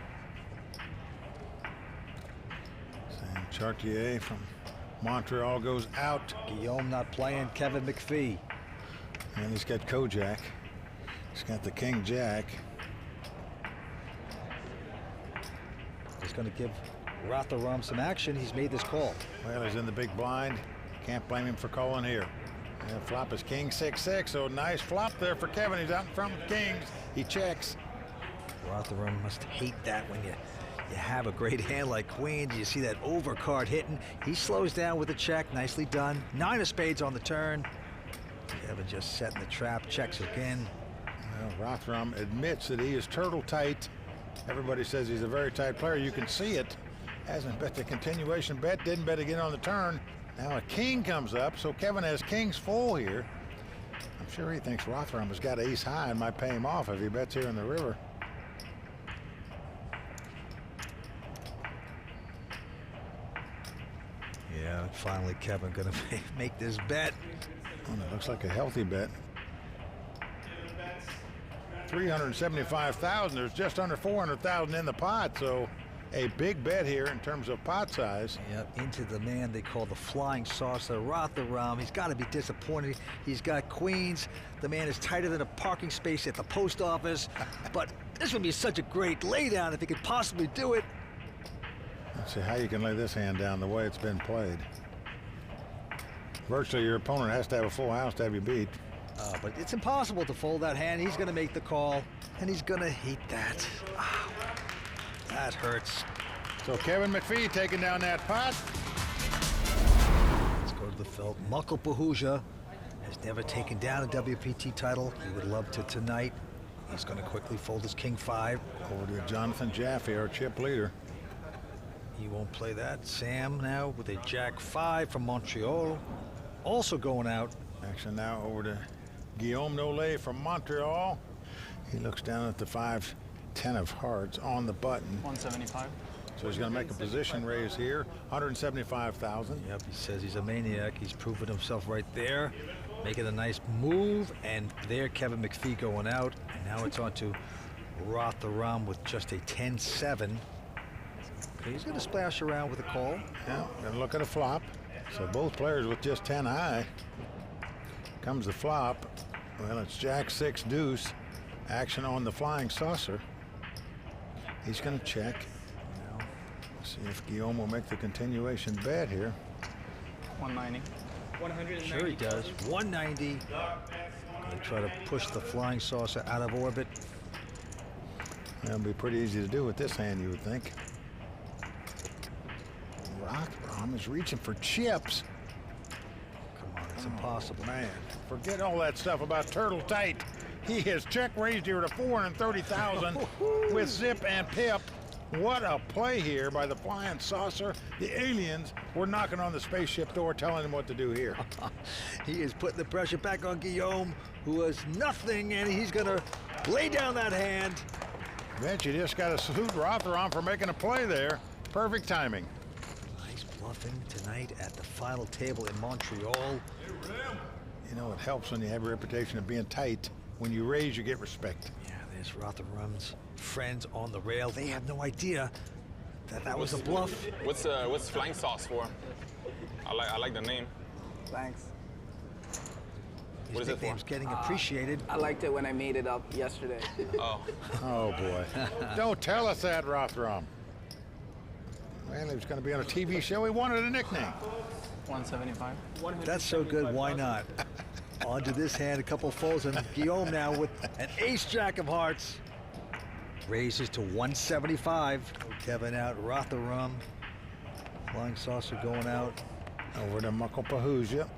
[SPEAKER 2] Sam Chartier from Montreal goes out.
[SPEAKER 3] Guillaume not playing. Kevin Macphee.
[SPEAKER 2] And he's got Kojak. He's got the King Jack.
[SPEAKER 3] He's going to give Ratharam some action. He's made this call.
[SPEAKER 2] Well, he's in the big blind. Can't blame him for calling here. And flop is King 6-6. So nice flop there for Kevin. He's out in front with Kings. He checks.
[SPEAKER 3] Ratharam must hate that when you have a great hand like Queen. You see that overcard hitting. He slows down with a check. Nicely done. 9 of spades on the turn. Kevin just setting the trap, checks again.
[SPEAKER 2] Well, Ratharam admits that he is turtle tight. Everybody says he's a very tight player. You can see it. Hasn't bet the continuation bet, didn't bet again on the turn. Now a king comes up, so Kevin has kings full here. I'm sure he thinks Ratharam has got ace high and might pay him off if he bets here in the river.
[SPEAKER 3] Yeah, finally Kevin gonna make this bet.
[SPEAKER 2] Oh, it looks like a healthy bet. 375,000. There's just under 400,000 in the pot, so a big bet here in terms of pot size.
[SPEAKER 3] Yep, into the man they call the flying saucer, Ratharam. He's got to be disappointed. He's got queens. The man is tighter than a parking space at the post office. But this would be such a great laydown if he could possibly do it.
[SPEAKER 2] Let's see how you can lay this hand down the way it's been played. Virtually your opponent has to have a full house to have you beat.
[SPEAKER 3] But it's impossible to fold that hand. He's going to make the call, and he's going to hate that. Oh, that hurts.
[SPEAKER 2] So Kevin Macphee taking down that pot.
[SPEAKER 3] Let's go to the felt. Mukul Pahuja has never taken down a WPT title. He would love to tonight. He's going to quickly fold his king 5.
[SPEAKER 2] Over to Jonathan Jaffe, our chip leader.
[SPEAKER 3] He won't play that. Sam now with a jack 5 from Montreal. Also going out.
[SPEAKER 2] Action now over to Guillaume Nolet from Montreal. He looks down at the 5-10 of hearts on the button.
[SPEAKER 13] 175.
[SPEAKER 2] So he's going to make a position raise here. 175,000.
[SPEAKER 3] Yep, he says he's a maniac. He's proven himself right there. Making a nice move. And there, Kevin Macphee going out. And now it's on to Ratharam with just a 10-7. Okay, he's going to splash around with a call.
[SPEAKER 2] Yeah, going to look at a flop. So both players with just 10 high. Comes the flop. Well, it's jack 6 deuce. Action on the flying saucer. He's going to check. Now, see if Guillaume will make the continuation bet here.
[SPEAKER 13] 190. 190.
[SPEAKER 3] Sure he does. 190. Going to try to push the flying saucer out of orbit.
[SPEAKER 2] That'll be pretty easy to do with this hand, you would think. Ratharam is reaching for chips.
[SPEAKER 3] Come on, it's impossible.
[SPEAKER 2] Man, forget all that stuff about turtle tight. He has check raised here to 430,000 with zip and pip. What a play here by the flying saucer. The aliens were knocking on the spaceship door telling him what to do here.
[SPEAKER 3] He is putting the pressure back on Guillaume, who has nothing, and he's going to lay down that hand.
[SPEAKER 2] Bet you just got to salute Ratharam for making a play there. Perfect timing.
[SPEAKER 3] Nice bluffing tonight at the final table in Montreal.
[SPEAKER 2] You know, it helps when you have a reputation of being tight. When you raise, you get respect.
[SPEAKER 3] Yeah, there's Ratharam's friends on the rail. They have no idea that that was a bluff.
[SPEAKER 17] What's flying sauce for? I like the name.
[SPEAKER 18] Thanks.
[SPEAKER 3] His
[SPEAKER 17] What is it for?
[SPEAKER 3] nickname's getting appreciated.
[SPEAKER 18] I liked it when I made it up yesterday.
[SPEAKER 17] Oh.
[SPEAKER 2] Oh, boy. Don't tell us that, Ratharam. Well, he was going to be on a TV show. He wanted a nickname.
[SPEAKER 13] 175.
[SPEAKER 3] That's so good, why not? Onto this hand, a couple folds, and Guillaume now with an ace-jack of hearts. Raises to 175. Kevin out, Ratharam. Flying saucer going out.
[SPEAKER 2] Over to Mukul Pahuja.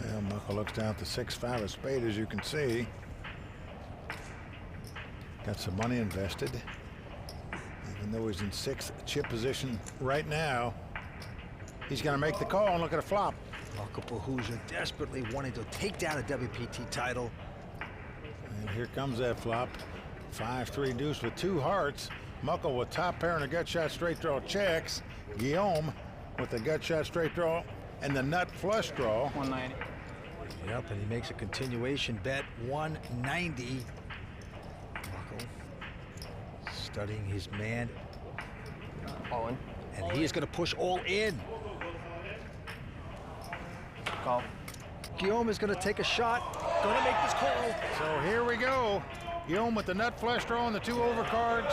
[SPEAKER 2] Well, Mukul looks down at the 6-5 of spade, as you can see. Got some money invested. Even though he's in 6th chip position right now, he's going to make the call and look at a flop.
[SPEAKER 3] Mukul Pahuja desperately wanting to take down a WPT title.
[SPEAKER 2] And here comes that flop. 5-3 deuce with 2 hearts. Mukul with top pair and a gut shot straight draw checks. Guillaume with the gut shot straight draw and the nut flush draw.
[SPEAKER 13] 190.
[SPEAKER 3] Yep, and he makes a continuation bet, 190. Mukul studying his man.
[SPEAKER 13] All in.
[SPEAKER 3] And he is going to push all in.
[SPEAKER 13] Call.
[SPEAKER 3] Guillaume is going to take a shot. Going to make this call.
[SPEAKER 2] So here we go. Guillaume with the nut flush draw and the 2 overcards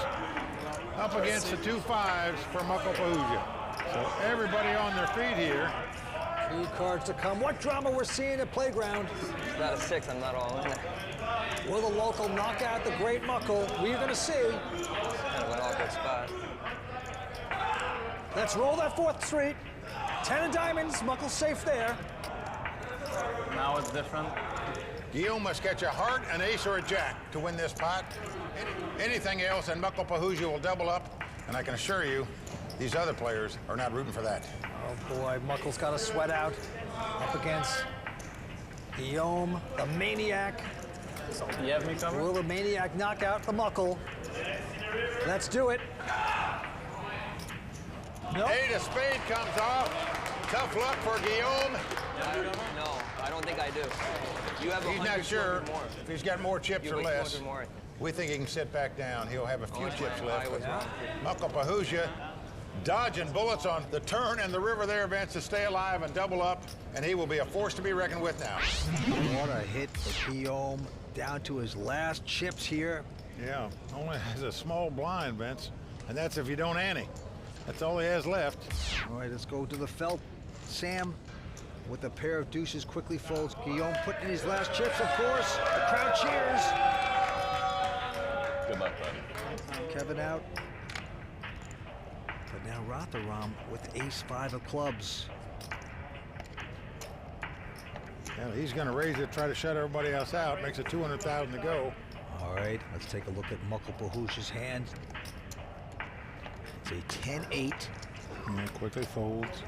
[SPEAKER 2] up against the 2 5s for Mukul Pahuja. So everybody on their feet here.
[SPEAKER 3] 2 cards to come. What drama we're seeing at Playground.
[SPEAKER 18] Without a 6, I'm not all in.
[SPEAKER 3] Will the local knock out the great Mukul? We're going to see.
[SPEAKER 18] Kind of an awkward spot.
[SPEAKER 3] Let's roll that 4th street. 10 of diamonds. Mukul safe there.
[SPEAKER 13] Now it's different.
[SPEAKER 5] Guillaume must catch a heart, an ace, or a jack to win this pot. Anything else, and Mukul Pahuja will double up. And I can assure you, these other players are not rooting for that.
[SPEAKER 3] Oh boy, Mukul's got a sweat out up against Guillaume, the maniac.
[SPEAKER 13] You have me covered?
[SPEAKER 3] Will the maniac knock out the Mukul? Let's do it.
[SPEAKER 5] Nope. Eight of spade comes off. Tough luck for Guillaume.
[SPEAKER 18] No, I don't think I do. You have
[SPEAKER 5] He's not sure
[SPEAKER 18] more.
[SPEAKER 5] if he's got more chips
[SPEAKER 18] You
[SPEAKER 5] or
[SPEAKER 18] have
[SPEAKER 5] less.
[SPEAKER 18] 200 more.
[SPEAKER 5] We think he can sit back down. He'll have a few chips left.
[SPEAKER 18] I was wrong.
[SPEAKER 5] Mukul Pahuja dodging bullets on the turn and the river there, Vince, to stay alive and double up, and he will be a force to be reckoned with now.
[SPEAKER 3] What a hit for Guillaume, down to his last chips here.
[SPEAKER 2] Yeah, only has a small blind, Vince, and that's if you don't ante. That's all he has left.
[SPEAKER 3] All right, let's go to the felt. Sam, with a pair of deuces, quickly folds. Guillaume putting in his last chips, of course. The crowd cheers.
[SPEAKER 16] Good luck, buddy.
[SPEAKER 3] Kevin out. But now Ratharam with ace-5 of clubs.
[SPEAKER 2] Yeah, he's going to raise it, try to shut everybody else out. Makes it 200,000 to go.
[SPEAKER 3] All right, let's take a look at Mukul Pahuja's hand. It's a 10-8.
[SPEAKER 2] Yeah, quickly folds.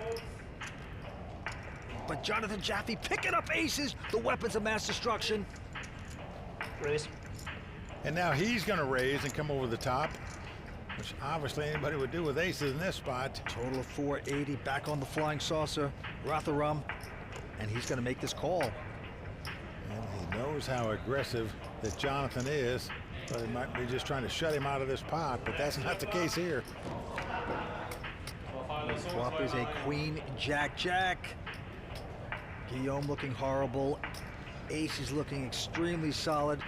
[SPEAKER 3] But Jonathan Jaffe picking up aces, the weapons of mass destruction.
[SPEAKER 13] Raise.
[SPEAKER 2] And now he's going to raise and come over the top, which obviously anybody would do with aces in this spot.
[SPEAKER 3] Total of 480, back on the flying saucer. Ratharam, and he's going to make this call.
[SPEAKER 2] And he knows how aggressive that Jonathan is, but he might be just trying to shut him out of this pot, but that's not the case here.
[SPEAKER 3] Flop is a queen, jack, jack. Guillaume looking horrible. Ace is looking extremely solid.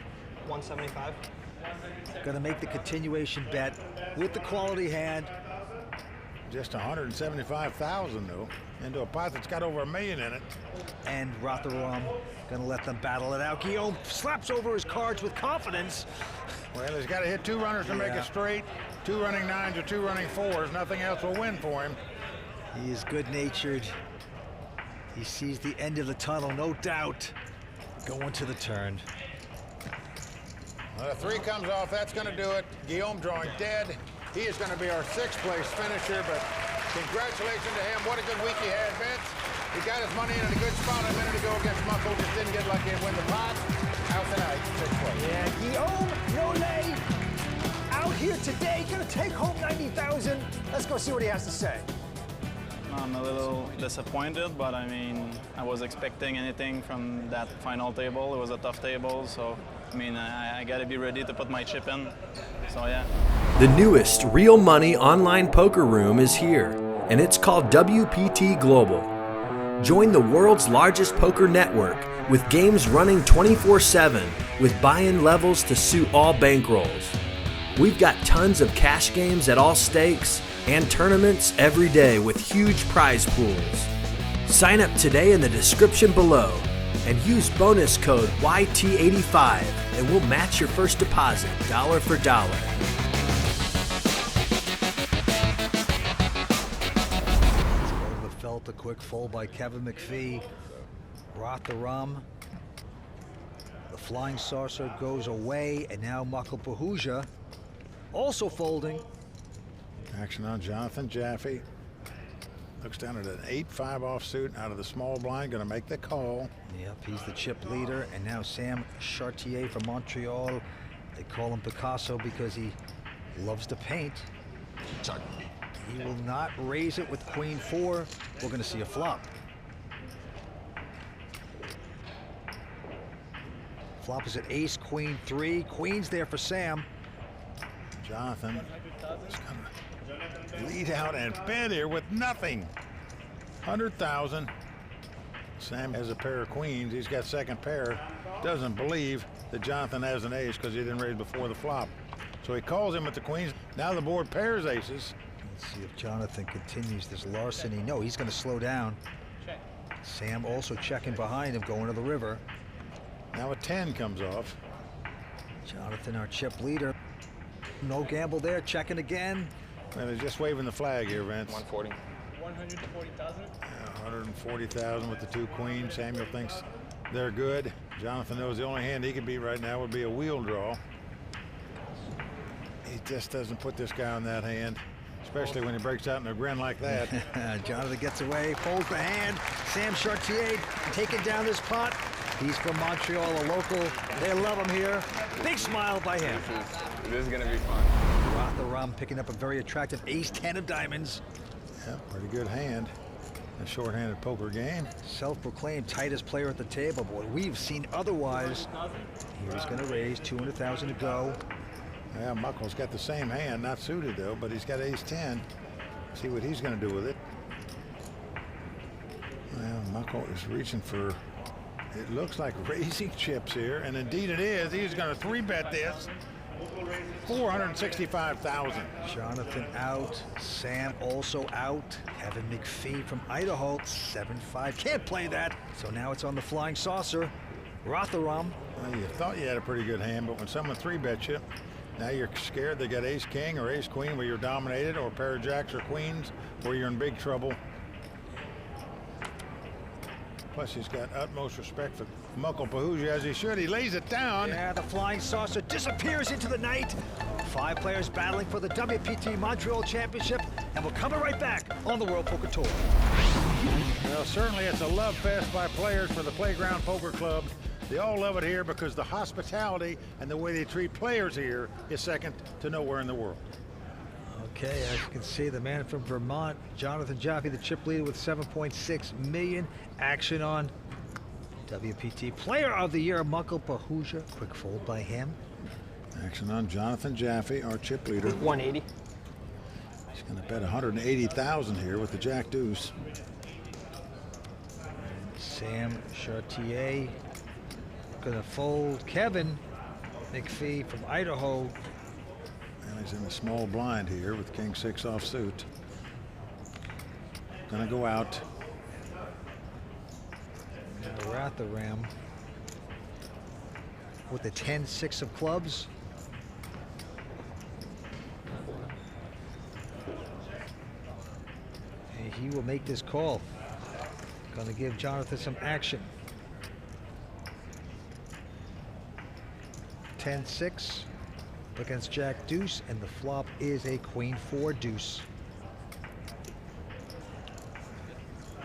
[SPEAKER 18] 175.
[SPEAKER 3] Gonna make the continuation bet with the quality hand.
[SPEAKER 2] Just 175,000 though, into a pot that's got over $1 million in it.
[SPEAKER 3] And Ratharam gonna let them battle it out. Guillaume slaps over his cards with confidence.
[SPEAKER 2] Well, he's got to hit 2 runners to make it straight. 2 running 9s or 2 running 4s. Nothing else will win for him.
[SPEAKER 3] He is good-natured. He sees the end of the tunnel, no doubt. Going to the turn.
[SPEAKER 5] Well, the 3 comes off. That's going to do it. Guillaume drawing dead. He is going to be our 6th place finisher, but congratulations to him. What a good week he had, Vince. He got his money in a good spot a minute ago against Mukul. Just didn't get lucky and win the pot. Out tonight, 6th place.
[SPEAKER 3] Yeah, Guillaume Nolet out here today. Gonna take home 90,000. Let's go see what he has to say.
[SPEAKER 13] I'm a little disappointed, but I mean, I was expecting anything from that final table. It was a tough table, so I mean, I got to be ready to put my chip in. So yeah.
[SPEAKER 15] The newest real money online poker room is here, and it's called WPT Global. Join the world's largest poker network with games running 24/7 with buy-in levels to suit all bankrolls. We've got tons of cash games at all stakes and tournaments every day with huge prize pools. Sign up today in the description below and use bonus code YT85 and we'll match your first deposit dollar for dollar.
[SPEAKER 3] Over the felt, a quick fold by Kevin Macphee. Ratharam. The flying saucer goes away, and now Mukul Pahuja also folding.
[SPEAKER 2] Action on Jonathan Jaffe. Looks down at an 8-5 offsuit out of the small blind, going to make the call.
[SPEAKER 3] Yep, he's the chip leader, and now Sam Chartier from Montreal. They call him Picasso because he loves to paint. He will not raise it with Queen 4. We're going to see a flop. Flop is at Ace, Queen 3. Queen's there for Sam.
[SPEAKER 2] Jonathan is going to lead out and bet here with nothing. 100,000. Sam has a pair of queens. He's got second pair. Doesn't believe that Jonathan has an ace because he didn't raise before the flop. So he calls him with the queens. Now the board pairs aces.
[SPEAKER 3] Let's see if Jonathan continues this larceny. No, he's going to slow down. Sam also checking behind him, going to the river.
[SPEAKER 2] Now a 10 comes off.
[SPEAKER 3] Jonathan, our chip leader. No gamble there, checking again.
[SPEAKER 2] Well, he's just waving the flag here, Vince.
[SPEAKER 17] 140.
[SPEAKER 6] 140,000.
[SPEAKER 2] 140,000 with the 2 queens. Samuel thinks they're good. Jonathan knows the only hand he could beat right now would be a wheel draw. He just doesn't put this guy on that hand, especially when he breaks out in a grin like that.
[SPEAKER 3] Jonathan gets away, folds the hand. Sam Chartier taking down this pot. He's from Montreal, a local. They love him here. Big smile by him.
[SPEAKER 6] This is going to be fun.
[SPEAKER 3] Ratharam picking up a very attractive ace-10 of diamonds.
[SPEAKER 2] Yeah, pretty good hand. A short-handed poker game.
[SPEAKER 3] Self-proclaimed tightest player at the table, but what we've seen otherwise. He's going to raise 200,000 to go.
[SPEAKER 2] Yeah, Mukul's got the same hand, not suited though, but he's got ace-10. See what he's going to do with it. Well, Mukul is reaching for, it looks like raising chips here, and indeed it is. He's going to 3-bet this. 465,000.
[SPEAKER 3] Jonathan out. Sam also out. Kevin Macphee from Idaho, 7-5. Can't play that. So now it's on the flying saucer. Ratharam.
[SPEAKER 2] Well, you thought you had a pretty good hand, but when someone 3-bets you, now you're scared they got ace-king or ace-queen where you're dominated, or a pair of jacks or queens where you're in big trouble. Plus, he's got utmost respect for Mukul Pahuja, as he should. He lays it down.
[SPEAKER 3] Yeah, the flying saucer disappears into the night. 5 players battling for the WPT Montreal Championship, and we're coming right back on the World Poker Tour.
[SPEAKER 2] Well, certainly it's a love fest by players for the Playground Poker Club. They all love it here because the hospitality and the way they treat players here is second to nowhere in the world.
[SPEAKER 3] Okay, as you can see, the man from Vermont, Jonathan Jaffe, the chip leader with 7.6 million. Action on WPT Player of the Year, Mukul Pahuja. Quick fold by him.
[SPEAKER 2] Action on Jonathan Jaffe, our chip leader.
[SPEAKER 18] 180.
[SPEAKER 2] He's going to bet 180,000 here with the Jack Deuce.
[SPEAKER 3] Sam Chartier going to fold. Kevin Macphee from Idaho.
[SPEAKER 2] And he's in a small blind here with King 6 offsuit. Going to go out.
[SPEAKER 3] Ratharam with the 10-6 of clubs. And he will make this call. Going to give Jonathan some action. 10-6 against Jack Deuce, and the flop is a Queen 4 deuce.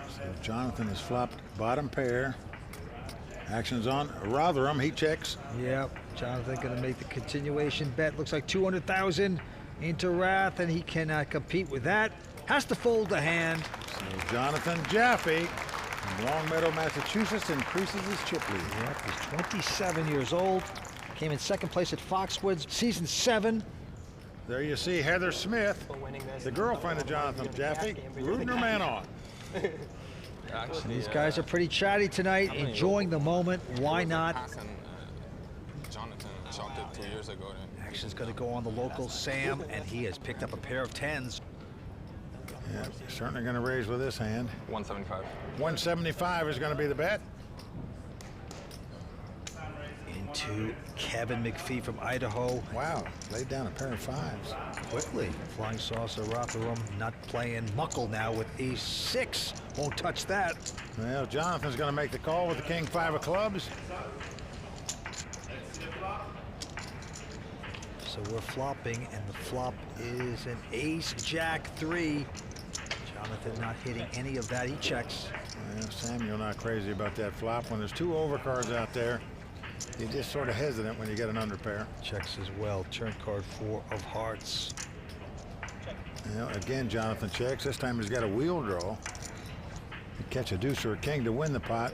[SPEAKER 2] So Jonathan has flopped bottom pair. Action's on Ratharam. He checks.
[SPEAKER 3] Yep, Jonathan going to make the continuation bet. Looks like 200,000 into Rath, and he cannot compete with that. Has to fold the hand.
[SPEAKER 2] So Jonathan Jaffe from Longmeadow, Massachusetts, increases his chip lead.
[SPEAKER 3] Yep, he's 27 years old. Came in second place at Foxwoods, season 7.
[SPEAKER 2] There you see Heather Smith, the girlfriend of Jonathan Jaffe, rooting her man on.
[SPEAKER 3] So these guys are pretty chatty tonight, enjoying the moment. Why not?
[SPEAKER 6] Jonathan shot it 2 years ago.
[SPEAKER 3] Action's going to go on the local Sam, and he has picked up a pair of 10s.
[SPEAKER 2] Yeah, certainly going to raise with this hand.
[SPEAKER 6] 175.
[SPEAKER 2] 175 is going to be the bet.
[SPEAKER 3] Into Kevin Macphee from Idaho.
[SPEAKER 2] Wow, laid down a pair of 5s.
[SPEAKER 3] Quickly. Flying saucer, Ratharam not playing. Mukul now with ace 6. Won't touch that.
[SPEAKER 2] Well, Jonathan's going to make the call with the King 5 of clubs.
[SPEAKER 3] So we're flopping, and the flop is an ace Jack 3. Jonathan not hitting any of that. He checks.
[SPEAKER 2] Well, Samuel not crazy about that flop. When there's 2 overcards out there, you're just sort of hesitant when you get an underpair.
[SPEAKER 3] Checks as well. Turn card 4 of hearts.
[SPEAKER 2] Well, again, Jonathan checks. This time he's got a wheel draw. He'd catch a deuce or a king to win the pot.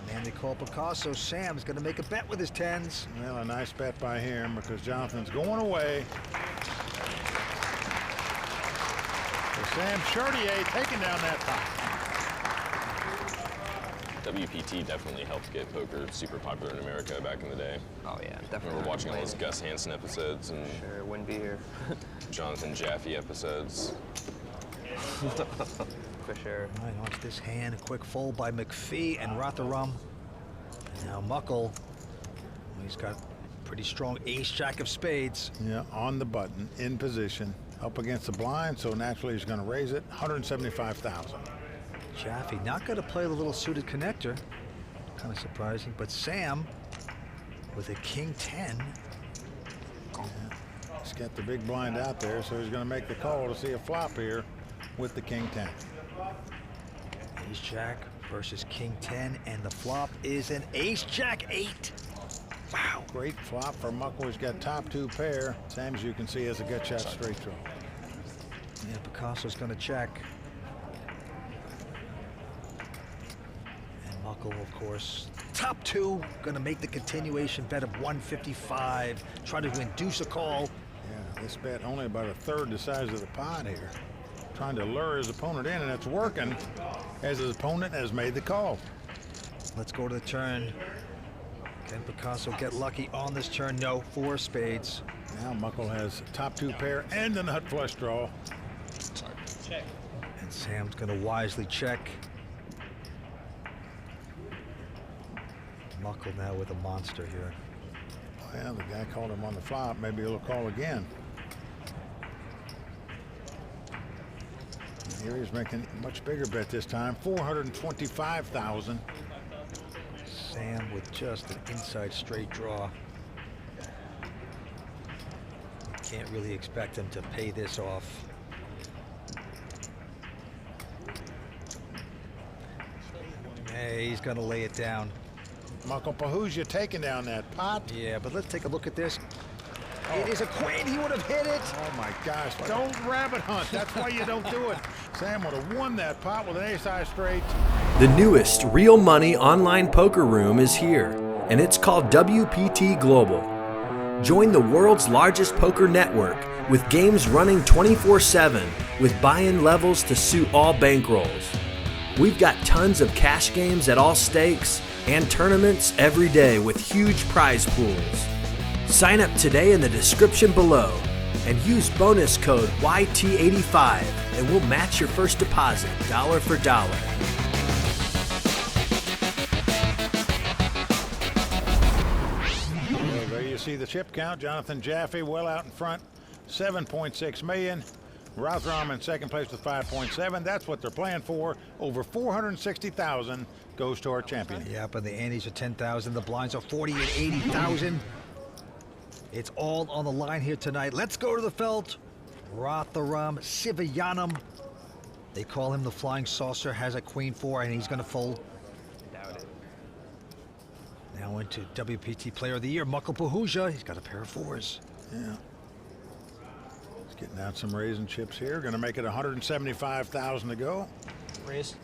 [SPEAKER 3] Man they call Picasso. Sam's going to make a bet with his 10s.
[SPEAKER 2] Well, a nice bet by him because Jonathan's going away. So Sam Chartier taking down that pot.
[SPEAKER 16] WPT definitely helped get poker super popular in America back in the day.
[SPEAKER 18] Oh yeah,
[SPEAKER 16] I
[SPEAKER 18] definitely.
[SPEAKER 16] remember watching all those Gus Hansen episodes and
[SPEAKER 18] Sure, wouldn't be here.
[SPEAKER 16] Jonathan Jaffe episodes.
[SPEAKER 18] For sure.
[SPEAKER 3] All right, watch this hand. A quick fold by Macphee and Ratharam. And now Mukul. He's got pretty strong ace Jack of spades.
[SPEAKER 2] Yeah, on the button, in position. up against the blind, so naturally he's going to raise it. 175,000.
[SPEAKER 3] Jaffe not going to play the little suited connector. Kind of surprising, but Sam with a king 10.
[SPEAKER 2] Yeah. He's got the big blind out there, so he's going to make the call to see a flop here with the king 10.
[SPEAKER 3] Ace Jack versus king 10, and the flop is an ace Jack 8. Wow.
[SPEAKER 2] Great flop for Mukul. He's got top 2 pair. Sam, as you can see, has a gut shot straight draw.
[SPEAKER 3] Yeah, Picasso's going to check. And Mukul, of course, top 2, going to make the continuation bet of 155. Try to induce a call.
[SPEAKER 2] Yeah, this bet only about a third the size of the pot here. Trying to lure his opponent in, and it's working as his opponent has made the call.
[SPEAKER 3] Let's go to the turn. Can Picasso get lucky on this turn? No, 4 spades.
[SPEAKER 2] Now Mukul has top 2 pair and the nut flush draw.
[SPEAKER 3] Check. And Sam's going to wisely check. Mukul now with a monster here.
[SPEAKER 2] Well, the guy called him on the flop. Maybe he'll call again. Here he's making a much bigger bet this time, 425,000.
[SPEAKER 3] Sam with just an inside straight draw. Can't really expect him to pay this off. Hey, he's gonna lay it down.
[SPEAKER 2] Mukul Pahuja taking down that pot.
[SPEAKER 3] Yeah, but let's take a look at this. It is a queen. He would have hit it.
[SPEAKER 2] Oh my gosh, don't rabbit hunt. That's why you don't do it. Sam would have won that pot with an ace-high straight.
[SPEAKER 15] The newest real money online poker room is here, and it's called WPT Global. Join the world's largest poker network with games running 24/7 with buy-in levels to suit all bankrolls. We've got tons of cash games at all stakes and tournaments every day with huge prize pools. Sign up today in the description below and use bonus code YT85 and we'll match your first deposit dollar for dollar.
[SPEAKER 2] Well, there you see the chip count. Jonathan Jaffe well out in front, 7.6 million. Ratharam in second place with 5.7. That's what they're playing for. Over 460,000 goes to our champion.
[SPEAKER 3] Yep, and the antes are 10,000. The blinds are 40 and 80,000. It's all on the line here tonight. Let's go to the felt. Ratharam Sivagnanam. They call him the Flying Saucer. Has a queen 4, and he's going to fold.
[SPEAKER 18] Doubt it.
[SPEAKER 3] Now into WPT Player of the Year, Mukul Pahuja. He's got a pair of 4s.
[SPEAKER 2] Yeah. He's getting out some raising chips here. Going to make it 175,000 to go.
[SPEAKER 18] Raise.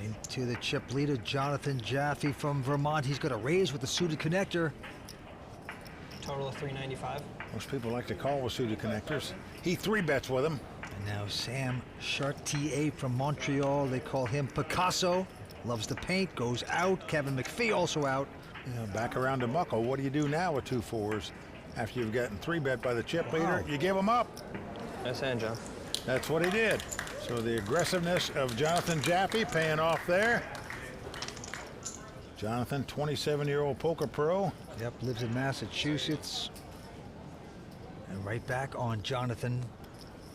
[SPEAKER 3] Into the chip leader, Jonathan Jaffe from Vermont. He's going to raise with the suited connector.
[SPEAKER 18] Total of 395.
[SPEAKER 2] Most people like to call with suited connectors. He 3-bets with them.
[SPEAKER 3] And now Sam Chartier from Montreal. They call him Picasso. Loves to paint, goes out. Kevin Macphee also out.
[SPEAKER 2] Yeah, back around to Mukul. What do you do now with 2 4s? After you've gotten 3-bet by the chip leader, you give them up.
[SPEAKER 18] Nice hand, John.
[SPEAKER 2] That's what he did. So the aggressiveness of Jonathan Jaffe paying off there. Jonathan, 27-year-old poker pro.
[SPEAKER 3] Yep, lives in Massachusetts. And right back on Jonathan.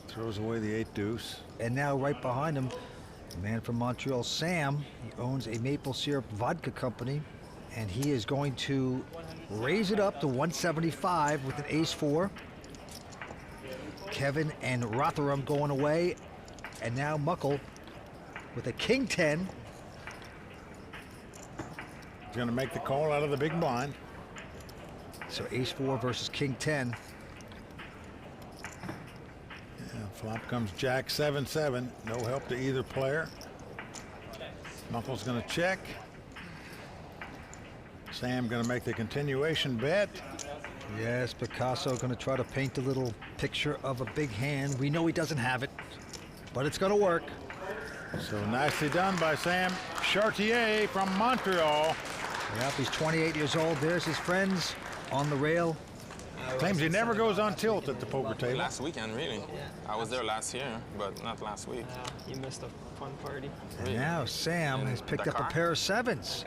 [SPEAKER 2] Throws away the 8-deuce.
[SPEAKER 3] And now right behind him, the man from Montreal, Sam. He owns a maple syrup vodka company. And he is going to raise it up to 175 with an ace-4. Kevin and Ratharam going away. And now Mukul with a king 10.
[SPEAKER 2] He's going to make the call out of the big blind.
[SPEAKER 3] So ace-4 versus king 10.
[SPEAKER 2] Yeah, flop comes jack 7-7. No help to either player. Mukul's going to check. Sam going to make the continuation bet.
[SPEAKER 3] Yes, Picasso going to try to paint a little picture of a big hand. We know he doesn't have it, but it's going to work.
[SPEAKER 2] So nicely done by Sam Chartier from Montreal.
[SPEAKER 3] Yep, he's 28 years old. There's his friends on the rail.
[SPEAKER 2] Claims he never goes on tilt at the poker table.
[SPEAKER 17] Last weekend, really. I was there last year, but not last week.
[SPEAKER 18] You missed a fun party.
[SPEAKER 3] And now Sam has picked up a pair of 7s.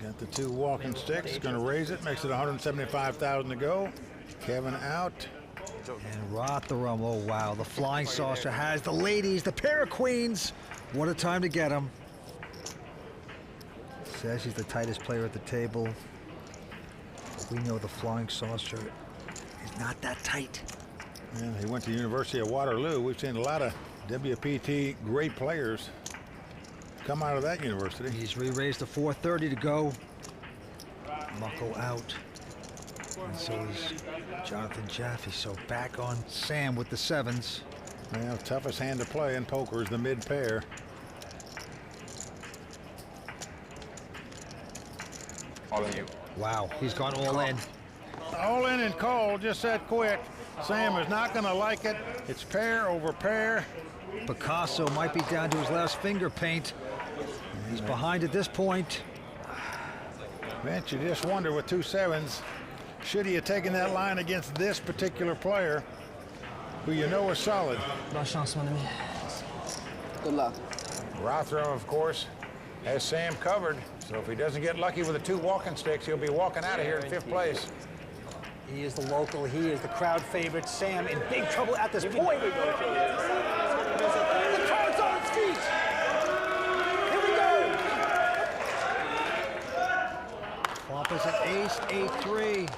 [SPEAKER 2] Got the 2 walking sticks. Going to raise it. Makes it 175,000 to go. Kevin out.
[SPEAKER 3] And Ratharam, oh wow, the flying saucer has the ladies, the pair of queens. What a time to get them. Says he's the tightest player at the table. We know the flying saucer is not that tight.
[SPEAKER 2] And he went to the University of Waterloo. We've seen a lot of WPT great players come out of that university.
[SPEAKER 3] He's re-raised to 4:30 to go. Mukul out. And so is Jonathan Jaffe. So back on Sam with the 7s.
[SPEAKER 2] Well, toughest hand to play in poker is the mid pair.
[SPEAKER 17] All of you.
[SPEAKER 3] Wow, he's gone all in.
[SPEAKER 2] All in and call, just that quick. Sam is not going to like it. It's pair over pair.
[SPEAKER 3] Picasso might be down to his last finger paint. He's behind at this point.
[SPEAKER 2] Vince, you just wonder with 2 7s, should he have taken that line against this particular player, who you know is solid?
[SPEAKER 18] Bonne chance, mon ami.
[SPEAKER 2] Good luck. Ratharam, of course, has Sam covered. So if he doesn't get lucky with the 2 walking sticks, he'll be walking out of here in 5th place.
[SPEAKER 19] He is the local. He is the crowd favorite. Sam in big trouble at this point. The card's on its feet. Here we go.
[SPEAKER 3] Flop is an ace, 8-3.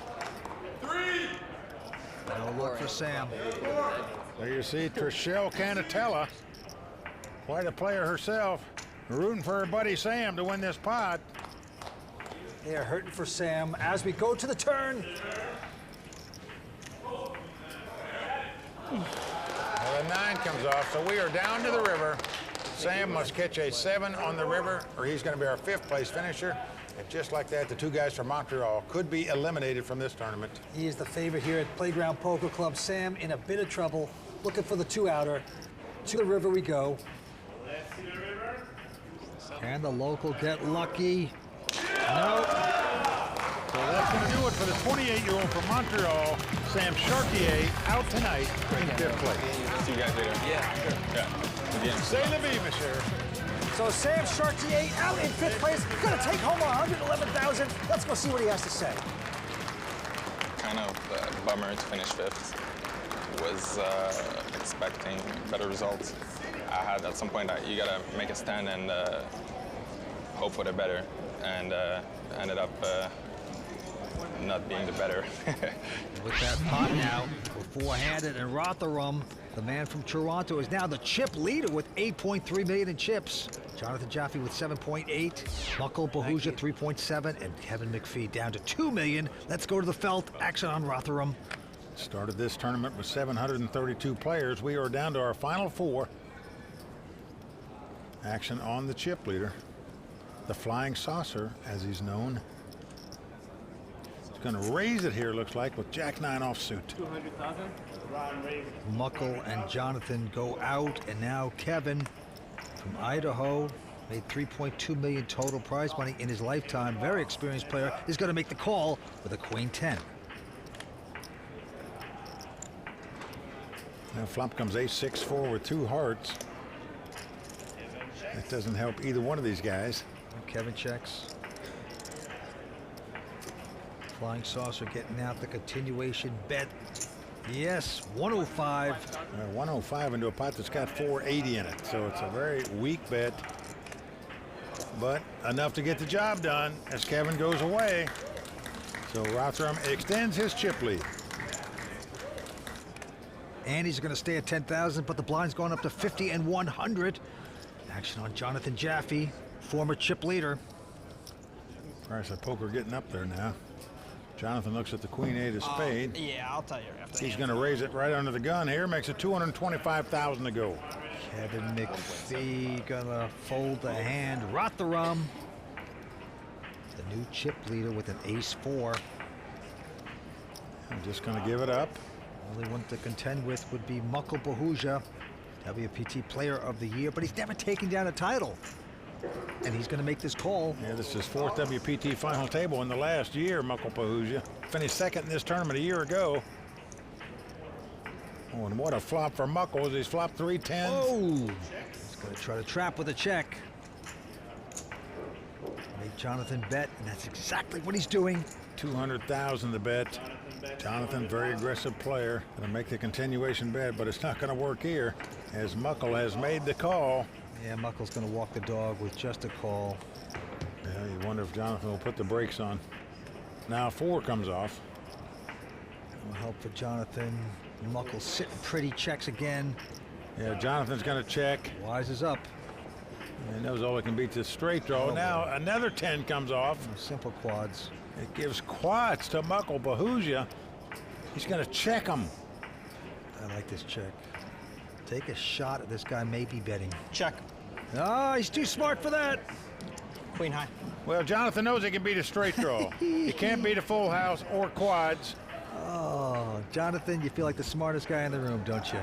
[SPEAKER 3] No look for Sam.
[SPEAKER 2] There you see Trishelle Canatella, quite a player herself, rooting for her buddy Sam to win this pot.
[SPEAKER 19] They are hurting for Sam as we go to the turn.
[SPEAKER 2] Well, the 9 comes off, so we are down to the river. Sam must catch a 7 on the river, or he's going to be our 5th place finisher. And just like that, the 2 guys from Montreal could be eliminated from this tournament.
[SPEAKER 19] He is the favorite here at Playground Poker Club. Sam in a bit of trouble, looking for the 2-outer. To the river we go.
[SPEAKER 3] Can the local get lucky? No.
[SPEAKER 2] So that's going to do it for the 28-year-old from Montreal, Sam Chartier, out tonight in 5th place.
[SPEAKER 17] See you guys later. Yeah.
[SPEAKER 2] Say la vie, monsieur.
[SPEAKER 19] So Sam Chartier out in 5th place, gonna take home $111,000. Let's go see what he has to say.
[SPEAKER 20] Kind of a bummer to finish 5th. Was expecting better results. I had at some point that you gotta make a stand and hope for the better, and ended up not being the better.
[SPEAKER 3] With that pot now, four-handed, and Ratharam, the man from Toronto, is now the chip leader with $8.3 million in chips. Jonathan Jaffe with 7.8, Mukul Pahuja 3.7, and Kevin Macphee down to $2 million. Let's go to the felt. Action on Ratharam.
[SPEAKER 2] Started this tournament with 732 players. We are down to our final 4. Action on the chip leader, the Flying Saucer, as he's known. He's going to raise it here, looks like, with Jack-9 offsuit.
[SPEAKER 19] 200,000.
[SPEAKER 3] Mukul and Jonathan go out, and now Kevin from Idaho made $3.2 million total prize money in his lifetime. Very experienced player is going to make the call with a Queen 10.
[SPEAKER 2] Now flop comes ace-6-4 with 2 hearts. That doesn't help either one of these guys.
[SPEAKER 3] Kevin checks. Flying Saucer getting out the continuation bet. Yes, 105.
[SPEAKER 2] 105 into a pot that's got 480 in it. So it's a very weak bet, but enough to get the job done as Kevin goes away. So Ratharam extends his chip lead.
[SPEAKER 3] And he's going to stay at 10,000, but the blind's going up to 50 and 100. Action on Jonathan Jaffe, former chip leader.
[SPEAKER 2] Price of poker getting up there now. Jonathan looks at the Queen-8 of spade.
[SPEAKER 18] Yeah, I'll tell you after.
[SPEAKER 2] He's going to raise it right under the gun here. Makes it $225,000 to go.
[SPEAKER 3] Kevin Macphee gonna fold the hand. Ratharam, the new chip leader with an ace-4.
[SPEAKER 2] I'm just going to give it up.
[SPEAKER 3] Only one to contend with would be Mukul Pahuja, WPT Player of the Year, but he's never taken down a title. And he's going to make this call.
[SPEAKER 2] Yeah, this is his 4th WPT final table in the last year, Mukul Pahuja. Finished 2nd in this tournament a year ago. Oh, and what a flop for Mukul as he's flopped 3 10s.
[SPEAKER 3] Oh, he's going to try to trap with a check. Make Jonathan bet, and that's exactly what he's doing.
[SPEAKER 2] 200,000 to bet. Jonathan, very aggressive player. Going to make the continuation bet, but it's not going to work here as Mukul has made the call.
[SPEAKER 3] Yeah, Mukul's going to walk the dog with just a call.
[SPEAKER 2] Yeah, you wonder if Jonathan will put the brakes on. Now 4 comes off.
[SPEAKER 3] No help for Jonathan. Mukul sitting pretty, checks again.
[SPEAKER 2] Yeah, Jonathan's going to check.
[SPEAKER 3] Wise is up.
[SPEAKER 2] He knows all he can beat this straight draw. Now another 10 comes off.
[SPEAKER 3] Simple quads.
[SPEAKER 2] It gives quads to Mukul Pahuja. He's going to check him.
[SPEAKER 3] I like this check. Take a shot at this guy maybe betting.
[SPEAKER 21] Check.
[SPEAKER 3] Oh, he's too smart for that.
[SPEAKER 21] Queen high.
[SPEAKER 2] Well, Jonathan knows he can beat a straight draw. He can't beat a full house or quads.
[SPEAKER 3] Oh, Jonathan, you feel like the smartest guy in the room, don't you?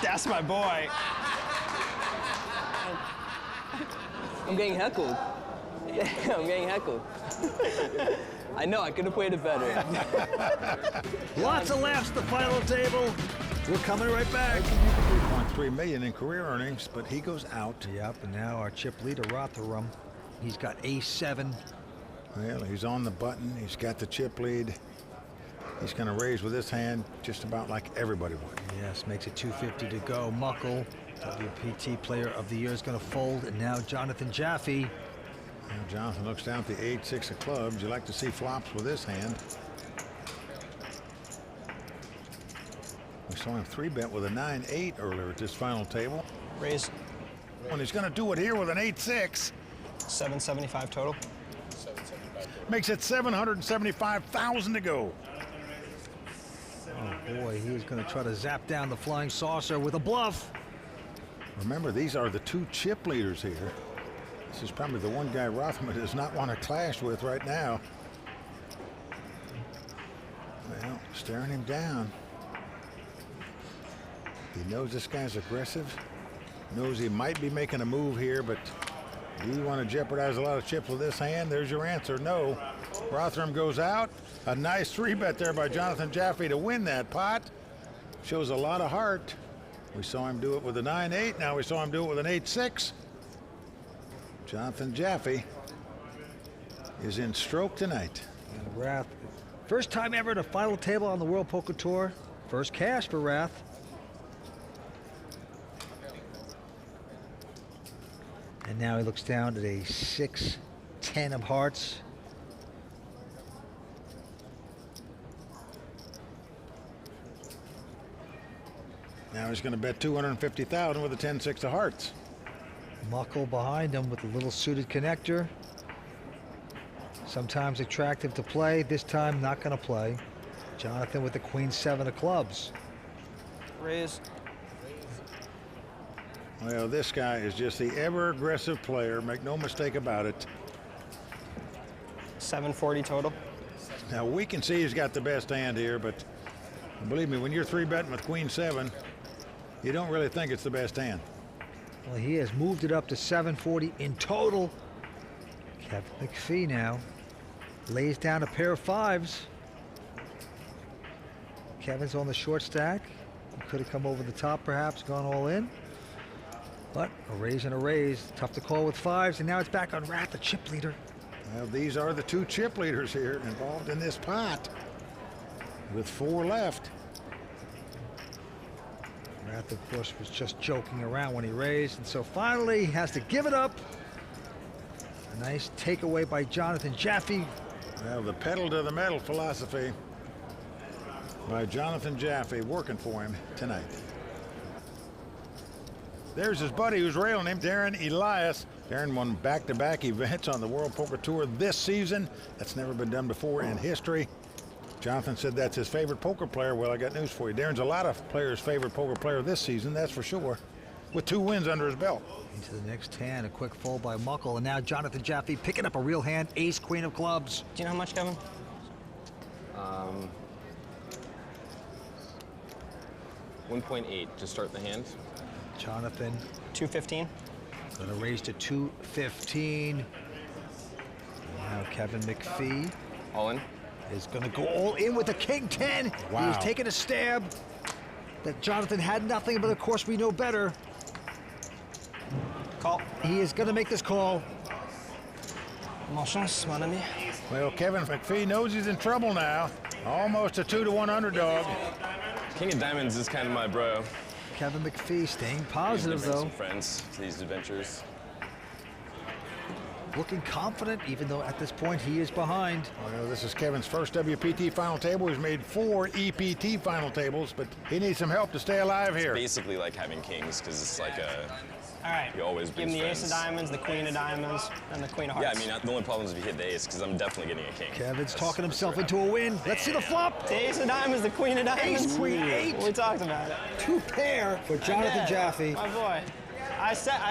[SPEAKER 21] That's my boy.
[SPEAKER 18] I'm getting heckled. I'm getting heckled. I know, I could have played it better.
[SPEAKER 3] Lots of laughs at the final table. We're coming right back.
[SPEAKER 2] $3.3 million in career earnings, but he goes out.
[SPEAKER 3] Yep, and now our chip leader, Ratharam. He's got ace-7.
[SPEAKER 2] Well, he's on the button. He's got the chip lead. He's going to raise with this hand just about like everybody would.
[SPEAKER 3] Yes, makes it 250 to go. Mukul, WPT Player of the Year, is going to fold, and now Jonathan Jaffe.
[SPEAKER 2] Now Jonathan looks down at the 8-6 of clubs. You like to see flops with this hand. We saw him 3-bet with a 9-8 earlier at this final table.
[SPEAKER 21] Raise.
[SPEAKER 2] And he's going to do it here with an 8-6.
[SPEAKER 21] 775 total.
[SPEAKER 2] Makes it $775,000 to go.
[SPEAKER 3] Oh boy, he was going to try to zap down the flying saucer with a bluff.
[SPEAKER 2] Remember, these are the 2 chip leaders here. This is probably the one guy Rothman does not want to clash with right now. Well, staring him down. He knows this guy's aggressive. Knows he might be making a move here, but do you want to jeopardize a lot of chips with this hand? There's your answer, no. Ratharam goes out. A nice 3-bet there by Jonathan Jaffe to win that pot. Shows a lot of heart. We saw him do it with a 9-8. Now we saw him do it with an 8-6. Jonathan Jaffe is in stroke tonight.
[SPEAKER 3] And Rath, first time ever at a final table on the World Poker Tour. First cash for Rath. And now he looks down at a 6-10 of hearts.
[SPEAKER 2] Now he's going to bet $250,000 with a 10-6 of hearts.
[SPEAKER 3] Mukul behind him with a little suited connector. Sometimes attractive to play. This time not going to play. Jonathan with the Queen-7 of clubs.
[SPEAKER 21] Raise.
[SPEAKER 2] Well, this guy is just the ever-aggressive player. Make no mistake about it.
[SPEAKER 21] 740 total.
[SPEAKER 2] Now, we can see he's got the best hand here, but believe me, when you're 3-betting with Queen-7, you don't really think it's the best hand.
[SPEAKER 3] Well, he has moved it up to 740 in total. Kevin Macphee now lays down a pair of 5s. Kevin's on the short stack. He could have come over the top, perhaps, gone all in. But a raise and a raise. Tough to call with 5s, and now it's back on Rath, the chip leader.
[SPEAKER 2] Well, these are the 2 chip leaders here involved in this pot with 4 left.
[SPEAKER 3] Rath, of course, was just joking around when he raised, and so finally he has to give it up. A nice takeaway by Jonathan Jaffe.
[SPEAKER 2] Well, the pedal to the metal philosophy by Jonathan Jaffe working for him tonight. There's his buddy who's railing him, Darren Elias. Darren won back-to-back events on the World Poker Tour this season. That's never been done before in history. Jonathan said that's his favorite poker player. Well, I got news for you. Darren's a lot of players' favorite poker player this season, that's for sure, with 2 wins under his belt.
[SPEAKER 3] Into the next hand, a quick fold by Mukul, and now Jonathan Jaffe picking up a real hand, ace, queen of clubs.
[SPEAKER 21] Do you know how much, Kevin?
[SPEAKER 22] 1.8 to start the hand.
[SPEAKER 3] Jonathan.
[SPEAKER 21] 215.
[SPEAKER 3] Gonna raise to 215. Now Kevin Macphee.
[SPEAKER 22] All in.
[SPEAKER 3] Is gonna go all in with a king-10.
[SPEAKER 22] Wow.
[SPEAKER 3] He's taking a stab that Jonathan had nothing, but of course we know better.
[SPEAKER 21] Call.
[SPEAKER 3] He is gonna make this call.
[SPEAKER 21] Malchance, mon ami.
[SPEAKER 2] Well, Kevin Macphee knows he's in trouble now. Almost a 2-to-1 underdog.
[SPEAKER 16] King of Diamonds is kind of my bro.
[SPEAKER 3] Kevin Macphee staying positive, though.
[SPEAKER 16] Some friends to these adventures.
[SPEAKER 3] Looking confident, even though at this point he is behind.
[SPEAKER 2] Well, this is Kevin's first WPT final table. He's made 4 EPT final tables, but he needs some help to stay alive here.
[SPEAKER 16] It's basically like having kings, because it's like a...
[SPEAKER 18] All right.
[SPEAKER 16] You always
[SPEAKER 18] give him the ace of diamonds, the queen of diamonds, and the queen of hearts.
[SPEAKER 16] Yeah, I mean, the only problem is if you hit the ace, because I'm definitely getting a king.
[SPEAKER 3] Kevin's talking himself into a win. Let's see the flop.
[SPEAKER 18] The ace of diamonds, the queen of diamonds.
[SPEAKER 3] Ace, queen, 8.
[SPEAKER 18] We talked about it.
[SPEAKER 3] 2 pair for Jonathan Jaffe.
[SPEAKER 18] My boy.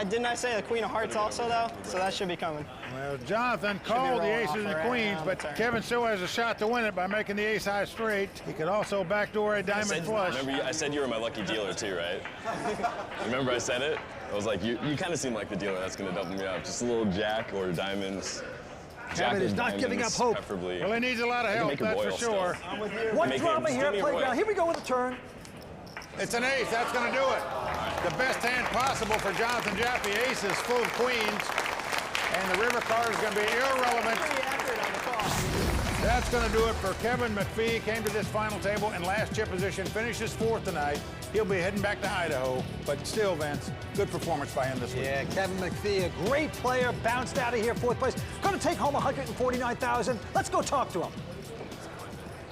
[SPEAKER 18] Didn't I say the queen of hearts also, though? So that should be coming.
[SPEAKER 2] Well, Jonathan called the aces and queens, but Kevin still has a shot to win it by making the ace high straight. He could also backdoor a diamond flush.
[SPEAKER 16] Remember, I said you were my lucky dealer too, right? Remember I said it? I was like, you kind of seem like the dealer that's going to double me up. Just a little jack or diamonds.
[SPEAKER 3] Kevin is not giving up hope.
[SPEAKER 16] Preferably.
[SPEAKER 2] Well, he needs a lot of help, that's for sure.
[SPEAKER 3] I'm with you. One drama here at Playground. Here we go with the turn.
[SPEAKER 2] It's an ace. That's going to do it. The best hand possible for Jonathan Jaffe. Aces full of queens. And the river card is going to be irrelevant. That's going to do it for Kevin Macphee. Came to this final table in last chip position. Finishes 4th tonight. He'll be heading back to Idaho. But still, Vince, good performance by him this week.
[SPEAKER 19] Yeah, Kevin Macphee, a great player. Bounced out of here 4th place. Going to take home $149,000. Let's go talk to him.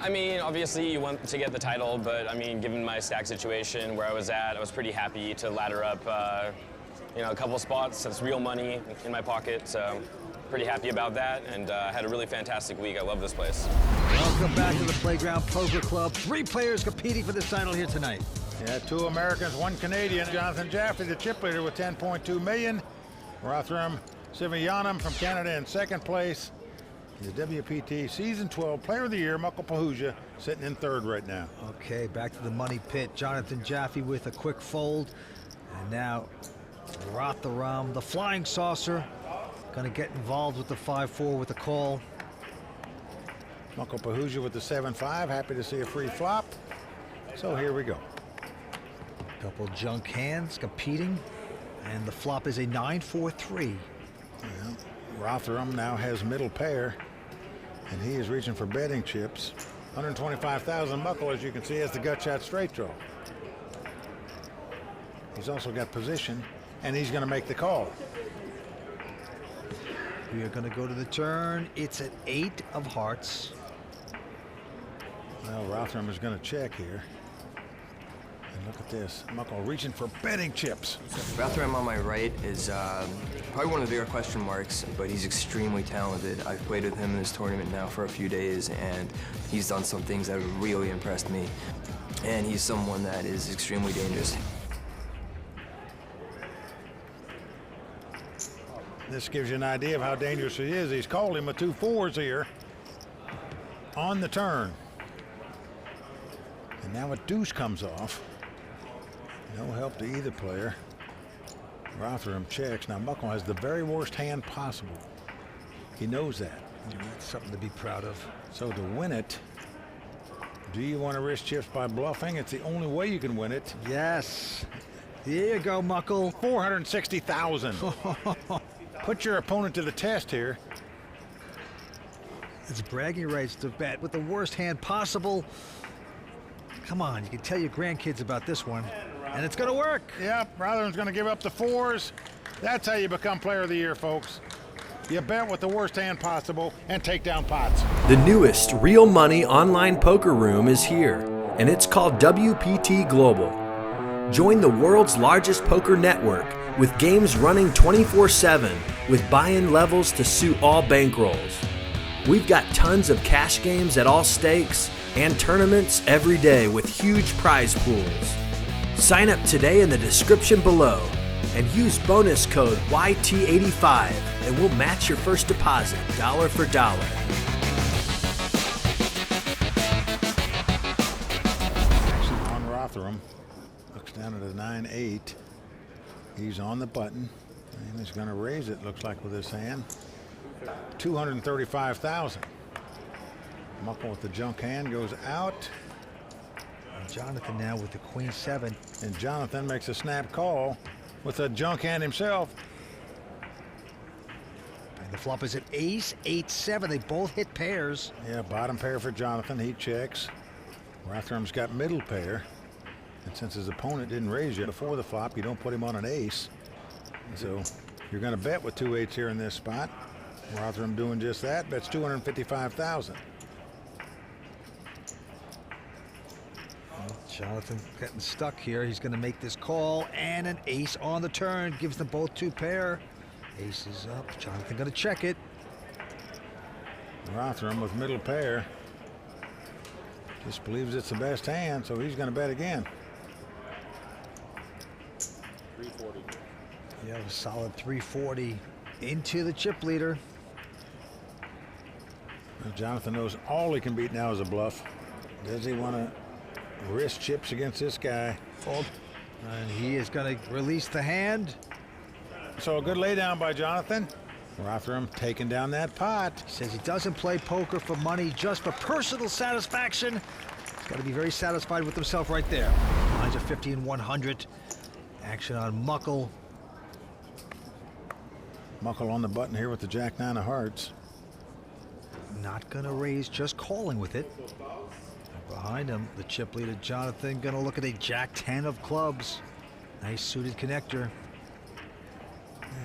[SPEAKER 16] I mean, obviously you want to get the title, but I mean, given my stack situation where I was at, I was pretty happy to ladder up, you know, a couple spots. That's real money in my pocket, so pretty happy about that, and had a really fantastic week. I love this place.
[SPEAKER 3] Welcome back to the Playground Poker Club. 3 players competing for this title here tonight.
[SPEAKER 2] Yeah, 2 Americans, 1 Canadian. Jonathan Jaffe, the chip leader with $10.2 million. Ratharam Sivagnanam from Canada in 2nd place. The WPT Season 12 Player of the Year, Mukul Pahuja, sitting in 3rd right now.
[SPEAKER 3] Okay, back to the money pit. Jonathan Jaffe with a quick fold. And now Ratharam, the flying saucer, going to get involved with the 5-4 with the call.
[SPEAKER 2] Mukul Pahuja with the 7-5. Happy to see a free flop. So here we go.
[SPEAKER 3] Couple junk hands competing. And the flop is a 9-4-3.
[SPEAKER 2] Well, Ratharam now has middle pair, and he is reaching for betting chips. 125,000 Mukul, as you can see, has the gut shot straight draw. He's also got position, and he's going to make the call.
[SPEAKER 3] We are going to go to the turn. It's an 8 of hearts.
[SPEAKER 2] Well, Ratharam is going to check here. And look at this. Mukul reaching for betting chips.
[SPEAKER 4] Ratharam on my right is probably one of the bigger question marks, but he's extremely talented. I've played with him in this tournament now for a few days, and he's done some things that have really impressed me. And he's someone that is extremely dangerous.
[SPEAKER 2] This gives you an idea of how dangerous he is. He's called him with 2 4s here on the turn. And now a deuce comes off. No help to either player. Ratharam checks. Now Mukul has the very worst hand possible. He knows that.
[SPEAKER 3] That's something to be proud of.
[SPEAKER 2] So to win it, do you want to risk chips by bluffing? It's the only way you can win it.
[SPEAKER 3] Yes. Here you go, Mukul.
[SPEAKER 2] 460,000. Put your opponent to the test here.
[SPEAKER 3] It's bragging rights to bet with the worst hand possible. Come on, you can tell your grandkids about this one. And it's going to work.
[SPEAKER 2] Yep, Ratharam's going to give up the 4s. That's how you become Player of the Year, folks. You bet with the worst hand possible and take down pots.
[SPEAKER 15] The newest real money online poker room is here, and it's called WPT Global. Join the world's largest poker network with games running 24/7 with buy-in levels to suit all bankrolls. We've got tons of cash games at all stakes and tournaments every day with huge prize pools. Sign up today in the description below and use bonus code YT85 and we'll match your first deposit dollar for dollar.
[SPEAKER 2] Actually on Ratharam. Looks down at a 9-8. He's on the button and he's going to raise it, looks like, with his hand. 235,000. Mukul with the junk hand goes out.
[SPEAKER 3] And Jonathan now with the queen 7.
[SPEAKER 2] And Jonathan makes a snap call with a junk hand himself.
[SPEAKER 3] And the flop is at ace, 8-7. They both hit pairs.
[SPEAKER 2] Yeah, bottom pair for Jonathan. He checks. Ratharam's got middle pair. And since his opponent didn't raise yet before the flop, you don't put him on an ace. So you're going to bet with 2 8s here in this spot. Ratharam doing just that. Bets 255,000.
[SPEAKER 3] Jonathan getting stuck here. He's going to make this call, and an ace on the turn gives them both 2 pair. Ace is up. Jonathan going to check it.
[SPEAKER 2] Ratharam with middle pair. Just believes it's the best hand, so he's going to bet again.
[SPEAKER 3] 340. Yeah, a solid 340 into the chip leader.
[SPEAKER 2] Well, Jonathan knows all he can beat now is a bluff. Does he want to risk chips against this guy?
[SPEAKER 3] Fold. And he is going to release the hand.
[SPEAKER 2] So a good laydown by Jonathan. Ratharam taking down that pot.
[SPEAKER 3] Says he doesn't play poker for money, just for personal satisfaction. He's got to be very satisfied with himself right there. Lines are 50 and 100. Action on Mukul.
[SPEAKER 2] Mukul on the button here with the Jack-9 of hearts.
[SPEAKER 3] Not going to raise, just calling with it. Behind him, the chip leader Jonathan going to look at a Jack-10 of clubs. Nice suited connector.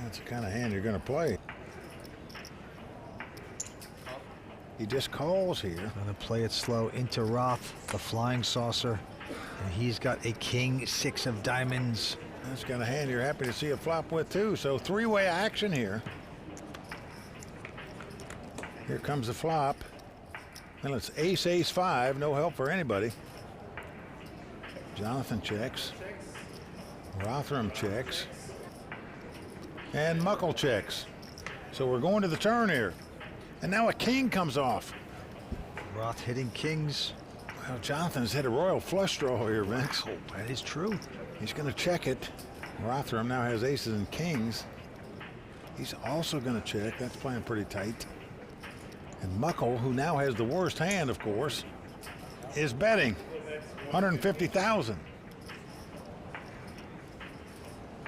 [SPEAKER 2] That's the kind of hand you're going to play. He just calls here.
[SPEAKER 3] Going to play it slow into Roth, the flying saucer. And he's got a king 6 of diamonds.
[SPEAKER 2] That's kind of hand you're happy to see a flop with too. So 3-way action here. Here comes the flop. Well, it's ace, ace, 5. No help for anybody. Jonathan checks. Ratharam checks. And Mukul checks. So we're going to the turn here. And now a king comes off.
[SPEAKER 3] Roth hitting kings.
[SPEAKER 2] Well, Jonathan's hit a royal flush draw here, Vince.
[SPEAKER 3] Wow, that is true.
[SPEAKER 2] He's going to check it. Ratharam now has aces and kings. He's also going to check. That's playing pretty tight. And Mukul, who now has the worst hand, of course, is betting 150,000.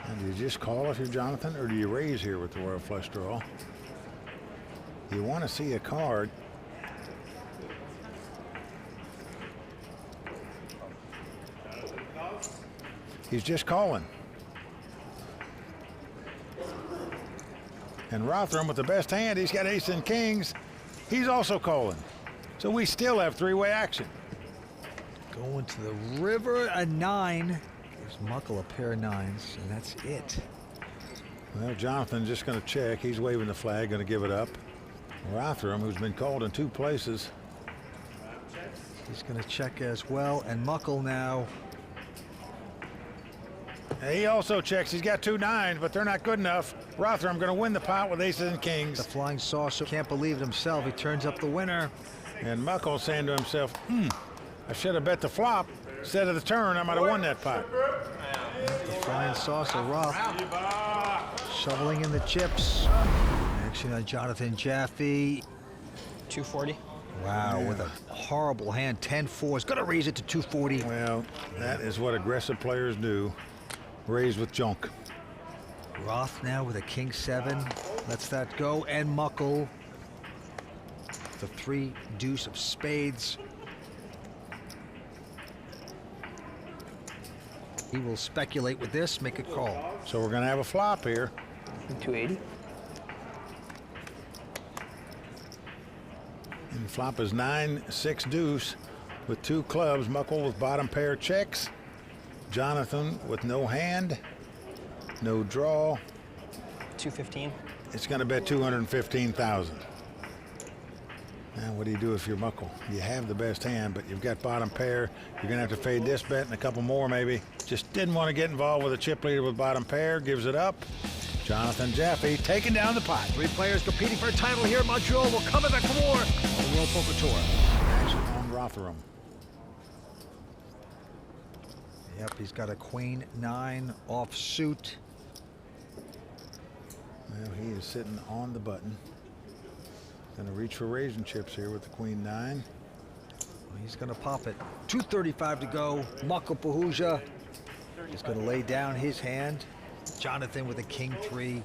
[SPEAKER 2] And do you just call if you're Jonathan, or do you raise here with the royal flush draw? You want to see a card. He's just calling. And Ratharam with the best hand, he's got ace and kings. He's also calling. So we still have 3-way action.
[SPEAKER 3] Going to the river, a 9. Gives Mukul a pair of 9s, and that's it.
[SPEAKER 2] Well, Jonathan's just going to check. He's waving the flag, going to give it up. Ratharam, who's been called in 2 places.
[SPEAKER 3] He's going to check as well, and Mukul now.
[SPEAKER 2] He also checks. He's got 2 9s, but they're not good enough. Ratharam going to win the pot with aces and kings.
[SPEAKER 3] The flying saucer can't believe it himself. He turns up the winner.
[SPEAKER 2] And Mukul saying to himself, I should have bet the flop instead of the turn. I might have won that pot.
[SPEAKER 3] The flying saucer, Roth. Shoveling in the chips. Action on Jonathan Jaffe.
[SPEAKER 18] 240.
[SPEAKER 3] Wow,
[SPEAKER 2] Yeah.
[SPEAKER 3] with a horrible hand. 10-4. He's going to raise it to 240.
[SPEAKER 2] Well, that is what aggressive players do. Raise with junk.
[SPEAKER 3] Roth now with a king 7. Lets that go. And Mukul. The 3 deuce of spades. He will speculate with this, make a call.
[SPEAKER 2] So we're going to have a flop here.
[SPEAKER 18] 280.
[SPEAKER 2] And the flop is 9-6 deuce with 2 clubs. Mukul with bottom pair checks. Jonathan with no hand, no draw.
[SPEAKER 18] 215.
[SPEAKER 2] It's going to bet 215,000. Now, what do you do if you're Mukul? You have the best hand, but you've got bottom pair. You're going to have to fade this bet and a couple more, maybe. Just didn't want to get involved with a chip leader with bottom pair. Gives it up. Jonathan Jaffe taking down the pot.
[SPEAKER 3] 3 players competing for a title here in Montreal. We'll come back for more on the World Poker Tour.
[SPEAKER 2] Action on Ratharam.
[SPEAKER 3] Yep, he's got a queen 9 offsuit.
[SPEAKER 2] Well, he is sitting on the button. Going to reach for raising chips here with the queen 9.
[SPEAKER 3] He's going to pop it. 2:35 to go. Mukul Pahuja is going to lay down his hand. Jonathan with a king 3.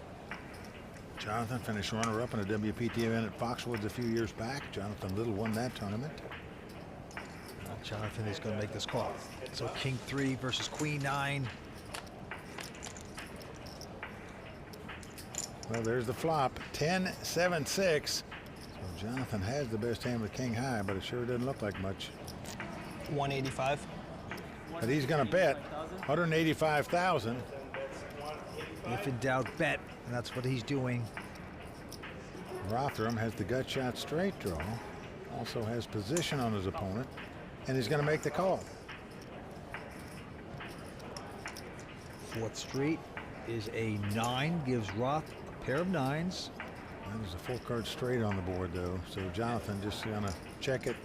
[SPEAKER 2] Jonathan finished runner-up in a WPT event at Foxwoods a few years back. Jonathan Little won that tournament.
[SPEAKER 3] Jonathan is going to make this call. So king 3 versus queen 9.
[SPEAKER 2] Well, there's the flop. 10-7-6. So Jonathan has the best hand with king high, but it sure doesn't look like much.
[SPEAKER 18] 185.
[SPEAKER 2] But he's going to bet 185,000.
[SPEAKER 3] If in doubt, bet. And that's what he's doing.
[SPEAKER 2] Ratharam has the gut shot straight draw. Also has position on his opponent. And he's going to make the call.
[SPEAKER 3] 4th street is a 9. Gives Roth a pair of 9s.
[SPEAKER 2] There's a full card straight on the board, though. So Jonathan just going to check it.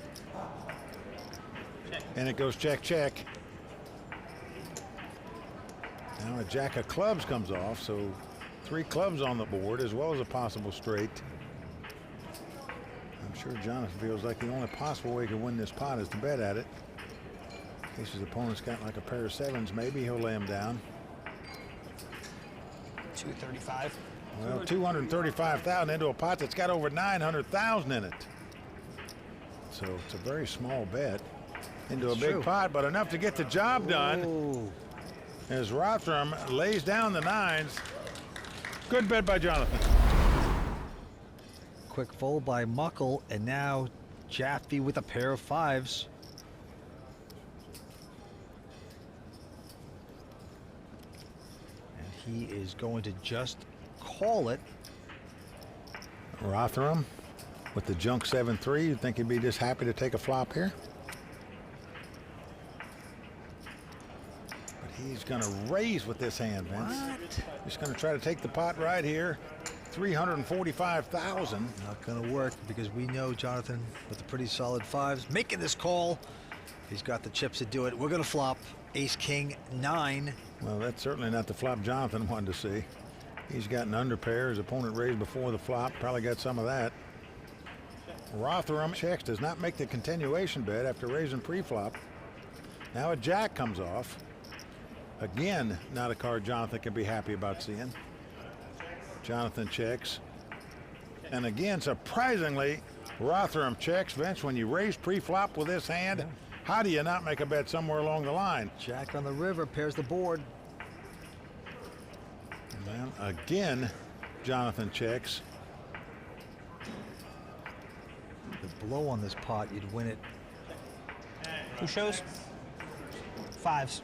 [SPEAKER 2] And it goes check, check. Now a jack of clubs comes off, so 3 clubs on the board as well as a possible straight. I'm sure Jonathan feels like the only possible way to win this pot is to bet at it. In case his opponent's got like a pair of 7s, maybe he'll lay him down.
[SPEAKER 18] 235.
[SPEAKER 2] Well, 235,000 into a pot that's got over 900,000 in it. So it's a very small bet into a big pot, but enough to get the job done. As Ratharam lays down the 9s. Good bet by Jonathan.
[SPEAKER 3] Quick fold by Mukul, and now Jaffe with a pair of 5s. And he is going to just call it.
[SPEAKER 2] Ratharam with the junk 7-3. You'd think he'd be just happy to take a flop here. He's going to raise with this hand, Vince.
[SPEAKER 3] What?
[SPEAKER 2] He's going to try to take the pot right here. 345,000.
[SPEAKER 3] Not going to work because we know Jonathan with the pretty solid 5s making this call. He's got the chips to do it. We're going to flop ace king 9.
[SPEAKER 2] Well, that's certainly not the flop Jonathan wanted to see. He's got an under pair. His opponent raised before the flop. Probably got some of that. Ratharam checks, does not make the continuation bet after raising pre-flop. Now a jack comes off. Again, not a card Jonathan can be happy about seeing. Jonathan checks. And again, surprisingly, Ratharam checks. Vince, when you raise pre-flop with this hand, how do you not make a bet somewhere along the line?
[SPEAKER 3] Jack on the river pairs the board.
[SPEAKER 2] And then again, Jonathan checks.
[SPEAKER 3] The blow on this pot, you'd win it.
[SPEAKER 18] Who shows? 5s.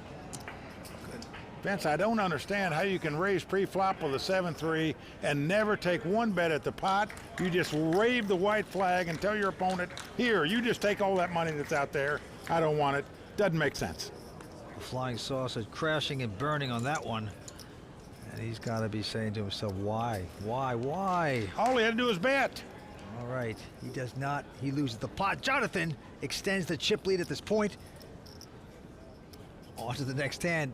[SPEAKER 2] Vince, I don't understand how you can raise pre-flop with a 7-3 and never take one bet at the pot. You just wave the white flag and tell your opponent, here, you just take all that money that's out there. I don't want it. Doesn't make sense.
[SPEAKER 3] The flying sausage crashing and burning on that one. And he's got to be saying to himself, why? Why?
[SPEAKER 2] All he had to do is bet.
[SPEAKER 3] All right, he does not. He loses the pot. Jonathan extends the chip lead at this point. On to the next hand.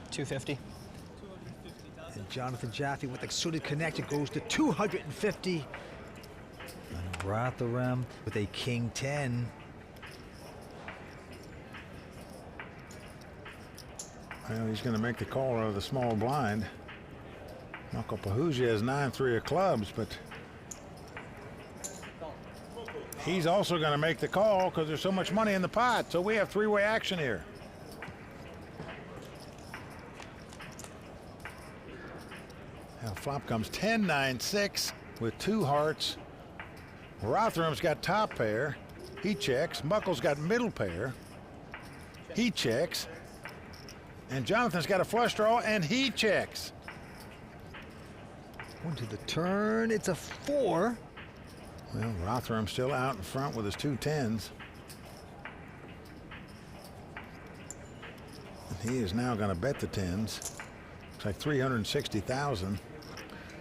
[SPEAKER 18] 250.
[SPEAKER 3] And Jonathan Jaffe with the suited connect, it goes to 250. And Ratharam with a king 10.
[SPEAKER 2] Well, he's going to make the call out of the small blind. Mukul Pahuja has 9-3 of clubs, but he's also going to make the call because there's so much money in the pot. So we have 3-way action here. Now flop comes 10-9-6 with 2 hearts. Ratharam's got top pair. He checks. Mukul's got middle pair. He checks. And Jonathan's got a flush draw, and he checks.
[SPEAKER 3] One to the turn. It's a 4.
[SPEAKER 2] Well, Ratharam's still out in front with his 2 10s. And he is now going to bet the 10s. Looks like 360,000.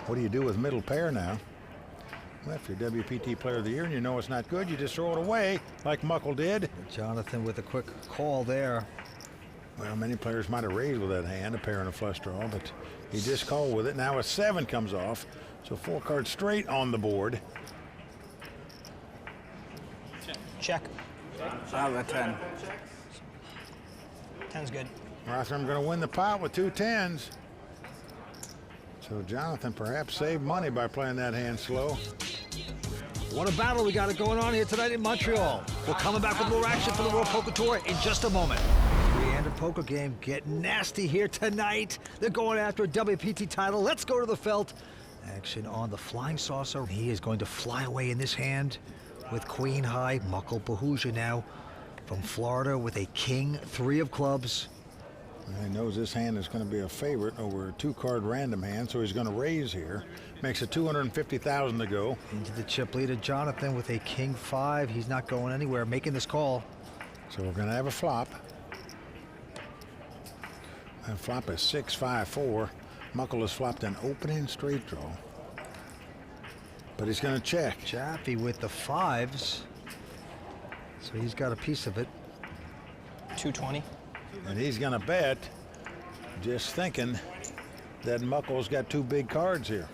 [SPEAKER 2] What do you do with middle pair now? Well, if you're WPT Player of the Year and you know it's not good, you just throw it away like Mukul did.
[SPEAKER 3] Jonathan with a quick call there.
[SPEAKER 2] Well, many players might have raised with that hand, a pair and a flush draw, but he just called with it. Now a 7 comes off, so 4 cards straight on the board.
[SPEAKER 18] Check.
[SPEAKER 12] I have a 10.
[SPEAKER 18] 10's good.
[SPEAKER 2] Ratharam going to win the pot with 2 10s. So Jonathan perhaps saved money by playing that hand slow.
[SPEAKER 3] What a battle we got it going on here tonight in Montreal. We're coming back with more action for the World Poker Tour in just a moment. Three-handed poker game getting nasty here tonight. They're going after a WPT title. Let's go to the felt. Action on the flying saucer. He is going to fly away in this hand with queen high. Mukul Pahuja now from Florida with a king, 3 of clubs.
[SPEAKER 2] He knows this hand is going to be a favorite over a 2-card random hand, so he's going to raise here. Makes it $250,000 to go.
[SPEAKER 3] Into the chip leader, Jonathan with a king 5. He's not going anywhere, making this call.
[SPEAKER 2] So we're going to have a flop. And flop is 6-5-4. Mukul has flopped an opening straight draw. But he's going to check.
[SPEAKER 3] Jaffe with the 5s. So he's got a piece of it.
[SPEAKER 18] 220.
[SPEAKER 2] And he's going to bet, just thinking that Mukul's got 2 big cards here.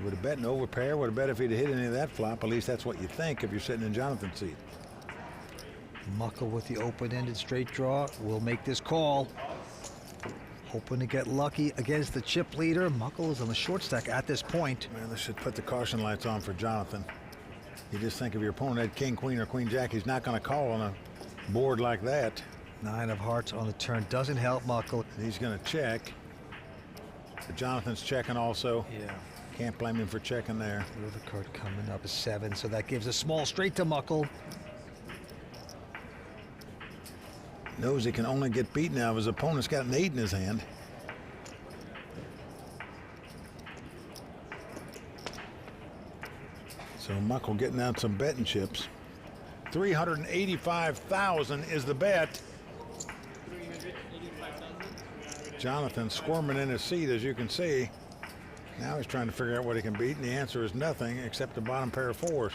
[SPEAKER 2] Would have bet an overpair, would have bet if he'd hit any of that flop. At least that's what you think if you're sitting in Jonathan's seat.
[SPEAKER 3] Mukul with the open-ended straight draw will make this call. Hoping to get lucky against the chip leader. Mukul is on the short stack at this point.
[SPEAKER 2] Man, this should put the caution lights on for Jonathan. You just think if your opponent had king, queen, or queen, jack, he's not going to call on a board like that.
[SPEAKER 3] 9 of hearts on the turn doesn't help Mukul.
[SPEAKER 2] He's going to check. But Jonathan's checking also.
[SPEAKER 3] Yeah.
[SPEAKER 2] Can't blame him for checking there.
[SPEAKER 3] The other card coming up is 7, so that gives a small straight to Mukul.
[SPEAKER 2] Knows he can only get beat now if his opponent's got an 8 in his hand. So Mukul getting out some betting chips. $385,000 is the bet. Jonathan squirming in his seat, as you can see. Now he's trying to figure out what he can beat, and the answer is nothing except the bottom pair of 4s.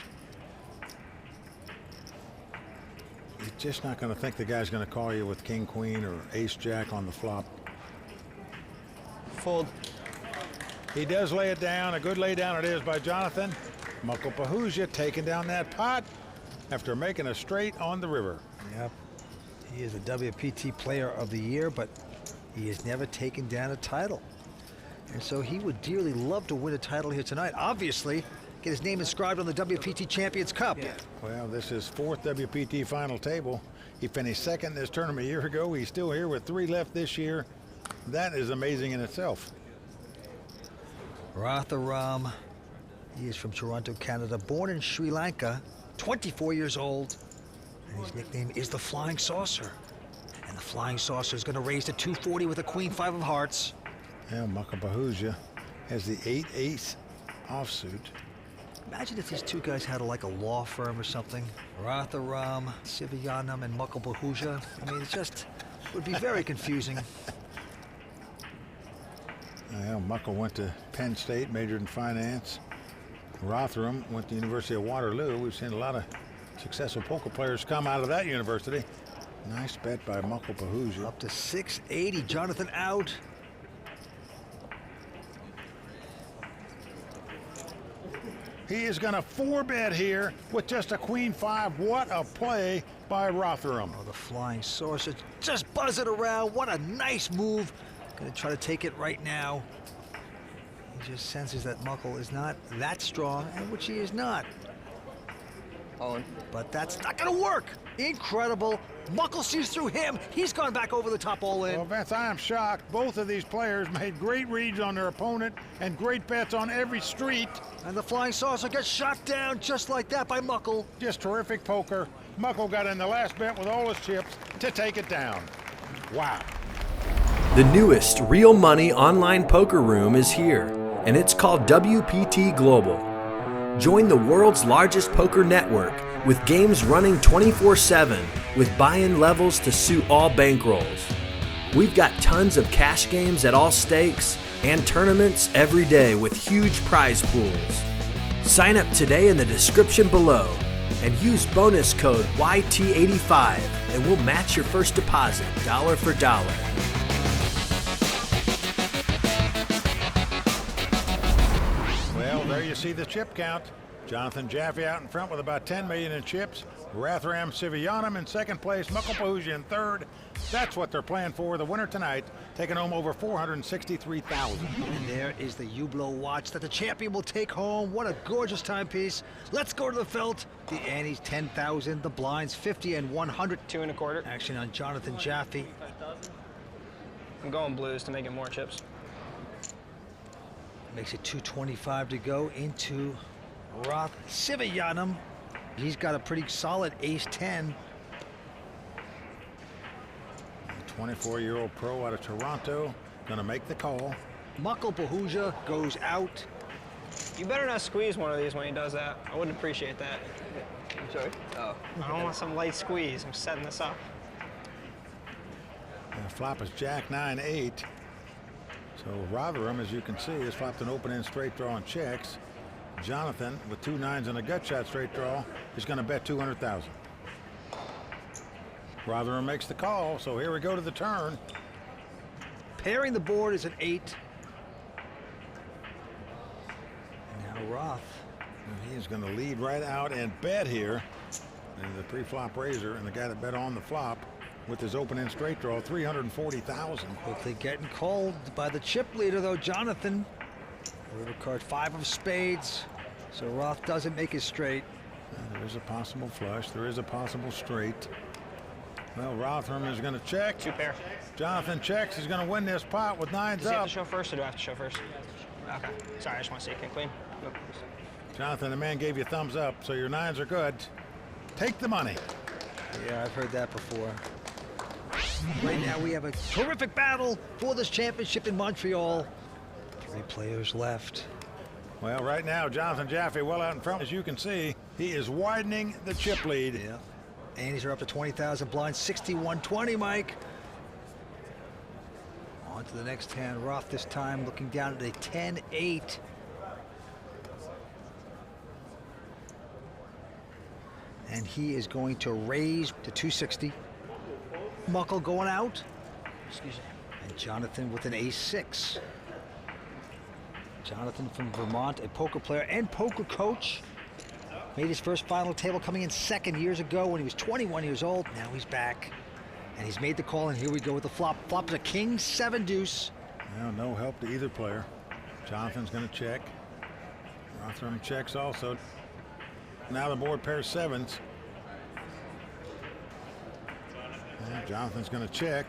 [SPEAKER 2] He's just not going to think the guy's going to call you with king, queen, or ace, jack on the flop.
[SPEAKER 18] Fold.
[SPEAKER 2] He does lay it down. A good lay down it is by Jonathan. Mukul Pahuja taking down that pot after making a straight on the river.
[SPEAKER 3] Yep. He is the WPT Player of the Year, but he has never taken down a title. And so he would dearly love to win a title here tonight. Obviously, get his name inscribed on the WPT Champions Cup.
[SPEAKER 2] Yeah. Well, this is 4th WPT final table. He finished 2nd in this tournament a year ago. He's still here with 3 left this year. That is amazing in itself.
[SPEAKER 3] Ratharam. He is from Toronto, Canada, born in Sri Lanka, 24 years old. And his nickname is the Flying Saucer. And the Flying Saucer is going to raise to 240 with a queen 5 of hearts.
[SPEAKER 2] Yeah, Mukul Pahuja has the 8-ace offsuit.
[SPEAKER 3] Imagine if these two guys had like a law firm or something. Ratharam Sivagnanam and Mukul Pahuja. I mean, it just would be very confusing.
[SPEAKER 2] Well, Mukul went to Penn State, majored in finance. Ratharam went to the University of Waterloo. We've seen a lot of successful poker players come out of that university. Nice bet by Mukul Pahuja.
[SPEAKER 3] Up to 680. Jonathan out.
[SPEAKER 2] He is going to 4-bet here with just a queen 5. What a play by Ratharam.
[SPEAKER 3] Oh, the Flying Saucer just buzz it around. What a nice move. Going to try to take it right now. He just senses that Mukul is not that strong, and which he is not.
[SPEAKER 18] All in.
[SPEAKER 3] But that's not going to work. Incredible. Mukul sees through him. He's gone back over the top all in.
[SPEAKER 2] Well, Vince, I am shocked. Both of these players made great reads on their opponent and great bets on every street.
[SPEAKER 3] And the Flying Saucer gets shot down just like that by Mukul.
[SPEAKER 2] Just terrific poker. Mukul got in the last bet with all his chips to take it down. Wow.
[SPEAKER 15] The newest real money online poker room is here, and it's called WPT Global. Join the world's largest poker network with games running 24/7 with buy-in levels to suit all bankrolls. We've got tons of cash games at all stakes and tournaments every day with huge prize pools. Sign up today in the description below and use bonus code YT85 and we'll match your first deposit dollar for dollar.
[SPEAKER 2] Well, there you see the chip count. Jonathan Jaffe out in front with about 10 million in chips. Ratharam Sivagnanam in second place. Mukul Pahuja in third.
[SPEAKER 5] That's what they're playing for. The winner tonight taking home over $463,000.
[SPEAKER 3] And there is the Hublot watch that the champion will take home. What a gorgeous timepiece. Let's go to the felt. The antes 10,000, the blinds 50 and 100.
[SPEAKER 18] 2 1/4.
[SPEAKER 3] Action on Jonathan Jaffe.
[SPEAKER 18] I'm going blues to make it more chips.
[SPEAKER 3] Makes it 225 to go into Ratharam Sivagnanam. He's got a pretty solid ace 10.
[SPEAKER 2] 24-year-old pro out of Toronto, gonna make the call.
[SPEAKER 3] Mukul Pahuja goes out.
[SPEAKER 18] You better not squeeze one of these when he does that. I wouldn't appreciate that. I'm sorry? Oh. I don't want some light squeeze. I'm setting this up.
[SPEAKER 2] The flop is Jack 9-8. So Ratharam, as you can see, has flopped an open-end straight draw and checks. Jonathan, with 2 9s and a gut shot straight draw, is going to bet $200,000. Ratharam makes the call, so here we go to the turn.
[SPEAKER 3] Pairing the board is an 8. Now Roth.
[SPEAKER 2] He's going to lead right out and bet here. And the pre-flop raiser and the guy that bet on the flop with his open-end straight draw, $340,000.
[SPEAKER 3] Quickly getting called by the chip leader, though, Jonathan. River card 5 of spades. So Roth doesn't make it straight.
[SPEAKER 2] There is a possible flush. There is a possible straight. Well, Ratharam is going to check.
[SPEAKER 18] 2 pair.
[SPEAKER 2] Jonathan checks. He's going to win this pot with 9s
[SPEAKER 18] Does he have
[SPEAKER 2] up.
[SPEAKER 18] to show first, or do I have to show first? Okay. Sorry, I just want to see king queen. Nope.
[SPEAKER 2] Jonathan, the man gave you a thumbs up, so your 9s are good. Take the money.
[SPEAKER 3] Yeah, I've heard that before. Right now we have a terrific battle for this championship in Montreal. 3 players left.
[SPEAKER 2] Well, right now, Jonathan Jaffe well out in front. As you can see, he is widening the chip lead.
[SPEAKER 3] Yeah. Andes are up to 20,000 blinds, 61-20, Mike. On to the next hand. Roth this time looking down at a 10-8. And he is going to raise to 260. Mukul going out. Excuse me. And Jonathan with an ace-6. Jonathan from Vermont, a poker player and poker coach. Made his first final table coming in second years ago when he was 21 years old. Now he's back. And he's made the call, and here we go with the flop. Flop is a king 7 deuce.
[SPEAKER 2] Well, no help to either player. Jonathan's going to check. Ratharam checks also. Now the board pairs 7s. And Jonathan's going to check.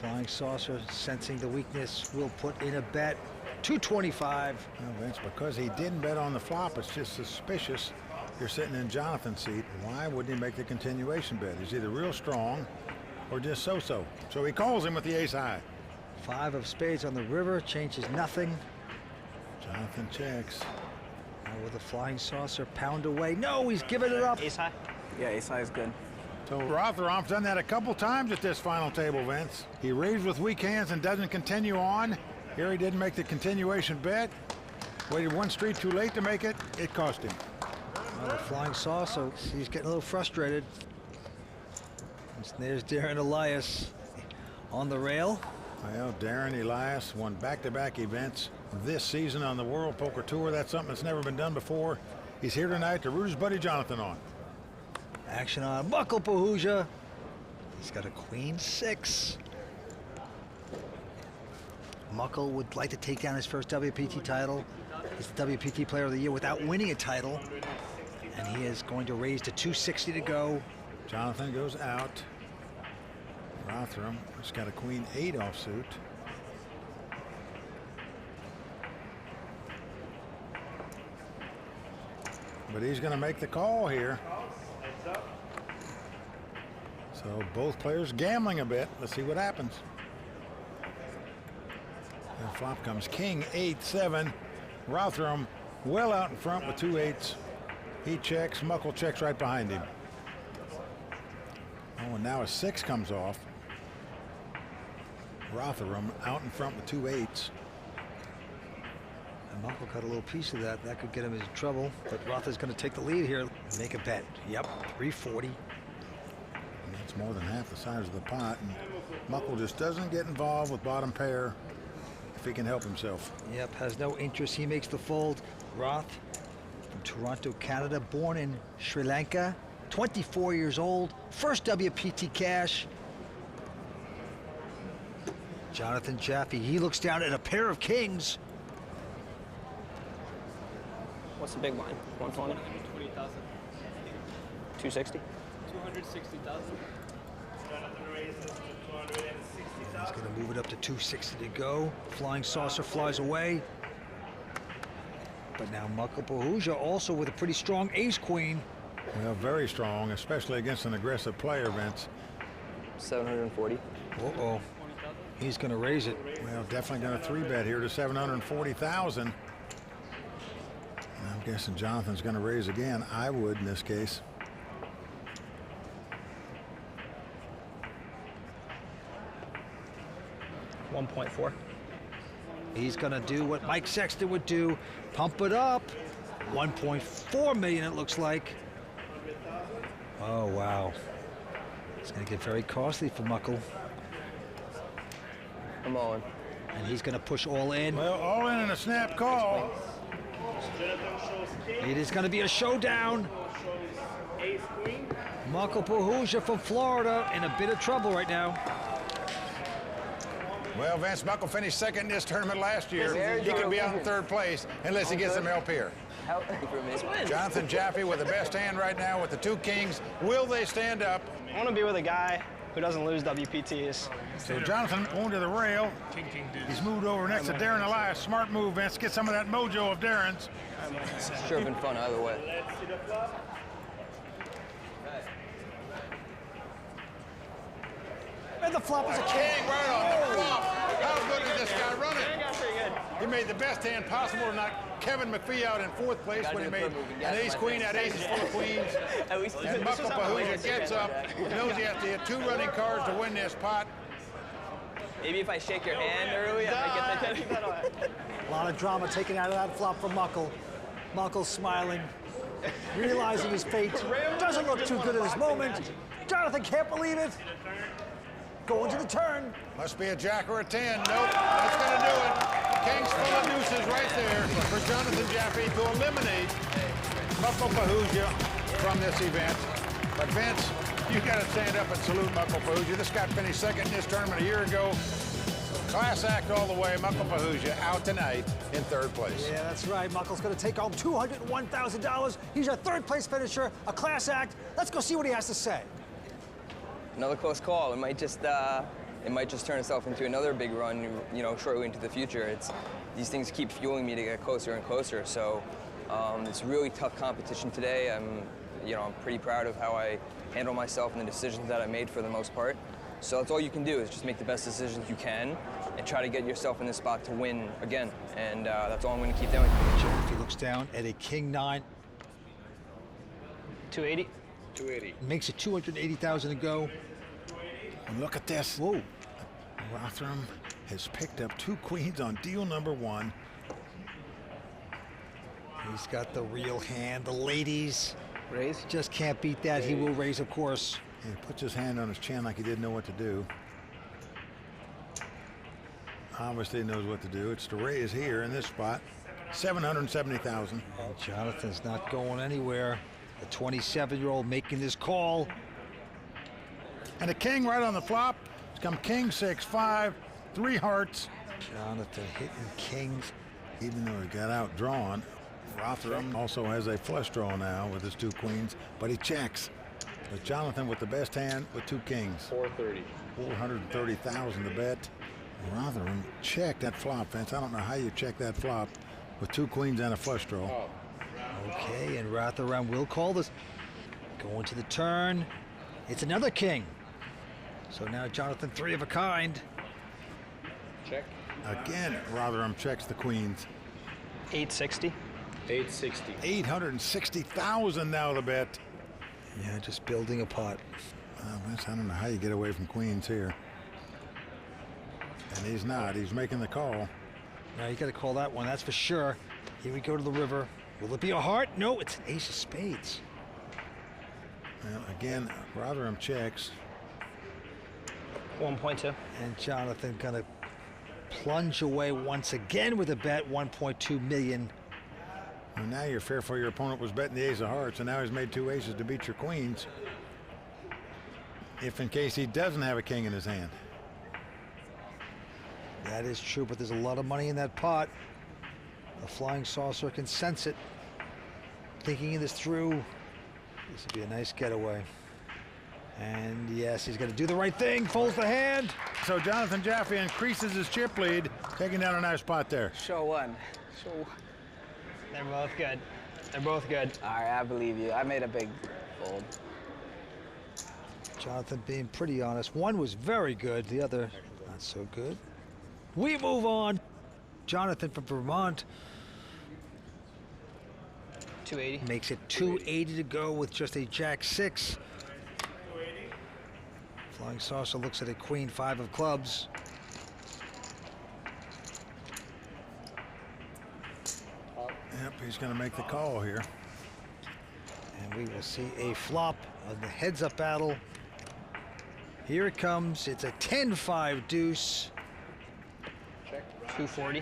[SPEAKER 3] Flying Saucer, sensing the weakness, will put in a bet. 225.
[SPEAKER 2] Well, Vince, because he didn't bet on the flop, it's just suspicious. You're sitting in Jonathan's seat. Why wouldn't he make the continuation bet? He's either real strong or just so-so. So he calls him with the ace high.
[SPEAKER 3] 5 of spades on the river, changes nothing.
[SPEAKER 2] Jonathan checks.
[SPEAKER 3] Now with the Flying Saucer, pound away. No, he's giving it up.
[SPEAKER 18] Ace high?
[SPEAKER 12] Yeah, ace high is good.
[SPEAKER 2] So Ratharam's done that a couple times at this final table, Vince. He raised with weak hands and doesn't continue on. Here he didn't make the continuation bet. Waited 1 street too late to make it. It cost him.
[SPEAKER 3] Well, the Flying Saucer, he's getting a little frustrated. And there's Darren Elias on the rail.
[SPEAKER 2] Well, Darren Elias won back-to-back events this season on the World Poker Tour. That's something that's never been done before. He's here tonight to root his buddy Jonathan on.
[SPEAKER 3] Action on Mukul Pahuja. He's got a queen 6. Mukul would like to take down his first WPT title. He's the WPT Player of the Year without winning a title. And he is going to raise to 260 to go.
[SPEAKER 2] Jonathan goes out. Ratharam has got a queen 8 offsuit. But he's going to make the call here. So both players gambling a bit. Let's see what happens. The flop comes king 8-7. Ratharam well out in front with 2 8s. He checks. Mukul checks right behind him. Oh, and now a 6 comes off. Ratharam out in front with 2 8s.
[SPEAKER 3] And Mukul got a little piece of that. That could get him into trouble. But Ratha's going to take the lead here and make a bet. Yep, 340.
[SPEAKER 2] And that's more than half the size of the pot. And Mukul just doesn't get involved with bottom pair if he can help himself.
[SPEAKER 3] Yep, has no interest. He makes the fold. Roth from Toronto, Canada, born in Sri Lanka. 24 years old, first WPT cash. Jonathan Jaffe, he looks down at a pair of kings.
[SPEAKER 18] What's the big line? 120? 260?
[SPEAKER 7] 260,000.
[SPEAKER 3] He's going to move it up to 260 to go. Flying Saucer flies away. But now Mukul Pahuja also with a pretty strong ace-queen.
[SPEAKER 2] Well, very strong, especially against an aggressive player, Vince.
[SPEAKER 18] 740.
[SPEAKER 3] Uh-oh. He's going to raise it.
[SPEAKER 2] Well, definitely going to 3-bet here to 740,000. I'm guessing Jonathan's going to raise again. I would in this case.
[SPEAKER 18] $1.4.
[SPEAKER 3] He's going to do what Mike Sexton would do. Pump it up. 1.4 million it looks like. Oh, wow. It's going to get very costly for Mukul.
[SPEAKER 18] I'm all in.
[SPEAKER 3] And he's going to push all in.
[SPEAKER 5] Well, all in and a snap call.
[SPEAKER 3] It is going to be a showdown. Mukul Pahuja from Florida in a bit of trouble right now.
[SPEAKER 5] Well, Vince, Mukul finished second in this tournament last year. He could be out in third place unless he gets some help here. Jonathan Jaffe with the best hand right now with the 2 kings. Will they stand up?
[SPEAKER 7] I want to be with a guy who doesn't lose WPTs.
[SPEAKER 5] So Jonathan going to the rail. He's moved over next to Darren Elias. Smart move, Vince. Get some of that mojo of Darren's.
[SPEAKER 18] Sure have been fun either way.
[SPEAKER 19] And the flop is a king.
[SPEAKER 5] Right on the flop. How good is this guy running? He made the best hand possible to knock Kevin Macphee out in 4th place when he made an ace-queen. That ace is full of queens. And Mukul Pahuja gets up, knows he has to hit 2 running cards to win this pot.
[SPEAKER 18] Maybe if I shake your hand early, I might get that.
[SPEAKER 19] A lot of drama taken out of that flop from Mukul. Mukul smiling, realizing his fate. Doesn't look too good at this moment. Jonathan can't believe it. Going to the turn.
[SPEAKER 5] Must be a jack or a 10. Nope, that's going to do it. Kings full of deuces right there for Jonathan Jaffe to eliminate Mukul Pahuja from this event. But Vince, you got to stand up and salute Mukul Pahuja. This guy finished second in this tournament a year ago. Class act all the way. Mukul Pahuja out tonight in 3rd place.
[SPEAKER 19] Yeah, that's right. Mukul's going to take home $201,000. He's a 3rd place finisher, a class act. Let's go see what he has to say.
[SPEAKER 18] Another close call. It might just turn itself into another big run, you know, shortly into the future. These things keep fueling me to get closer and closer. So it's really tough competition today. I'm pretty proud of how I handle myself and the decisions that I made for the most part. So that's all you can do is just make the best decisions you can and try to get yourself in this spot to win again. And that's all I'm going to keep doing.
[SPEAKER 3] Jaffe looks down at a king 9.
[SPEAKER 7] 280.
[SPEAKER 3] 280. Makes it 280,000 to go.
[SPEAKER 2] And look at this.
[SPEAKER 3] Whoa.
[SPEAKER 2] Ratharam has picked up 2 queens on deal number 1.
[SPEAKER 3] He's got the real hand. The ladies.
[SPEAKER 18] Raise.
[SPEAKER 3] Just can't beat that. He will raise, of course.
[SPEAKER 2] He puts his hand on his chin like he didn't know what to do. Obviously he knows what to do. It's to raise here in this spot. 770,000.
[SPEAKER 3] And Jonathan's not going anywhere. The 27-year-old making this call.
[SPEAKER 5] And a king right on the flop. It's come king 6-5, 3 hearts.
[SPEAKER 3] Jonathan hitting kings.
[SPEAKER 2] Even though he got outdrawn, Ratharam also has a flush draw now with his 2 queens, but he checks. But Jonathan with the best hand with 2 kings.
[SPEAKER 14] 430.
[SPEAKER 2] 430,000 to bet. Ratharam checked that flop, Vince. I don't know how you check that flop with 2 queens and a flush draw.
[SPEAKER 14] Oh.
[SPEAKER 3] Okay, and Ratharam will call this. Going to the turn. It's another king. So now Jonathan 3 of a kind.
[SPEAKER 14] Check.
[SPEAKER 2] Again, Ratharam checks the queens.
[SPEAKER 7] 860.
[SPEAKER 14] 860.
[SPEAKER 2] 860,000 now to bet.
[SPEAKER 3] Yeah, just building a pot.
[SPEAKER 2] Vince, I don't know how you get away from queens here. And he's not. He's making the call.
[SPEAKER 3] Now you got to call that one, that's for sure. Here we go to the river. Will it be a heart? No, it's an ace of spades.
[SPEAKER 2] Well, again, Ratharam checks.
[SPEAKER 7] 1.2.
[SPEAKER 3] And Jonathan going to plunge away once again with a bet, 1.2 million.
[SPEAKER 2] Well, now you're fearful your opponent was betting the ace of hearts, and now he's made 2 aces to beat your queens. If in case he doesn't have a king in his hand.
[SPEAKER 19] That is true, but there's a lot of money in that pot. The flying saucer can sense it. Thinking this through, this would be a nice getaway. And yes, he's going to do the right thing, folds the hand.
[SPEAKER 2] So Jonathan Jaffe increases his chip lead, taking down a nice pot there.
[SPEAKER 8] Show one.
[SPEAKER 21] They're both good. They're both good.
[SPEAKER 8] All right, I believe you. I made a big fold.
[SPEAKER 19] Jonathan being pretty honest. One was very good, the other not so good. We move on. Jonathan from Vermont.
[SPEAKER 21] 280.
[SPEAKER 19] Makes it 280 to go with just a jack-6. Flying saucer looks at a queen 5 of clubs.
[SPEAKER 2] Yep, he's going to make the call here.
[SPEAKER 19] And we will see a flop of the heads-up battle. Here it comes. It's a 10-5 deuce.
[SPEAKER 21] Check. 240.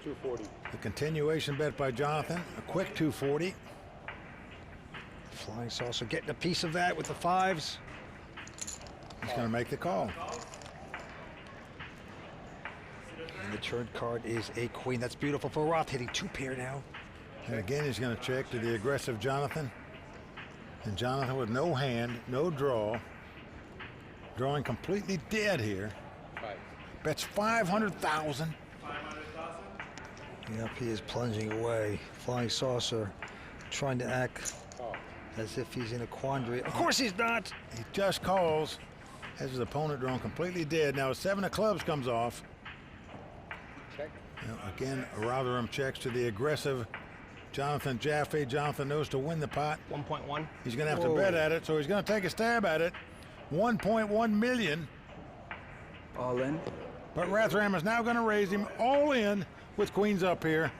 [SPEAKER 2] 240. The continuation bet by Jonathan. A quick 240.
[SPEAKER 19] Flying saucer getting a piece of that with the 5s.
[SPEAKER 2] He's going to make the call.
[SPEAKER 19] And the turn card is a queen. That's beautiful for Roth, hitting 2-pair now.
[SPEAKER 2] And again, he's going to check to the aggressive Jonathan. And Jonathan with no hand, no draw. Drawing completely dead here. Bets 500,000.
[SPEAKER 19] Yep, he is plunging away. Flying saucer trying to act as if he's in a quandary. Of course he's not.
[SPEAKER 2] He just calls. Has his opponent drawn completely dead. Now a 7 of clubs comes off.
[SPEAKER 21] Check.
[SPEAKER 2] Now, again, Ratharam checks to the aggressive Jonathan Jaffe. Jonathan knows to win the pot.
[SPEAKER 21] 1.1.
[SPEAKER 2] He's going to have to bet at it, so he's going to take a stab at it. 1.1 million.
[SPEAKER 8] All in.
[SPEAKER 2] But Ratharam is now going to raise him all in with queens up here.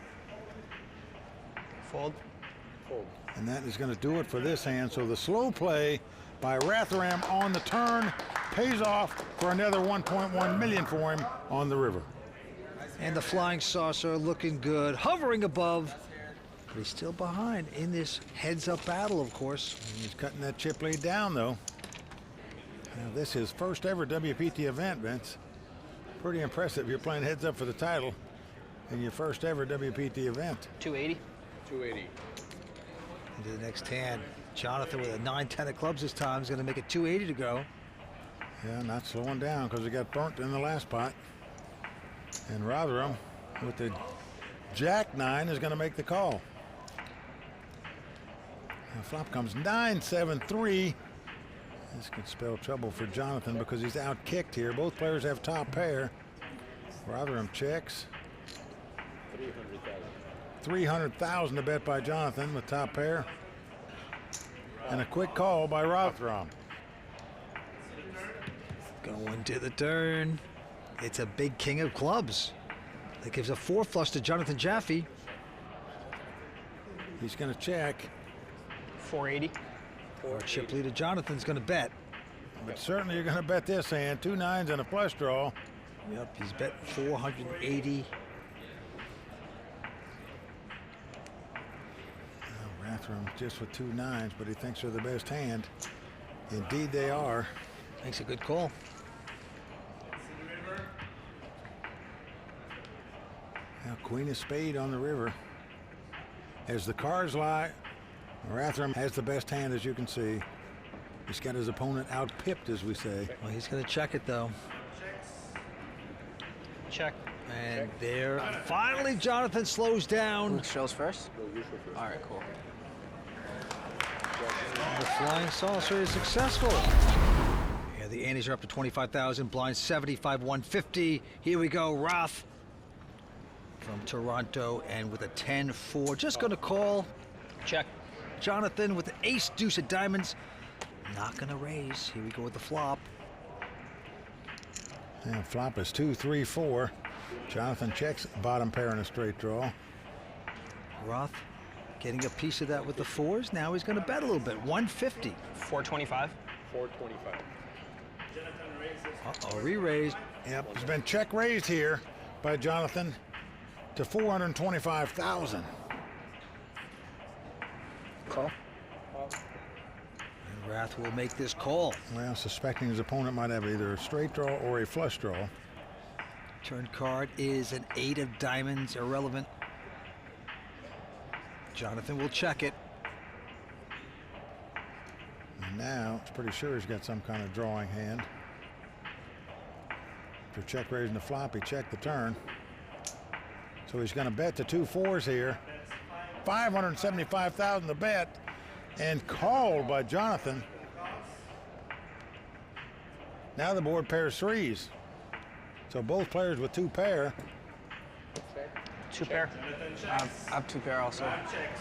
[SPEAKER 21] Fold.
[SPEAKER 2] Fold. And that is going to do it for this hand. So the slow play by Ratharam on the turn pays off for another 1.1 million for him on the river.
[SPEAKER 19] And the flying saucer looking good, hovering above. But he's still behind in this heads-up battle, of course.
[SPEAKER 2] And he's cutting that chip lead down, though. Now, this is first ever WPT event, Vince. Pretty impressive. You're playing heads up for the title in your first ever WPT event.
[SPEAKER 21] 280.
[SPEAKER 2] 280.
[SPEAKER 19] Into the next hand. Jonathan with a 9-10 of clubs this time is going to make it 280 to go.
[SPEAKER 2] Yeah, not slowing down because he got burnt in the last pot. And Ratharam with the Jack-9 is going to make the call. Now flop comes 9-7-3. This could spell trouble for Jonathan because he's out-kicked here. Both players have top pair. Ratharam checks. 300,000 to bet by Jonathan with top pair. And a quick call by Ratharam.
[SPEAKER 19] Going to the turn. It's a big king of clubs. That gives a 4 flush to Jonathan Jaffe.
[SPEAKER 2] He's going to check.
[SPEAKER 21] 480.
[SPEAKER 19] Or chip lead to Jonathan's going to bet.
[SPEAKER 2] But certainly you're going to bet this hand. 2 9s and a flush draw.
[SPEAKER 19] Yep, he's bet 480.
[SPEAKER 2] Ratharam just with 2 9s, but he thinks they're the best hand. Indeed they are.
[SPEAKER 19] Makes a good call.
[SPEAKER 2] Now queen of spade on the river. As the cards lie, Ratharam has the best hand, as you can see. He's got his opponent out-pipped, as we say.
[SPEAKER 19] Well, he's going to check it, though.
[SPEAKER 21] Check.
[SPEAKER 19] And there, finally, Jonathan slows down.
[SPEAKER 8] Who shows first? All right, cool.
[SPEAKER 19] And the flying saucer is successful. Yeah, the antes are up to 25,000, blind 75, 150. Here we go, Roth from Toronto, and with a 10-4, just going to call.
[SPEAKER 21] Check.
[SPEAKER 19] Jonathan with the ace deuce of diamonds, not going to raise. Here we go with the flop.
[SPEAKER 2] And flop is 2 3 4. Jonathan checks bottom pair in a straight draw.
[SPEAKER 19] Roth getting a piece of that with the 4s. Now he's going to bet a little bit. 150.
[SPEAKER 21] 425.
[SPEAKER 2] 425.
[SPEAKER 19] Uh-oh, re-raised.
[SPEAKER 2] Yep, he's been check raised here by Jonathan to 425,000.
[SPEAKER 8] Call.
[SPEAKER 3] And Rath will make this call.
[SPEAKER 2] Well, suspecting his opponent might have either a straight draw or a flush draw.
[SPEAKER 3] Turn card is an 8 of diamonds, irrelevant. Jonathan will check it.
[SPEAKER 2] And now it's pretty sure he's got some kind of drawing hand. After check raising the flop, he checked the turn. So he's going to bet the 2 4s here. $575,000 to bet, and called by Jonathan. Now the board pairs 3s. So both players with 2 pair.
[SPEAKER 8] 2 pair. I have 2 pair also.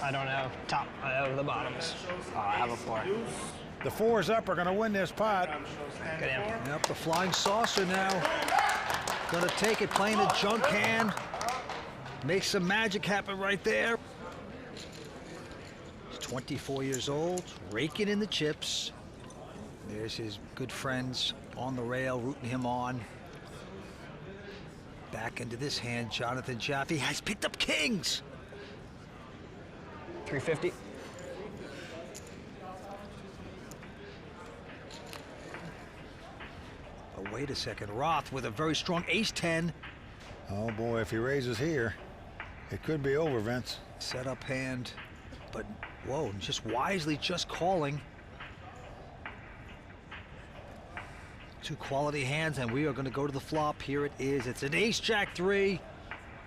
[SPEAKER 7] I don't have top. I have the bottoms.
[SPEAKER 8] I have a 4.
[SPEAKER 2] The 4s up are going to win this pot.
[SPEAKER 7] Good hand.
[SPEAKER 3] Yep, the flying saucer now. Gonna take it, playing a junk hand. Make some magic happen right there. He's 24 years old, raking in the chips. There's his good friends on the rail, rooting him on. Back into this hand, Jonathan Jaffe has picked up kings.
[SPEAKER 7] 350.
[SPEAKER 3] Oh, wait a second. Roth with a very strong ace-10.
[SPEAKER 2] Oh boy, if he raises here, it could be over, Vince.
[SPEAKER 3] Set up hand, but whoa, just wisely just calling. 2 quality hands, and we are going to go to the flop. Here it is. It's an ace-jack 3.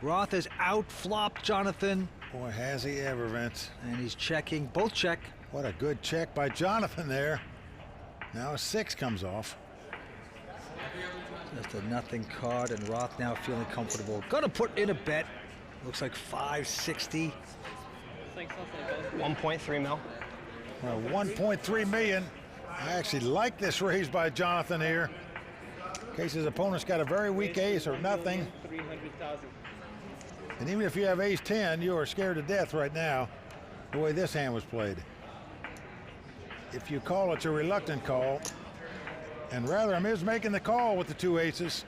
[SPEAKER 3] Roth is out flop, Jonathan.
[SPEAKER 2] Boy, has he ever, Vince.
[SPEAKER 3] And he's checking. Both check.
[SPEAKER 2] What a good check by Jonathan there. Now a 6 comes off.
[SPEAKER 3] Just a nothing card, and Roth now feeling comfortable. Gonna put in a bet. Looks like 560.
[SPEAKER 7] 1.3 mil.
[SPEAKER 2] Well, 1.3 million. I actually like this raise by Jonathan here. In case his opponent's got a very weak ace or nothing.
[SPEAKER 7] 300,000.
[SPEAKER 2] And even if you have ace-10, you are scared to death right now, the way this hand was played. If you call, it's a reluctant call. And Ratharam is making the call with the 2 aces.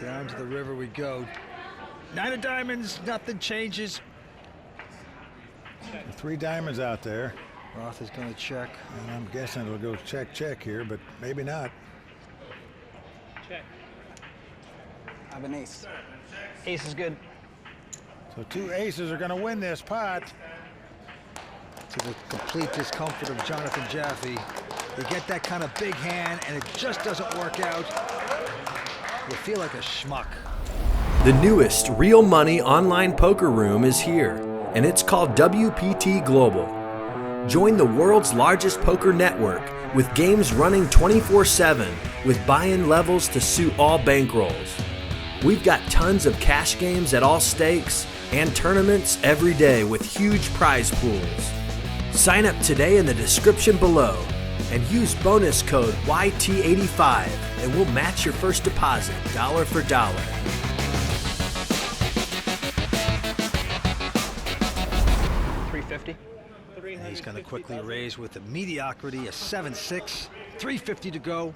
[SPEAKER 3] Down to the river we go. 9 of diamonds, nothing changes.
[SPEAKER 2] 3 diamonds out there.
[SPEAKER 3] Roth is going to check.
[SPEAKER 2] And I'm guessing it'll go check, check here, but maybe not.
[SPEAKER 7] Check.
[SPEAKER 8] I have an ace.
[SPEAKER 7] Ace is good.
[SPEAKER 2] So 2 aces are going to win this pot.
[SPEAKER 3] To the complete discomfort of Jonathan Jaffe. You get that kind of big hand, and it just doesn't work out. You feel like a schmuck.
[SPEAKER 15] The newest real money online poker room is here, and it's called WPT Global. Join the world's largest poker network with games running 24/7 with buy-in levels to suit all bankrolls. We've got tons of cash games at all stakes and tournaments every day with huge prize pools. Sign up today in the description below and use bonus code YT85 and we'll match your first deposit dollar for dollar.
[SPEAKER 7] $350.
[SPEAKER 3] He's going to quickly raise with a mediocrity, a 7-6, 350 to go.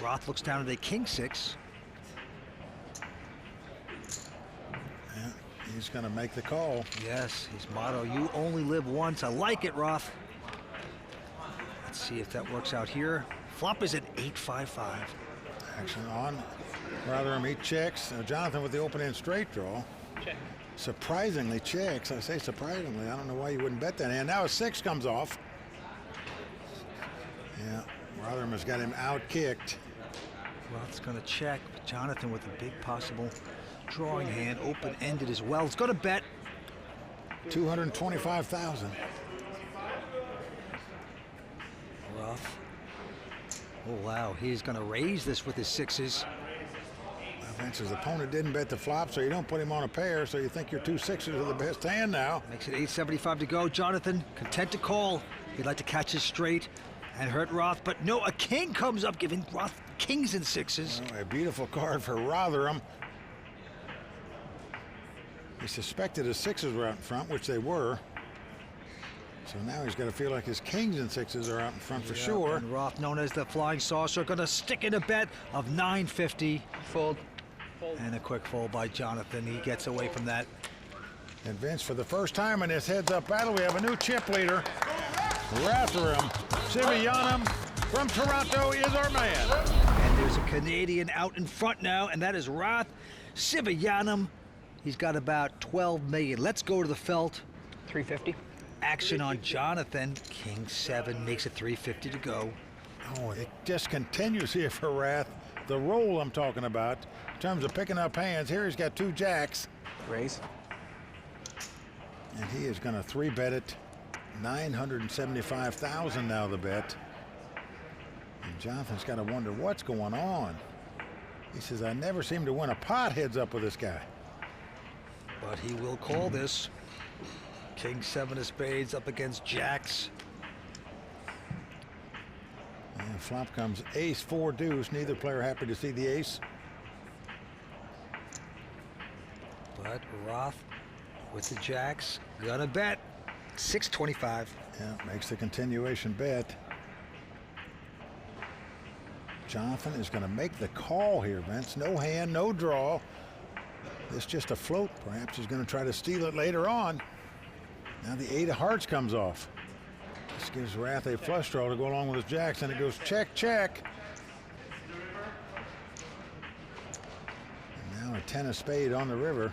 [SPEAKER 3] Roth looks down at a king-6.
[SPEAKER 2] Yeah, he's going to make the call.
[SPEAKER 3] Yes, his motto, you only live once. I like it, Roth. Let's see if that works out here. Flop is at 855.
[SPEAKER 2] Action on. Ratharam, he checks. Jonathan with the open-end straight draw.
[SPEAKER 7] Check.
[SPEAKER 2] Surprisingly checks. I say surprisingly. I don't know why you wouldn't bet that hand. Now a 6 comes off. Yeah, Ratharam has got him out-kicked.
[SPEAKER 3] Roth's going to check. But Jonathan with a big possible drawing hand, open-ended as well. He's going to bet.
[SPEAKER 2] 225,000.
[SPEAKER 3] Roth. Oh, wow. He's going to raise this with his 6s.
[SPEAKER 2] Vince's opponent didn't bet the flop, so you don't put him on a pair, so you think your 2 6s are the best hand now.
[SPEAKER 3] Makes it 875 to go. Jonathan, content to call. He'd like to catch his straight and hurt Roth, but no, a king comes up, giving Roth kings and 6s.
[SPEAKER 2] Oh, a beautiful card for Ratharam. He suspected his 6s were out in front, which they were. So now he's got to feel like his kings and 6s are out in front for sure.
[SPEAKER 3] And Roth, known as the Flying Saucer, going to stick in a bet of 950.
[SPEAKER 7] Fold.
[SPEAKER 3] And a quick fold by Jonathan. He gets away from that.
[SPEAKER 2] And Vince, for the first time in this heads-up battle, we have a new chip leader. Ratharam Sivagnanam from Toronto is our man.
[SPEAKER 3] And there's a Canadian out in front now, and that is Ratharam Sivagnanam. He's got about 12 million. Let's go to the felt.
[SPEAKER 8] 350.
[SPEAKER 3] Action on Jonathan. King 7 makes it 350 to go.
[SPEAKER 2] Oh, it just continues here for Rath. The roll I'm talking about in terms of picking up hands. Here he's got 2 jacks.
[SPEAKER 8] Raise.
[SPEAKER 2] And he is going to 3-bet it. 975,000 now the bet. And Jonathan's got to wonder what's going on. He says, I never seem to win a pot heads up with this guy.
[SPEAKER 3] But he will call this. King 7 of spades up against jacks.
[SPEAKER 2] And flop comes ace 4 deuce. Neither player happy to see the ace.
[SPEAKER 3] But Roth with the jacks, gonna bet 625.
[SPEAKER 2] Yeah, makes the continuation bet. Jonathan is going to make the call here, Vince. No hand, no draw. This just a float. Perhaps he's going to try to steal it later on. Now the 8 of hearts comes off. This gives Rath a flush draw to go along with his jacks, and it goes check, check. And now a 10 of spade on the river.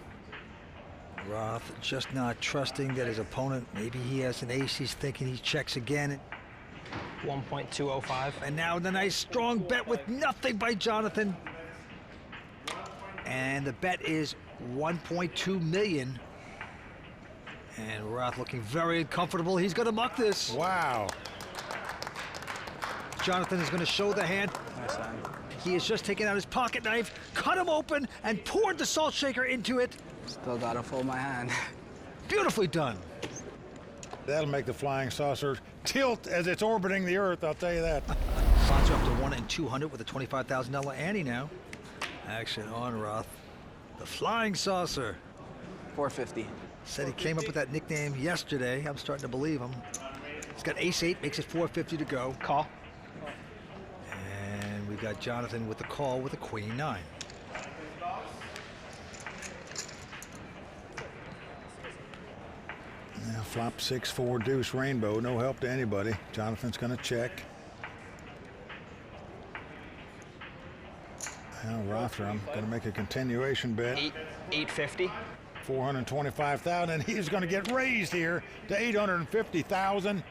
[SPEAKER 3] Roth just not trusting that his opponent, maybe he has an ace, he's thinking he checks again.
[SPEAKER 8] 1.205.
[SPEAKER 3] And now the nice strong bet with nothing by Jonathan. And the bet is 1.2 million. And Roth looking very uncomfortable. He's going to muck this.
[SPEAKER 2] Wow.
[SPEAKER 3] Jonathan is going to show the hand.
[SPEAKER 8] Nice hand.
[SPEAKER 3] He has just taken out his pocket knife, cut him open, and poured the salt shaker into it.
[SPEAKER 8] Still got to fold my hand.
[SPEAKER 3] Beautifully done.
[SPEAKER 2] That'll make the flying saucer tilt as it's orbiting the Earth, I'll tell you that.
[SPEAKER 3] Spots are up to 1 in 200 with a $25,000 ante now. Action on Roth. The flying saucer.
[SPEAKER 8] 450.
[SPEAKER 3] Said he came up with that nickname yesterday. I'm starting to believe him. He's got ace 8, makes it 450 to go.
[SPEAKER 8] Call.
[SPEAKER 3] And we got Jonathan with the call with a queen 9.
[SPEAKER 2] Now flop 6, 4 deuce rainbow. No help to anybody. Jonathan's going to check. Now Ratharam going to make a continuation bet.
[SPEAKER 8] 850.
[SPEAKER 2] 425,000, and he's going to get raised here to 850,000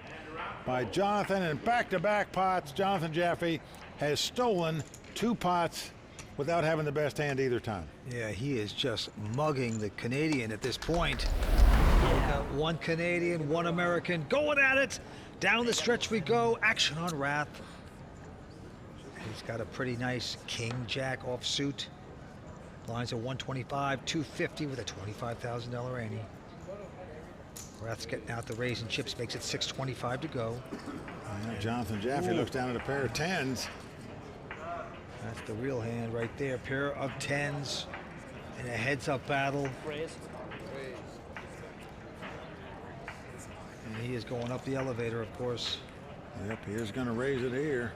[SPEAKER 2] by Jonathan. And back-to-back pots, Jonathan Jaffe has stolen 2 pots without having the best hand either time.
[SPEAKER 3] Yeah, he is just mugging the Canadian at this point. One Canadian, one American, going at it. Down the stretch we go. Action on Rath. He's got a pretty nice king-jack offsuit. Lines are 125, 250 with a $25,000 ante. Rath's getting out the raise and chips, makes it 625 to go.
[SPEAKER 2] Jonathan Jaffe looks down at a pair of 10s.
[SPEAKER 3] That's the real hand right there. Pair of 10s in a heads-up battle.
[SPEAKER 8] Raise.
[SPEAKER 3] And he is going up the elevator, of course.
[SPEAKER 2] Yep, he is going to raise it here.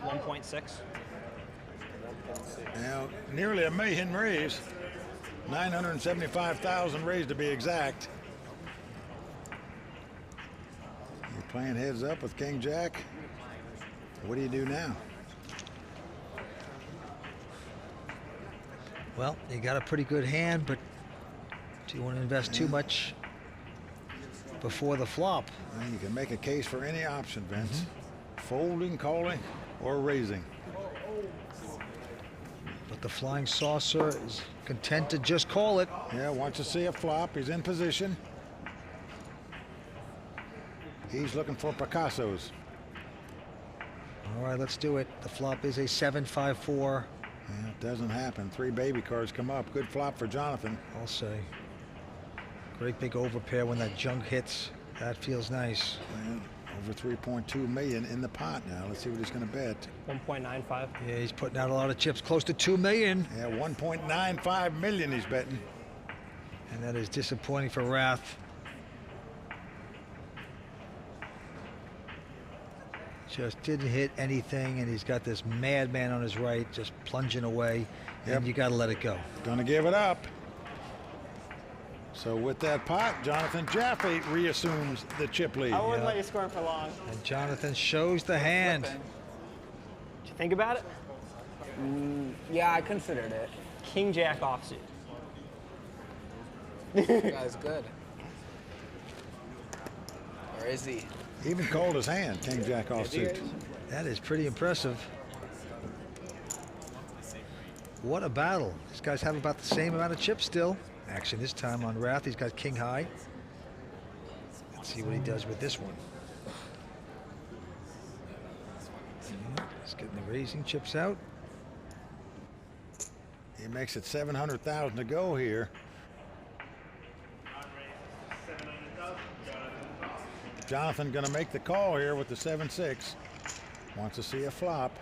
[SPEAKER 8] $1.6.
[SPEAKER 2] Now, nearly $1 million raised. 975,000 raised to be exact. You're playing heads up with King Jack. What do you do now?
[SPEAKER 3] Well, you got a pretty good hand, but do you want to invest too much before the flop?
[SPEAKER 2] Well, you can make a case for any option, Vince. Folding, calling, or raising.
[SPEAKER 3] But the flying saucer is content to just call it.
[SPEAKER 2] Yeah, wants to see a flop. He's in position. He's looking for Picasso's.
[SPEAKER 3] All right, let's do it. The flop is a 7-5-4.
[SPEAKER 2] Yeah, it doesn't happen. 3 baby cards come up. Good flop for Jonathan.
[SPEAKER 3] I'll say. Great big overpair when that junk hits. That feels nice.
[SPEAKER 2] Well, over 3.2 million in the pot now. Let's see what he's going to bet.
[SPEAKER 8] 1.95.
[SPEAKER 3] Yeah, he's putting out a lot of chips, close to 2 million.
[SPEAKER 2] Yeah, 1.95 million he's betting.
[SPEAKER 3] And that is disappointing for Rath. Just didn't hit anything, and he's got this madman on his right, just plunging away, and you got to let it go.
[SPEAKER 2] Gonna give it up. So with that pot, Jonathan Jaffe reassumes the chip lead.
[SPEAKER 7] I wouldn't let you score for long.
[SPEAKER 3] And Jonathan shows the hand.
[SPEAKER 7] Did you think about it?
[SPEAKER 8] Yeah, I considered it.
[SPEAKER 7] King Jack offsuit.
[SPEAKER 8] This guy's good. Or is he?
[SPEAKER 2] He even called his hand, King Jack offsuit.
[SPEAKER 3] That is pretty impressive. What a battle. These guys have about the same amount of chips still. Action this time on Rath. He's got king high. Let's see what he does with this one. He's getting the raising chips out.
[SPEAKER 2] He makes it 700,000 to go here. Jonathan gonna make the call here with the 7-6. Wants to see a flop.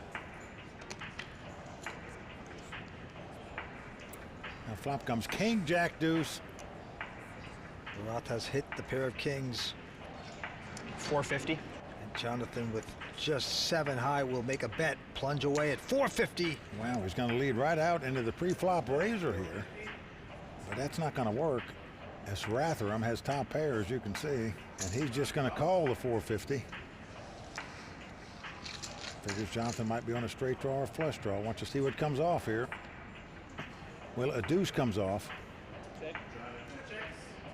[SPEAKER 2] Now flop comes King Jack deuce.
[SPEAKER 3] Rath has hit the pair of kings.
[SPEAKER 7] 450.
[SPEAKER 3] And Jonathan with just 7 high will make a bet. Plunge away at 450.
[SPEAKER 2] Wow, he's gonna lead right out into the pre-flop razor here. But that's not gonna work. As Ratharam has top pair, as you can see, and he's just going to call the 450. Figures Jonathan might be on a straight draw or a flush draw. Wants to see what comes off here. Well, a deuce comes off.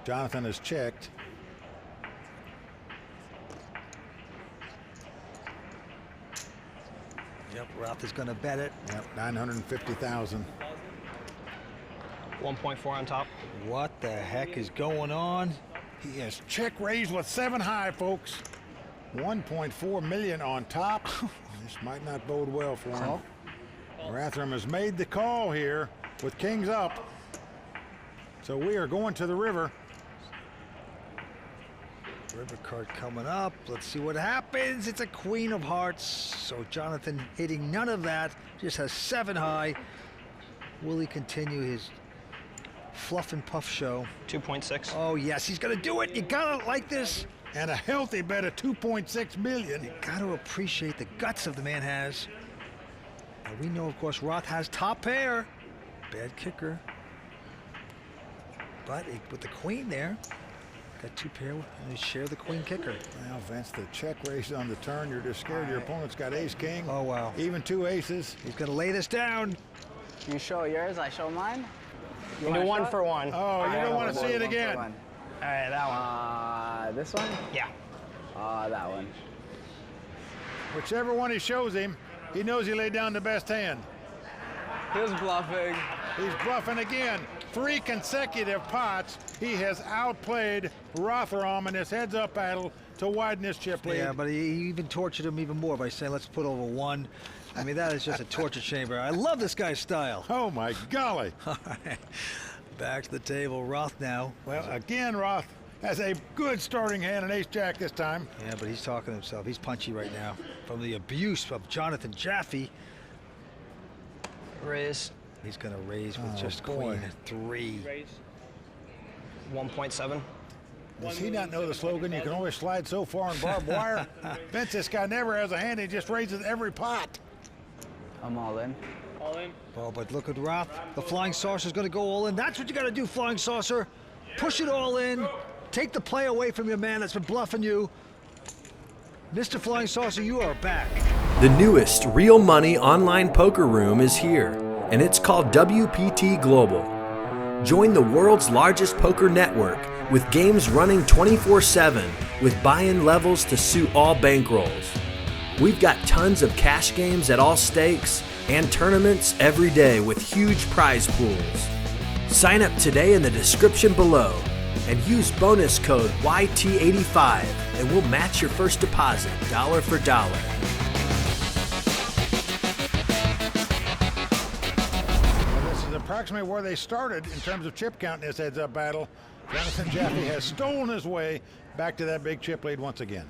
[SPEAKER 2] Jonathan has checked.
[SPEAKER 3] Yep, Rath is going to bet it.
[SPEAKER 2] Yep, 950,000.
[SPEAKER 7] 1.4 on top.
[SPEAKER 3] What the heck is going on?
[SPEAKER 2] He has check raised with 7 high, folks. 1.4 million on top. This might not bode well for him. Ratharam has made the call here with kings up. So we are going to the river.
[SPEAKER 3] River card coming up. Let's see what happens. It's a queen of hearts. So Jonathan hitting none of that. Just has 7 high. Will he continue his fluff and puff show?
[SPEAKER 7] 2.6.
[SPEAKER 3] Oh yes, he's gonna do it. You gotta like this.
[SPEAKER 2] And a healthy bet of 2.6 million.
[SPEAKER 3] You gotta appreciate the guts of the man has. And we know, of course, Rath has top pair. Bad kicker. But with the queen there, got 2 pair and they share the queen kicker.
[SPEAKER 2] Well, Vince, the check raised on the turn. You're just scared your opponent's got ace king.
[SPEAKER 3] Oh wow.
[SPEAKER 2] Even 2 aces.
[SPEAKER 3] He's gonna lay this down.
[SPEAKER 8] You show yours, I show mine.
[SPEAKER 7] You do 1 for 1.
[SPEAKER 2] Oh, you don't want to see it again.
[SPEAKER 8] All
[SPEAKER 7] right, that one.
[SPEAKER 8] This one?
[SPEAKER 7] Yeah.
[SPEAKER 8] That one.
[SPEAKER 2] Whichever one he shows him, he knows he laid down the best hand.
[SPEAKER 8] He was bluffing.
[SPEAKER 2] He's bluffing again. 3 consecutive pots. He has outplayed Ratharam in this heads-up battle to widen his chip lead.
[SPEAKER 3] Yeah, but he even tortured him even more by saying, let's put over 1. I mean, that is just a torture chamber. I love this guy's style.
[SPEAKER 2] Oh, my golly.
[SPEAKER 3] All right. Back to the table. Roth now.
[SPEAKER 2] Well, again, Roth has a good starting hand, an ace-jack this time.
[SPEAKER 3] Yeah, but he's talking to himself. He's punchy right now from the abuse of Jonathan Jaffe.
[SPEAKER 7] Raise.
[SPEAKER 3] He's going to raise with just queen 3.
[SPEAKER 7] Raise. 1.7.
[SPEAKER 2] Does he not know the slogan, you can always slide so far in barbed wire? Vince, this guy never has a hand. He just raises every pot.
[SPEAKER 8] I'm all in.
[SPEAKER 7] All in.
[SPEAKER 3] Oh, but look at Roth. The Flying Saucer's going to go all in. That's what you got to do, Flying Saucer. Push it all in. Take the play away from your man that's been bluffing you. Mr. Flying Saucer, you are back.
[SPEAKER 15] The newest real money online poker room is here, and it's called WPT Global. Join the world's largest poker network with games running 24/7 with buy-in levels to suit all bankrolls. We've got tons of cash games at all stakes and tournaments every day with huge prize pools. Sign up today in the description below and use bonus code YT85 and we'll match your first deposit dollar for dollar.
[SPEAKER 2] Well, this is approximately where they started in terms of chip count in this heads-up battle. Jonathan Jaffe has stolen his way back to that big chip lead once again.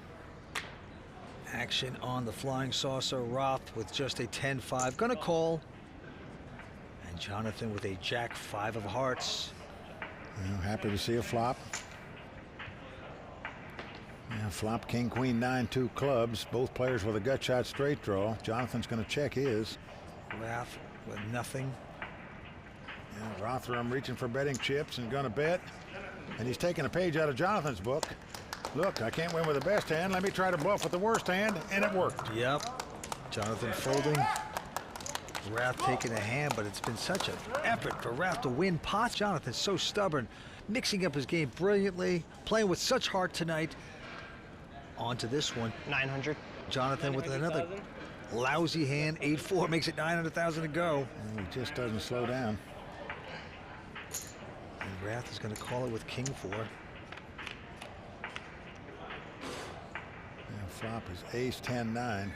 [SPEAKER 3] Action on the Flying Saucer. Roth with just a 10-5. Gonna call. And Jonathan with a Jack 5 of hearts.
[SPEAKER 2] Happy to see a flop. Flop, king, queen, 9-2 clubs. Both players with a gut shot straight draw. Jonathan's going to check his.
[SPEAKER 3] Rath with nothing.
[SPEAKER 2] Yeah, Ratharam reaching for betting chips and going to bet. And he's taking a page out of Jonathan's book. Look, I can't win with the best hand. Let me try to bluff with the worst hand, and it worked.
[SPEAKER 3] Yep. Jonathan folding. Rath taking a hand, but it's been such an effort for Rath to win pots. Jonathan's so stubborn, mixing up his game brilliantly, playing with such heart tonight. On to this one.
[SPEAKER 7] 900.
[SPEAKER 3] Jonathan with another lousy hand. 8-4 makes it 900,000 to go.
[SPEAKER 2] And he just doesn't slow down.
[SPEAKER 3] And Rath is going to call it with king 4.
[SPEAKER 2] And flop is ace 10-9.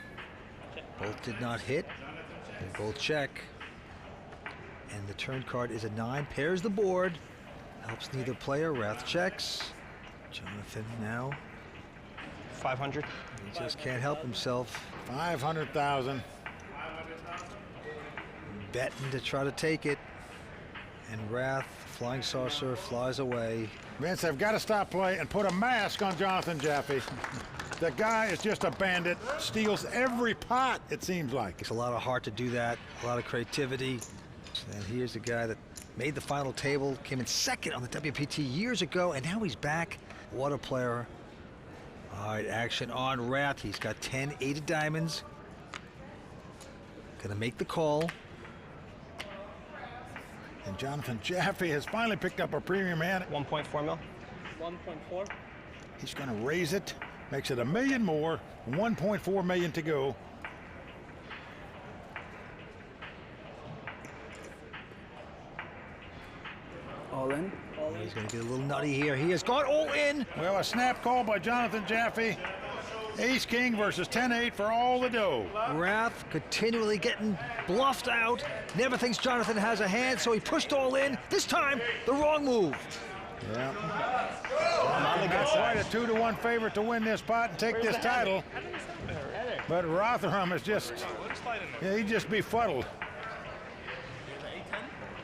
[SPEAKER 3] Both did not hit. They both check. And the turn card is a 9. Pairs the board. Helps neither player. Rath checks. Jonathan now.
[SPEAKER 7] 500.
[SPEAKER 3] He just can't help himself.
[SPEAKER 2] 500,000.
[SPEAKER 3] Betting to try to take it. And Rath, flying saucer, flies away.
[SPEAKER 2] Vince, they've got to stop play and put a mask on Jonathan Jaffe. The guy is just a bandit, steals every pot, it seems like.
[SPEAKER 3] It's a lot of heart to do that, a lot of creativity. And here's a guy that made the final table, came in second on the WPT years ago, and now he's back. What a player. All right, action on Rath. He's got 10, 8 of diamonds. Gonna make the call.
[SPEAKER 2] And Jonathan Jaffe has finally picked up a premium hand.
[SPEAKER 7] 1.4 mil.
[SPEAKER 8] 1.4.
[SPEAKER 2] He's gonna raise it, makes it $1 million more, 1.4 million to go.
[SPEAKER 3] All in. He's going to get a little nutty here. He has gone all in.
[SPEAKER 2] Well, a snap call by Jonathan Jaffe. Ace king versus 10-8 for all the dough.
[SPEAKER 3] Rath continually getting bluffed out. Never thinks Jonathan has a hand, so he pushed all in. This time, the wrong move.
[SPEAKER 2] Yeah. Quite a 2-to-1 favorite to win this pot and take this title. But Ratharam is just, yeah, he just befuddled.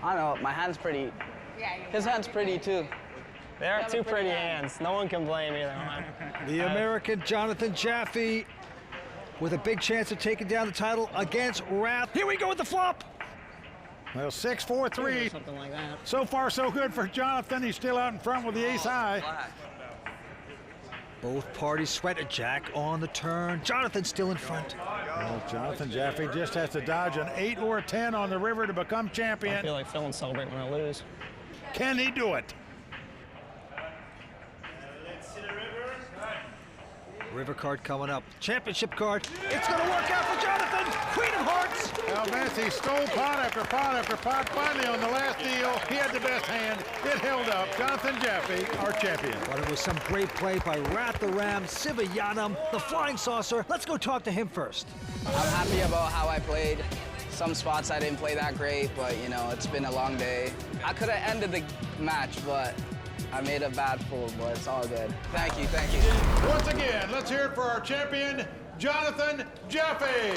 [SPEAKER 8] I don't know, my hand's pretty. His hand's pretty too.
[SPEAKER 7] They're two pretty hands. No one can blame either one.
[SPEAKER 3] The American Jonathan Jaffe with a big chance of taking down the title against Rath. Here we go with the flop.
[SPEAKER 2] Well, 6-4-3.
[SPEAKER 7] Something like that.
[SPEAKER 2] So far, so good for Jonathan. He's still out in front with the ace high.
[SPEAKER 3] Both parties sweat a jack on the turn. Jonathan still in front.
[SPEAKER 2] Well, Jonathan Jaffe just has to dodge an 8 or a 10 on the river to become champion.
[SPEAKER 7] I feel like Phil and celebrate when I lose.
[SPEAKER 2] Can he do it?
[SPEAKER 3] River card coming up. Championship card. It's going to work out for Jonathan. Queen of Hearts.
[SPEAKER 2] Well, Vince, he stole pot after pot after pot. Finally, on the last deal, he had the best hand. It held up. Jonathan Jaffe, our champion.
[SPEAKER 3] But it was some great play by Ratharam Sivagnanam, the flying saucer. Let's go talk to him first.
[SPEAKER 8] I'm happy about how I played. Some spots I didn't play that great, but you know, it's been a long day. I could have ended the match, but I made a bad fool, but it's all good. Thank you, thank you.
[SPEAKER 5] Once again, let's hear it for our champion, Jonathan Jaffe.